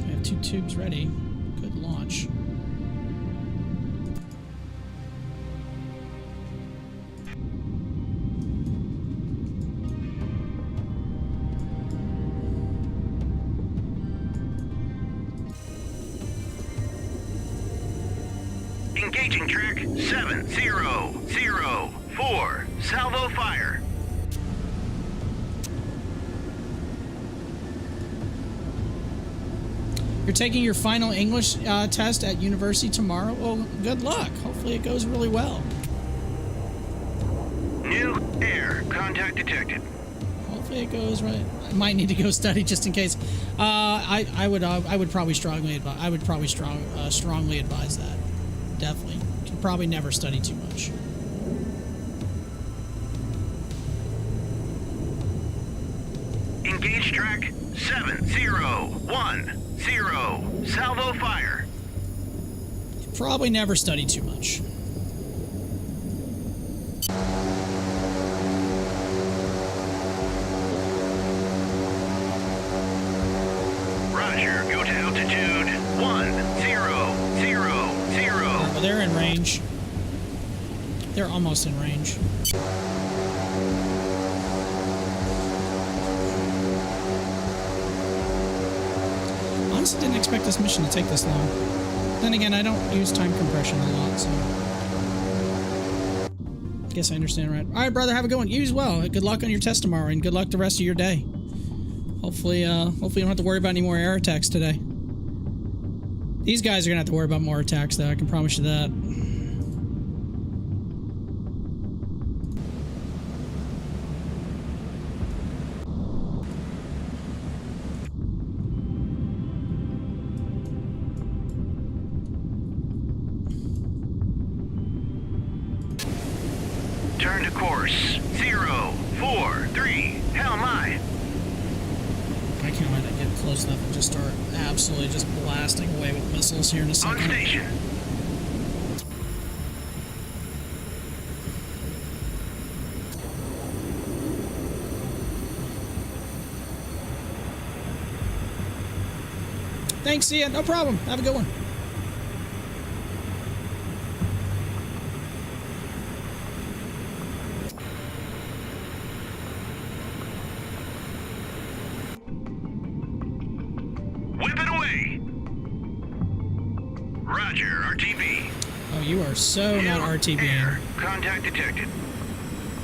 I have 2 tubes ready. Good launch. Engaging track 7004. Salvo fire. You're taking your final English test at university tomorrow? Well, good luck. Hopefully it goes really well. New air contact detected. Hopefully it goes right. I might need to go study just in case. I would probably strongly advise that. Definitely. You can probably never study too much. Engage track 7010. Salvo fire. Probably never study too much. Roger, go to altitude 1000. Well, they're in range. They're almost in range. Honestly, didn't expect this mission to take this long. Then again, I don't use time compression a lot, so... guess I understand, right? Alright, brother, have a good one. You as well. Good luck on your test tomorrow, and good luck the rest of your day. Hopefully you don't have to worry about any more air attacks today. These guys are gonna have to worry about more attacks, though. I can promise you that. Turn to course 043. Hell my. I can't wait to get close enough and just start absolutely just blasting away with missiles here in a second. On station. Thanks, see ya. No problem. Have a good one. Whip it away. Roger, RTB. Oh, you are so not RTBing. Air. Contact detected.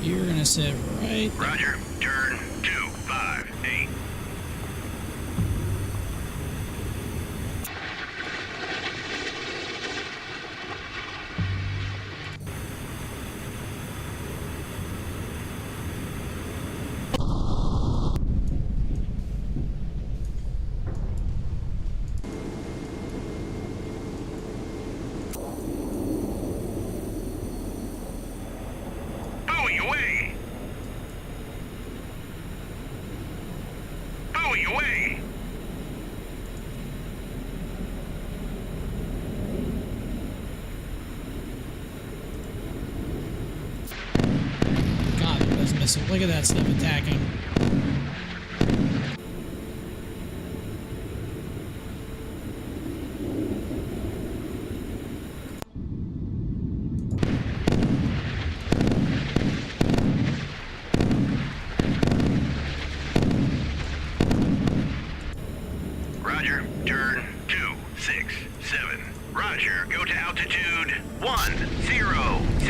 You're gonna sit right. Roger, turn 258. Buoy away! Buoy away! God, it was missing. Look at that stuff attacking. Roger, turn 267. Roger, go to altitude 100.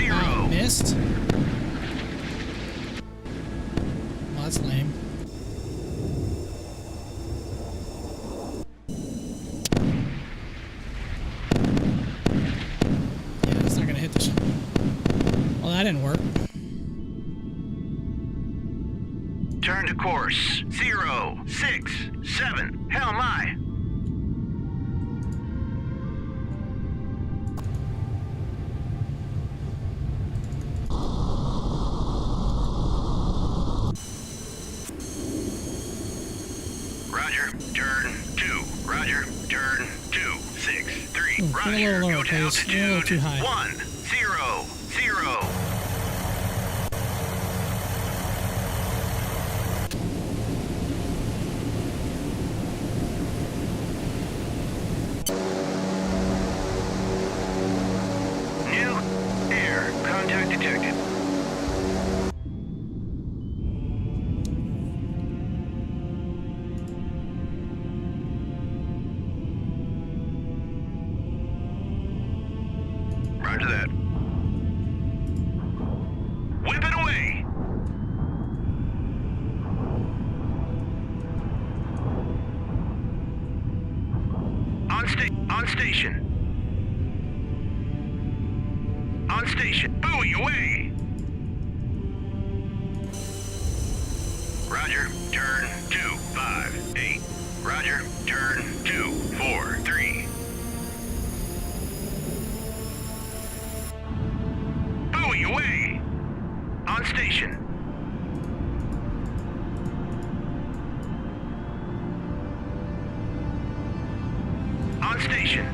Wow, missed? Well, that's lame. Yeah, it's not gonna hit this. Well, that didn't work. Turn to course 067. Hell my. Roger, turn 2. Roger, turn 263. Ooh, get a Roger, little lower, go to please. You're a little altitude too high. 100. New air contact detected. Roger that. Whip it away. On station. On station. Buoy away. Roger, turn 258. Roger, turn 243. Buoy away. On station. On station.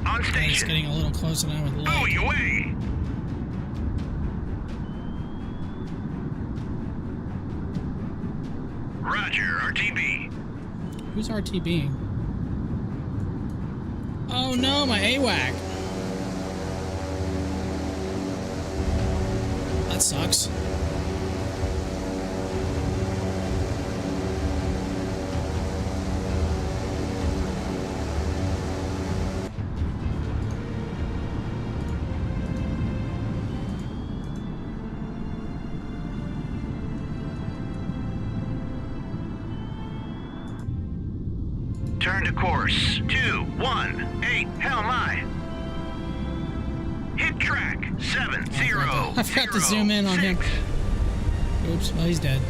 On It's station. getting a little closer than I would like. Buoy away. Roger, RTB. Who's RTBing? Oh no, my AWAC. That sucks. Turn to course 218. Hell my. Hit track 70. I forgot to zoom in on him. Oops, well, he's dead.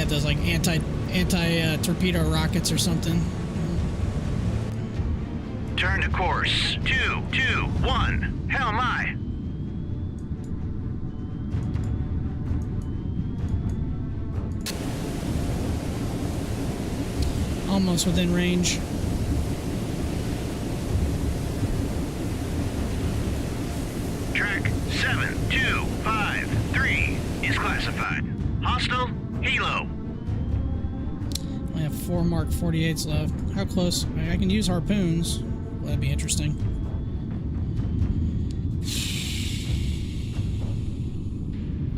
got those like anti torpedo rockets or something. Turn to course. 2, 2, 1. Hell my. Almost within range. Track 7253 is classified. Hostile helo. I have 4 Mark 48s left. How close? I can use harpoons. Well, that'd be interesting.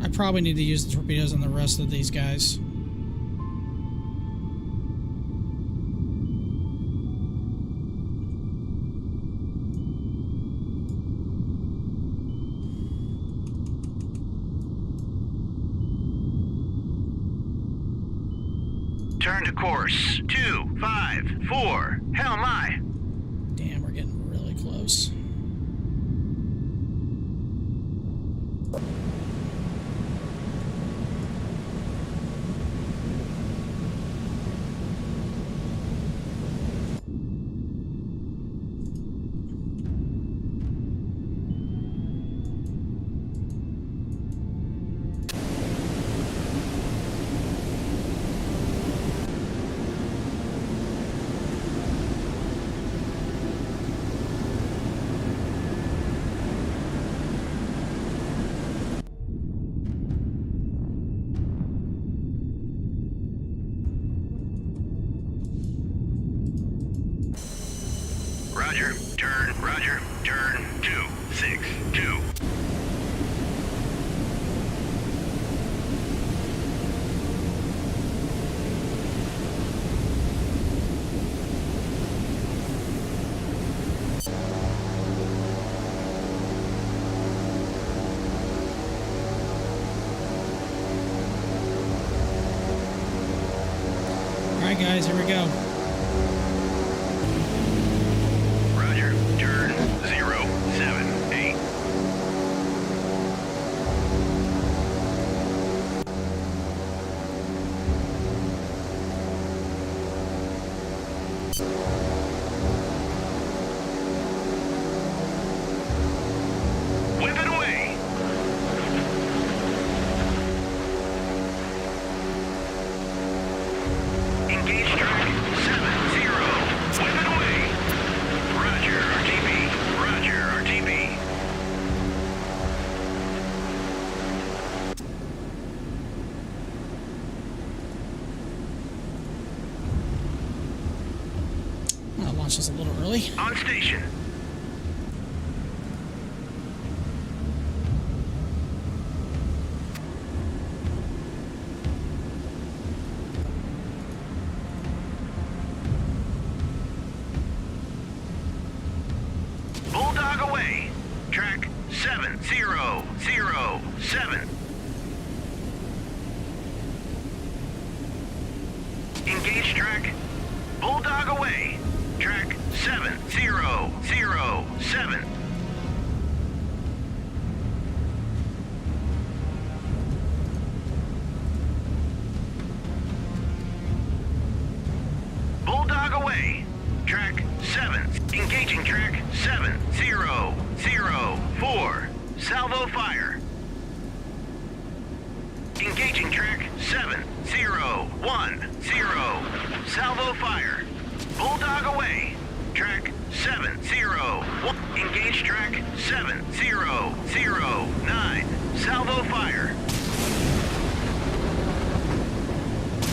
I probably need to use the torpedoes on the rest of these guys. Turn to course. 254. Hell my. Damn, we're getting really close. Roger. Turn. Roger. Turn. 262. All right, guys, here we go. Roger. Turn 078. Whip it away. Engage track 70. Whip it away. Roger, RTB. Roger, RTB. I'll launch this a little early. On station. Bulldog away. Track 7007. Engage track. Bulldog away. Track 7007. Bulldog away. Track 7. Engaging track 7004. Salvo fire. Engaging track 7010. Salvo fire. Bulldog away. Track 701. Engage track 7009. Salvo fire.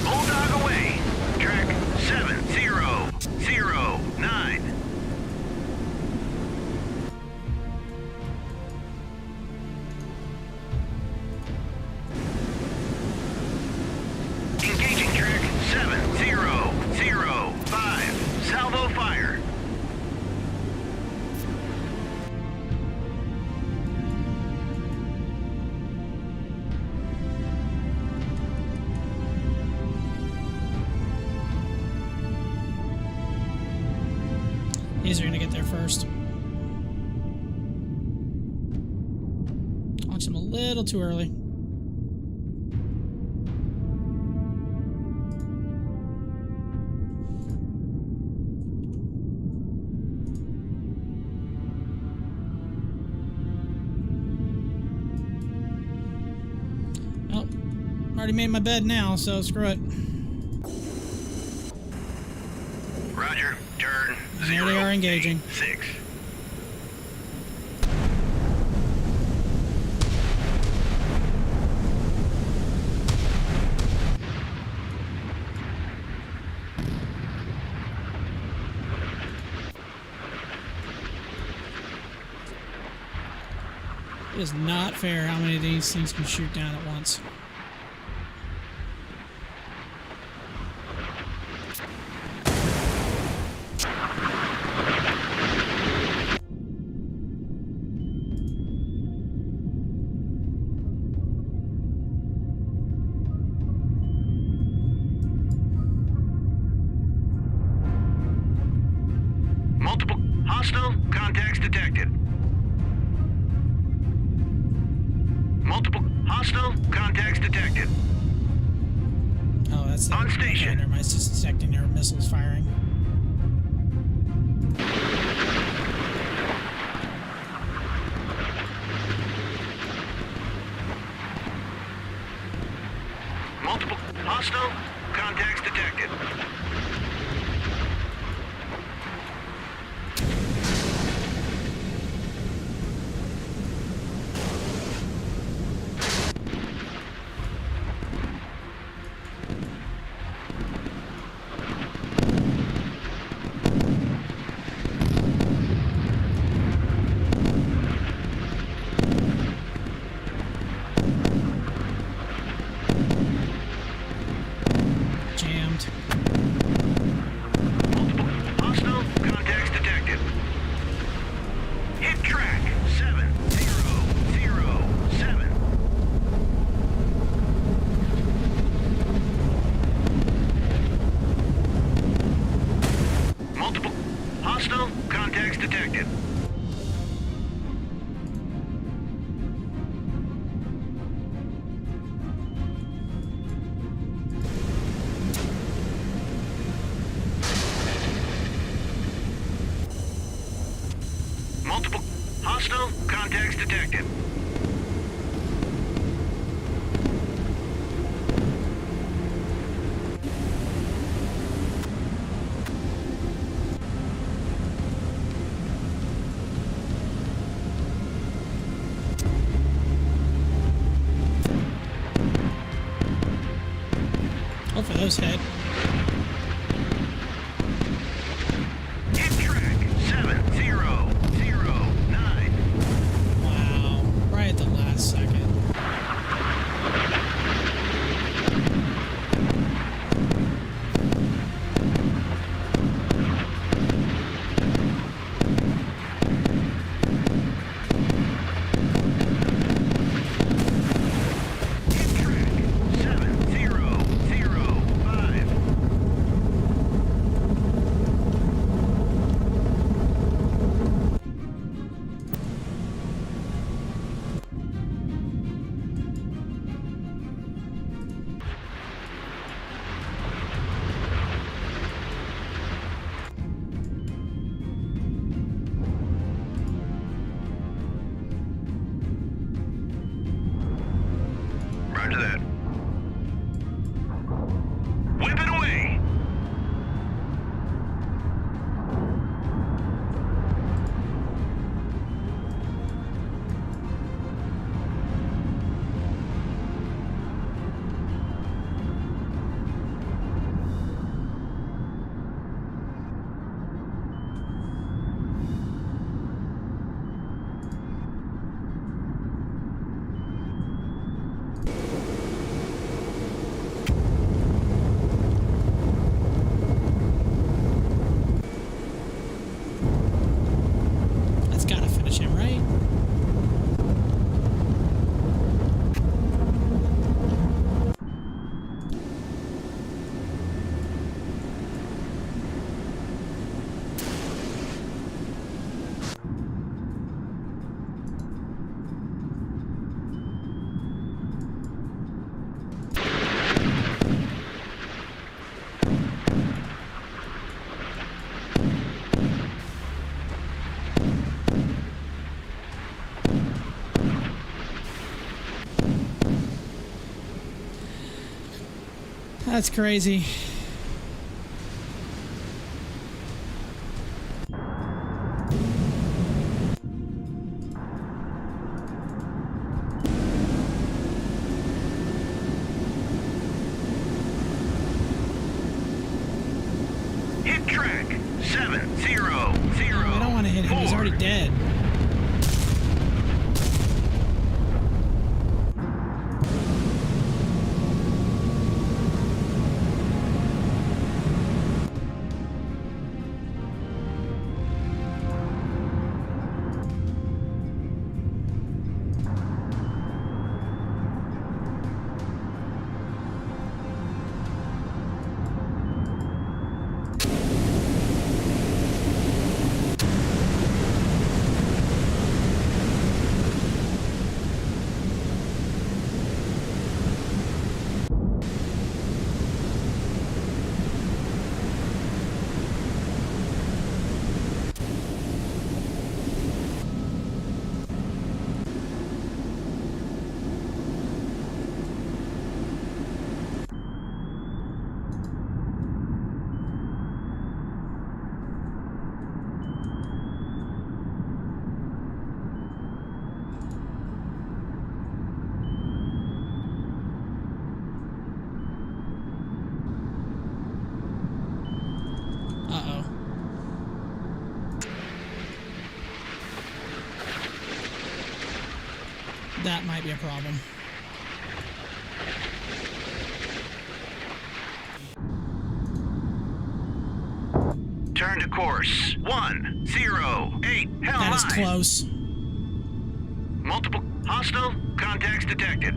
Bulldog away. Track 7009. Engaging track 7005. Salvo fire. These are going to get there first. Launch them a little too early. already made my bed now, so screw it. Roger. Turn. Here they are engaging. 6. It is not fair how many of these things can shoot down at once. Multiple hostile contacts detected. Multiple hostile contacts detected. Oh, that's the On station. Never mind, it's just detecting their missiles firing. Multiple hostile contacts detected. Jammed. Multiple hostile contacts detected. Hit track 7007. Multiple hostile contacts detected. Multiple hostile contacts detected. Hopefully those hit. Hit track 7009. Wow. Right at the last second. Hit track 7005. That's crazy. Hit track 700. I don't want to hit him. He's already dead. That might be a problem. Turn to course 108. Hell That is high. close. Multiple hostile contacts detected.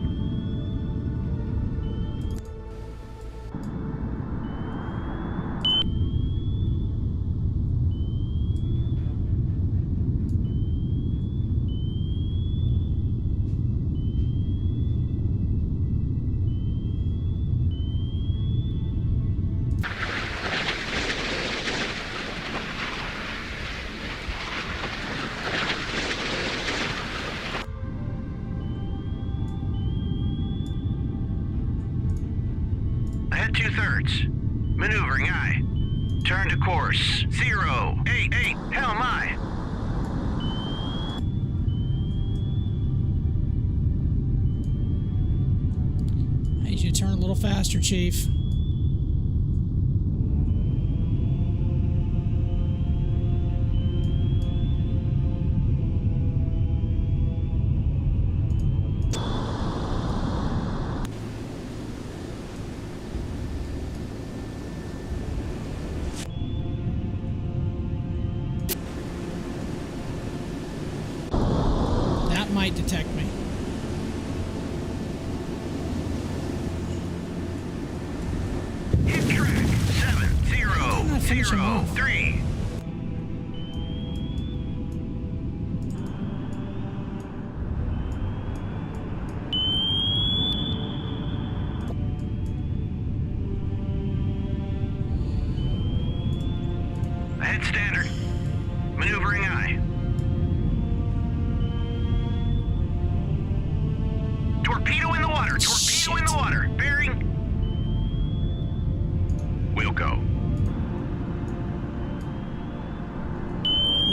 Ahead 2/3. Maneuvering aye. Turn to course 088. Hell my. I need you to turn a little faster, Chief. Might detect me. Hit track 7003. Ahead standard. Maneuvering aye. Torpedo in the water! Torpedo in the water! Bearing. We'll go.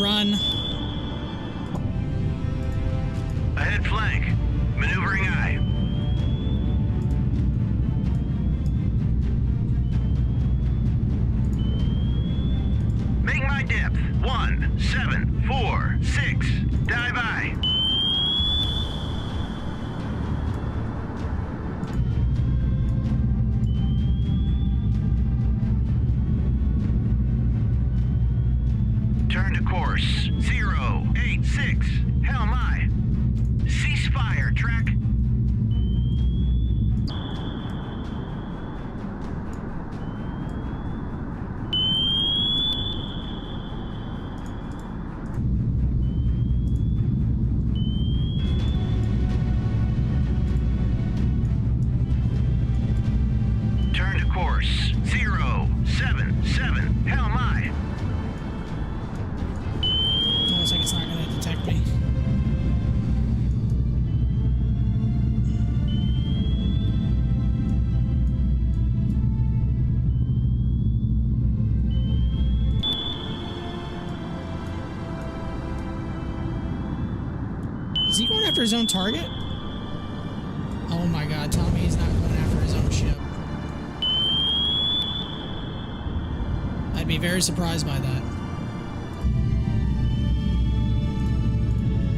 Run. Ahead flank. Maneuvering aye. Make my depth 1746. Dive aye. Turn to course 086. Hell my. Ceasefire track. Turn to course 077. Hell my. Looks like it's not going to detect me. after his own target? Oh my god, tell me he's not going after his own ship. I'd be very surprised by that.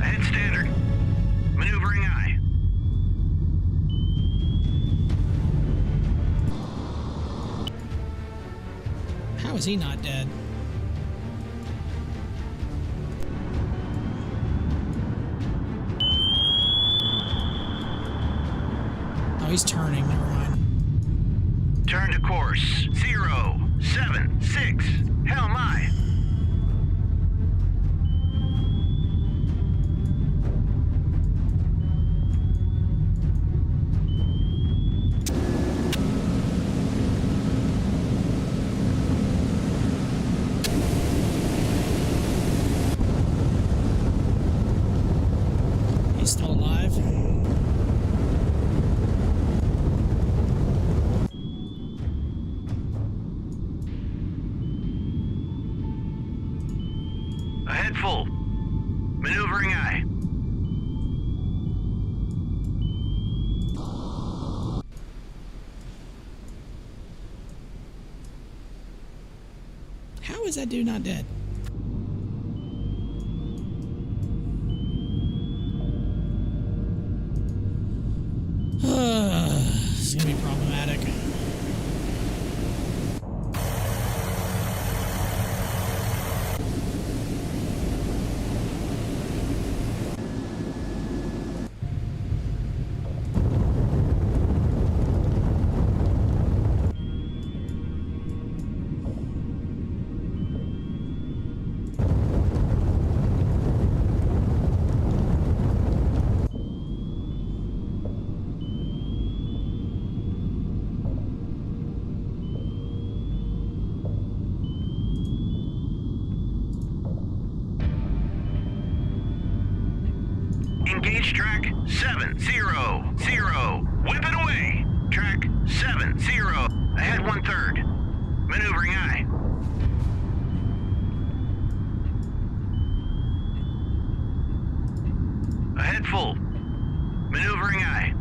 Ahead standard. Maneuvering eye. How is he not dead? Oh, he's turning. Never mind. Turn to course 076. Hell my. He's still alive. Ahead full. Maneuvering eye. How is that dude not dead? This is gonna be problematic. Engage track 700. Whip it away. Track 70. Ahead 1/3. Maneuvering eye. Ahead full. Maneuvering eye.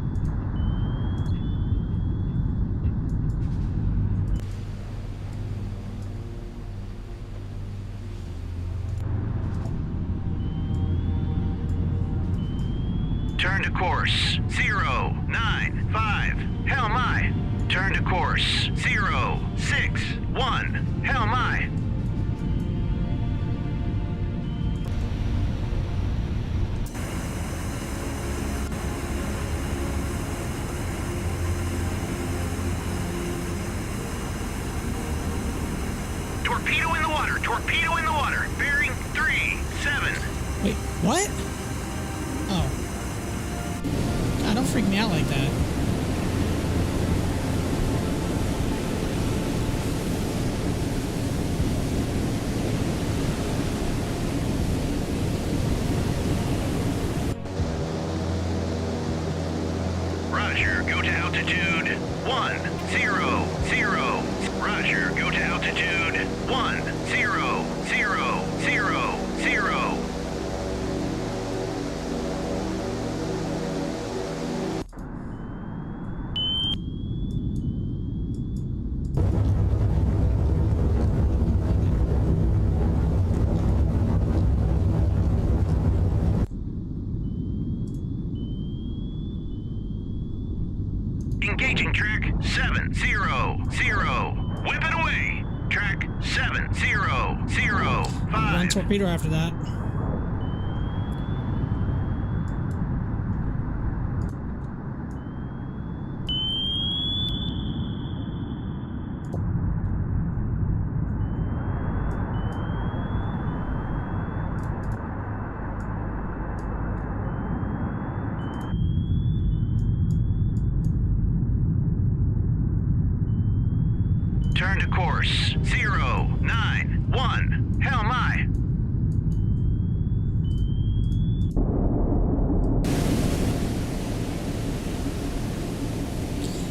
Turn to course 095. Hell my. Turn to course 061. Hell my. Torpedo in the water. Torpedo in the water. Bearing 37. Wait, what? Oh. God, don't freak me out like that. Roger, go to altitude 100. Roger, go to altitude 1000. Engaging track 700. Whip it away. Track 7005. One torpedo after that. Turn to course 091. Hell my.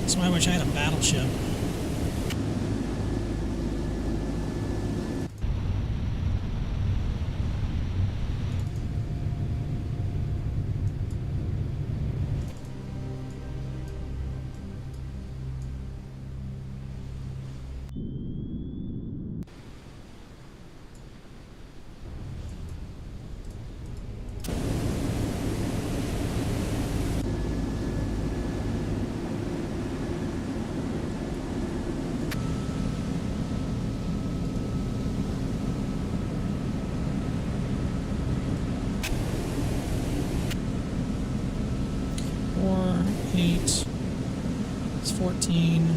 That's why I wish I had a battleship. 8. It's 14.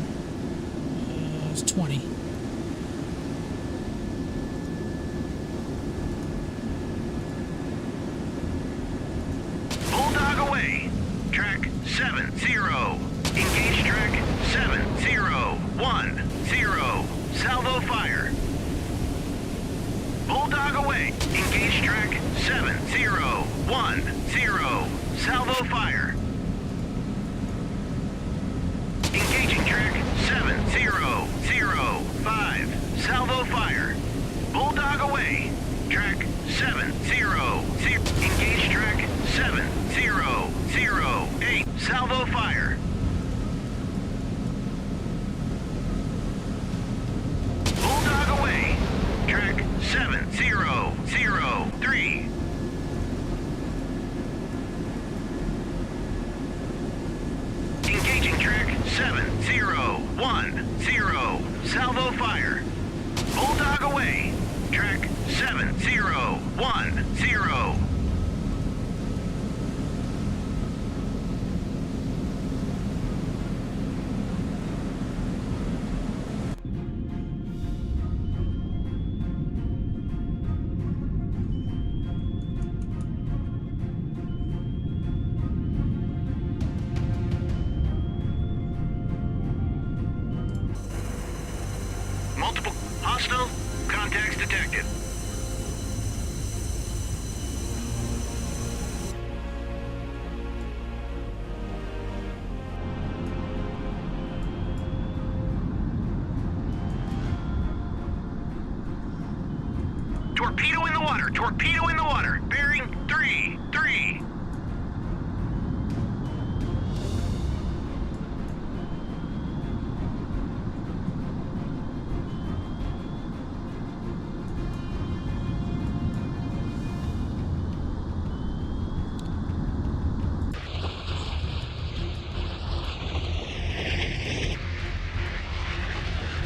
It's 20. Bulldog away. Track 70. Engage track 7010. Salvo fire. Bulldog away. Engage track 7010. Salvo fire. Engaging track 7005. Salvo fire. Bulldog away. Track 700. Engage track 7008. Salvo fire. Bulldog away. Track 7003. Engaging track 7010. Salvo fire. Bulldog away. Track 7010. Multiple hostile contacts detected. Torpedo in the water! Torpedo in the water! Bearing 3.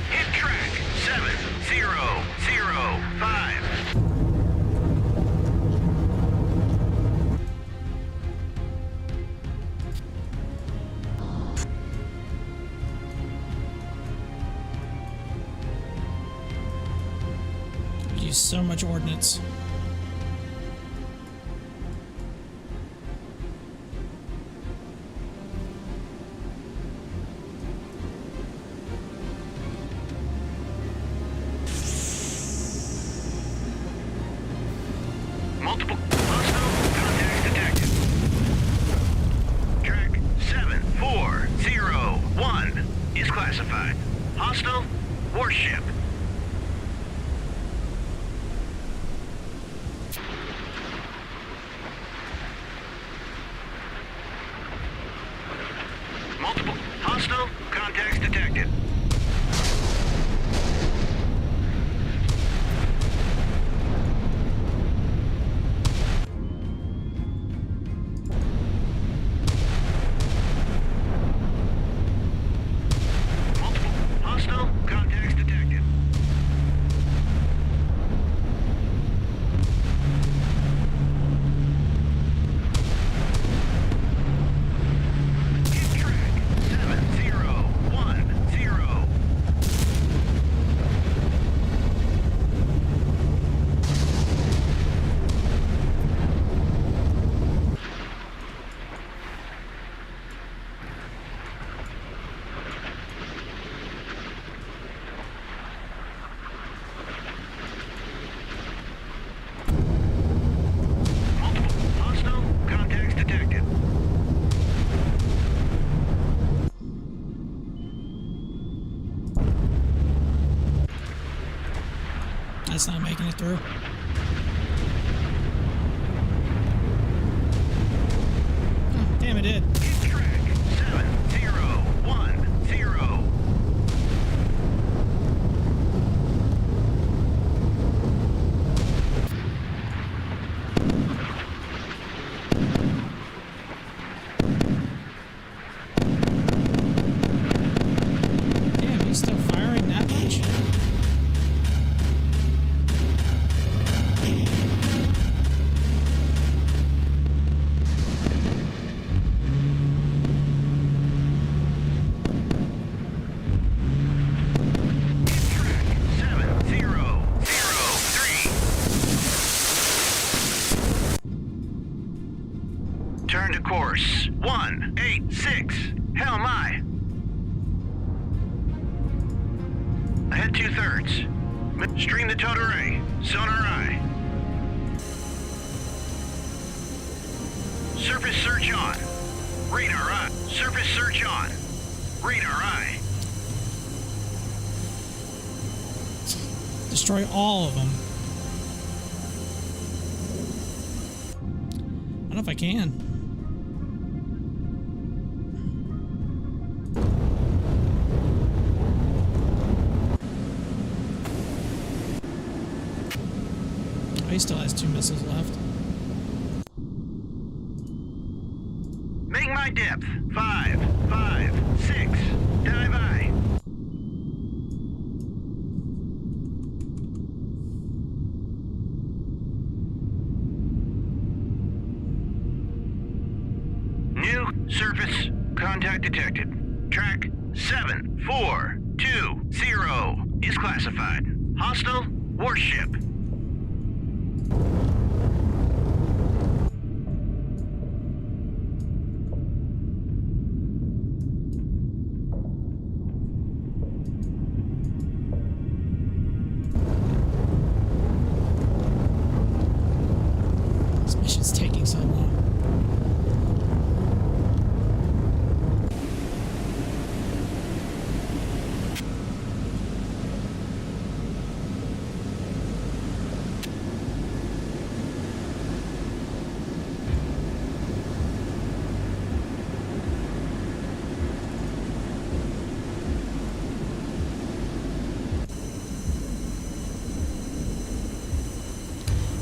Hit track 7005. Use so much ordnance. Multiple hostile contacts detected. Track 7401 is classified. Hostile warship. Multiple hostile contacts detected. Multiple hostile contacts detected. Hit track 7010. Multiple hostile contacts detected. That's not making it through. Oh, damn, it did. Hit track 7010. Damn, he's still firing that much? Turn to course 186. Hell my. Ahead 2/3. Stream the towed array. Sonar eye. Surface search on. Radar eye. Surface search on. Radar eye. Destroy all of them. I don't know if I can. Oh, he still has 2 missiles left. Make my depth. 5, 5, 6. Dive eye. New surface contact detected. Track 7420 is classified. Hostile warship. This mission's taking so long.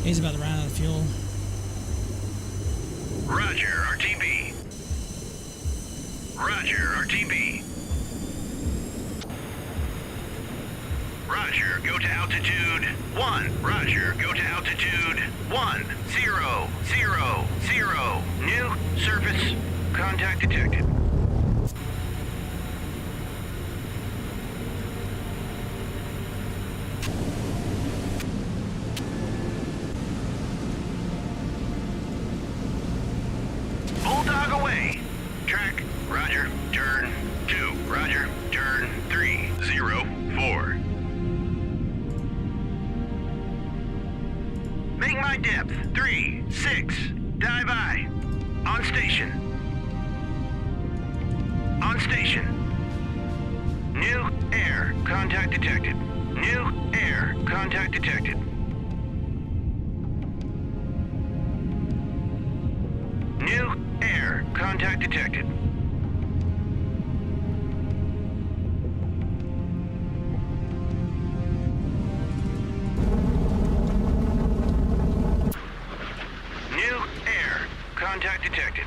He's about to run out of fuel. Roger, RTB. Roger, RTB. Roger, go to altitude 1. Roger, go to altitude 1000. New surface contact detected. Bulldog away. Track, roger, turn 2. Roger, turn 304. Make my depth 3-6. Dive eye. On station. On station. New air contact detected. New air contact detected. New air contact detected. New air contact detected.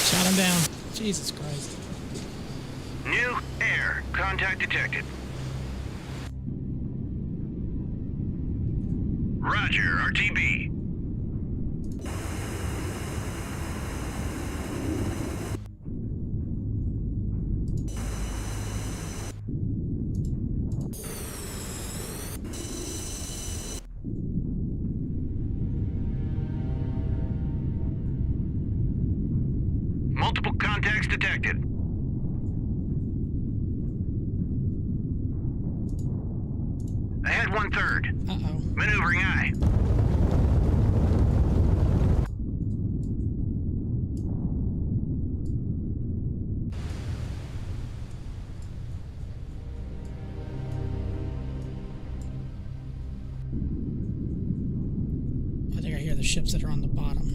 Shot him down. Jesus Christ. New air contact detected. Roger, RTB. Multiple contacts detected. Ahead 1/3. Uh-oh. Maneuvering eye. I think I hear the ships that are on the bottom.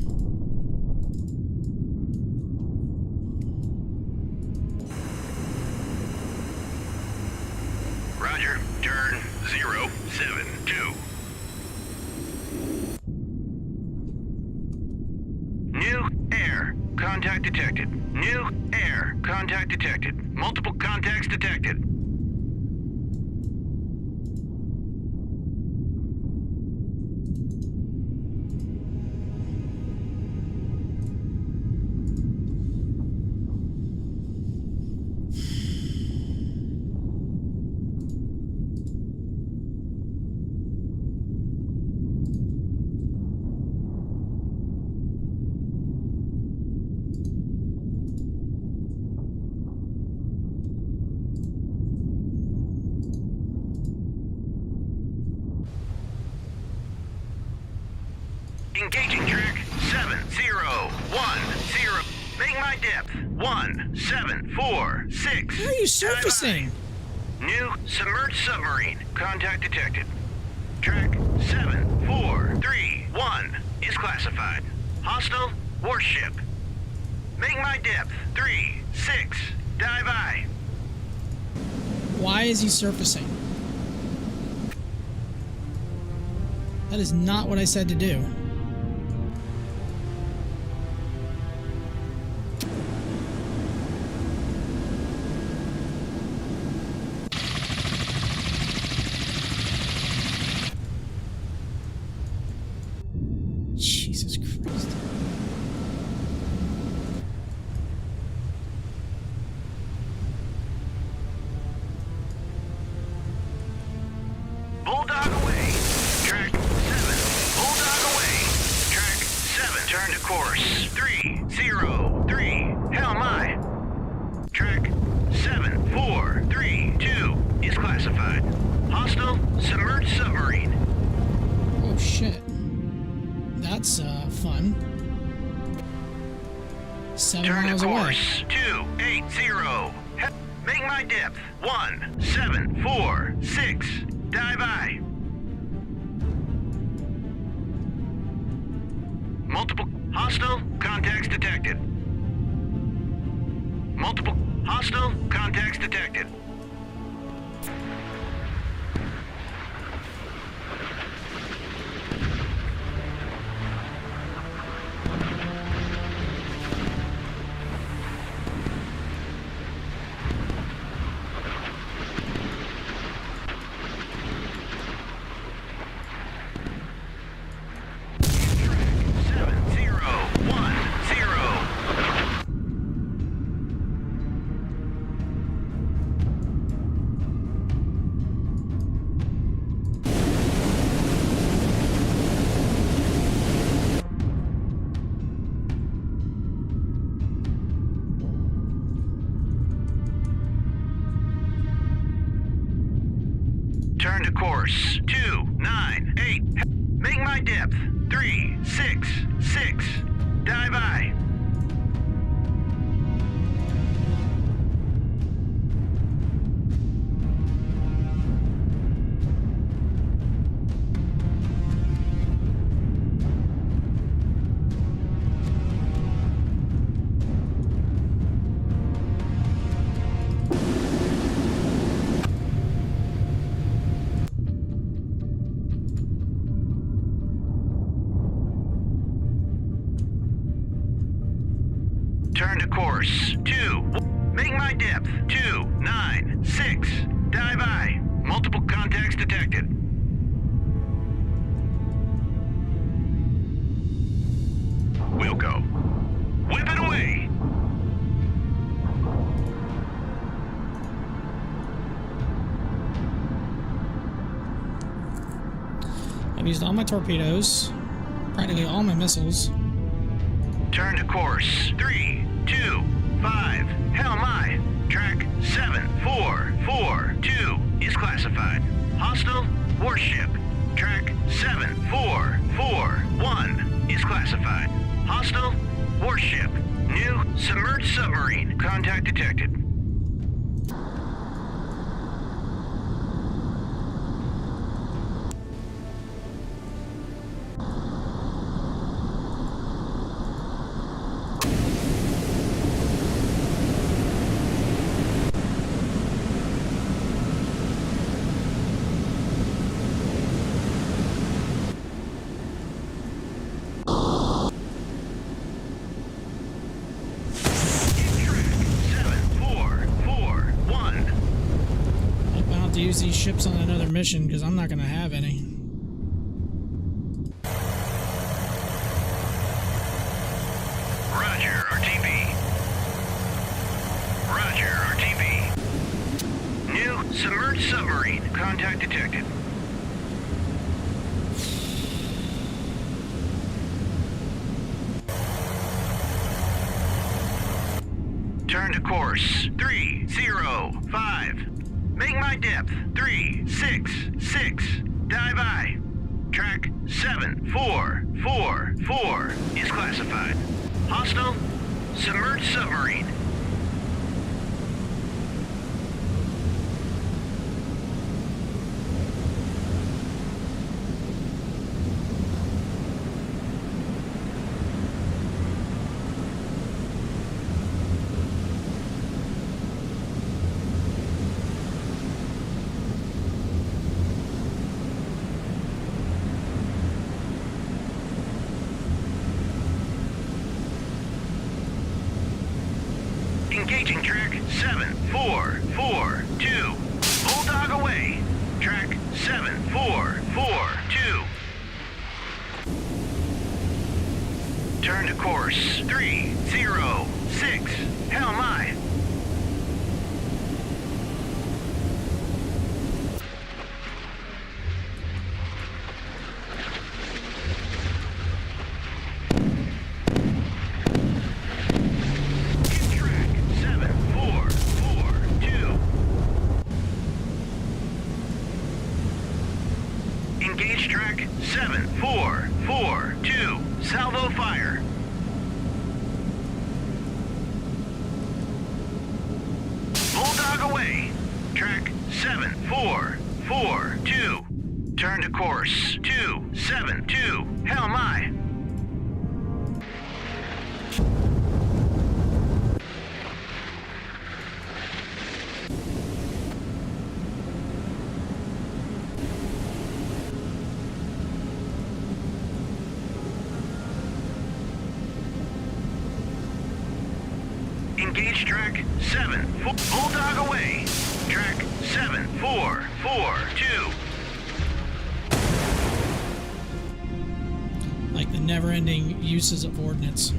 Roger, turn 072. New air contact detected. New air contact detected. Multiple contacts detected. Engaging track 7010. Make my depth 1746. How are you surfacing? New submerged submarine. Contact detected. Track 7431 is classified. Hostile warship. Make my depth 36. Dive I. Why is he surfacing? That is not what I said to do. Jesus Christ. Bulldog away. Track 7. Bulldog away. Track 7. Turn to course 303. Hell my. Track 7432 is classified. Hostile submerged submarine. Oh shit. That's fun. 7 Turn miles to away. course 280. Make my depth 1746. Dive I. Multiple hostile contacts detected. Multiple hostile contacts detected. Turn to course 298. Make my depth 366. Dive I. Turn to course 2. Make my depth 296. Dive I. Multiple contacts detected. We'll go. Whip it away. I've used all my torpedoes, practically all my missiles. Turn to course 325. Hell my. Track 7442 is classified. Hostile warship. Track 7441 is classified. Hostile warship. New submerged submarine. Contact detected. To use these ships on another mission because I'm not going to have any. Roger, RTB. Roger, RTB. New submerged submarine. Contact detected. Turn to course 305. Make my depth 366. Dive I. Track 7444 is classified. Hostile, submerged submarine. Engaging track 7442. Bulldog away. Track 7442. Turn to course 306. Hell my. Engage track 7442. Salvo fire. Bulldog away. Track 7442. Turn to course 272. Hell my. Engage track 74. Bulldog away. Track 7442. Like the never-ending uses of ordnance.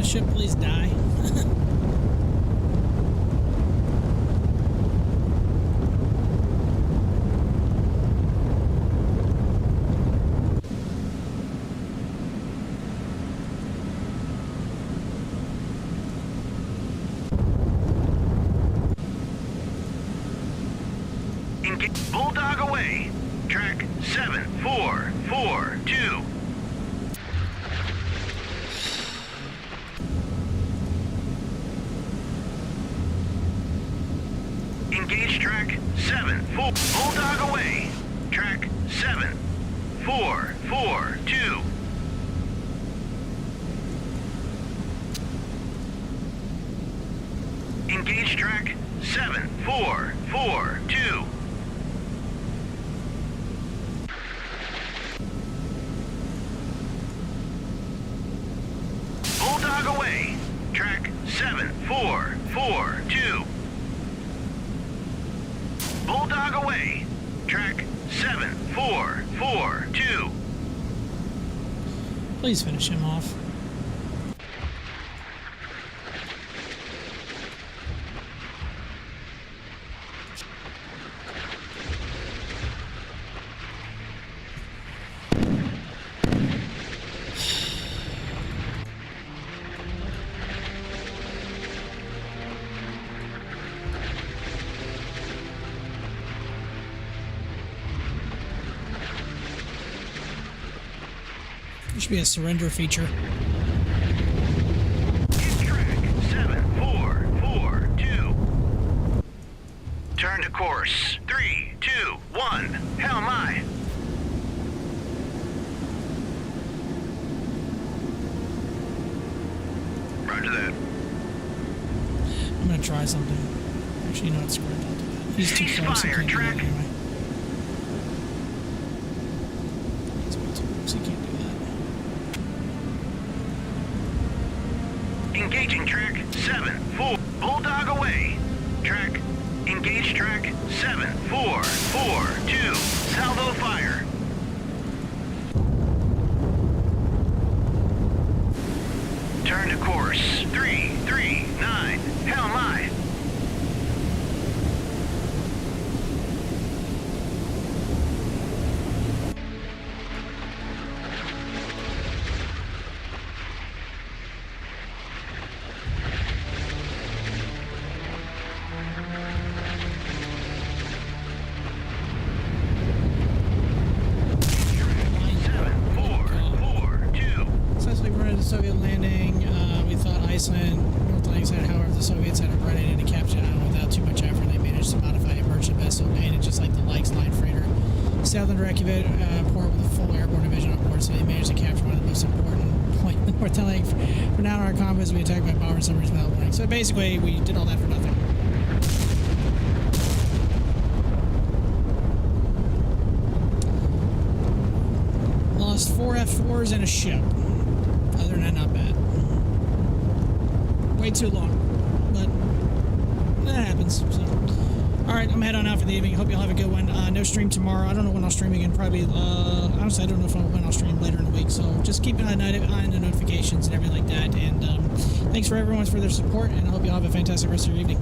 Ship, please die. Bulldog away. Track 7442. Engage track 74. Bulldog away. Track 7442. Engage track 7442. Bulldog away. Track 7442. Bulldog away. Track 7442. Please finish him off. There should be a surrender feature. Track 7442. Turn to course 321. Hell my. Roger that. I'm gonna try something. Actually, you know what? Screw it. I'll do that. He's too close. I can't do that anyway. 2, salvo fire. Turn to course. 339. Hell my. Soviet landing. We thought Iceland, North Iceland, however, the Soviets had run in to capture the island without too much effort. They managed to modify a merchant vessel painted just like the Likes line freighter. Sailed into Reykjavik port with a full airborne division on board, so they managed to capture one of the most important points in the North Atlantic. For now, our convoys will be attacked by bomber submarines without warning. So basically, we did all that for nothing. Lost 4 F4s and a ship. Other than that, not bad. Way too long, but that happens. So, all right, I'm heading on out for the evening. Hope you'll have a good one. No stream tomorrow. I don't know when I'll stream again. Probably, honestly, I don't know when I'll stream later in the week. So just keep an eye on the notifications and everything like that. And thanks for everyone for their support, and I hope you all have a fantastic rest of your evening.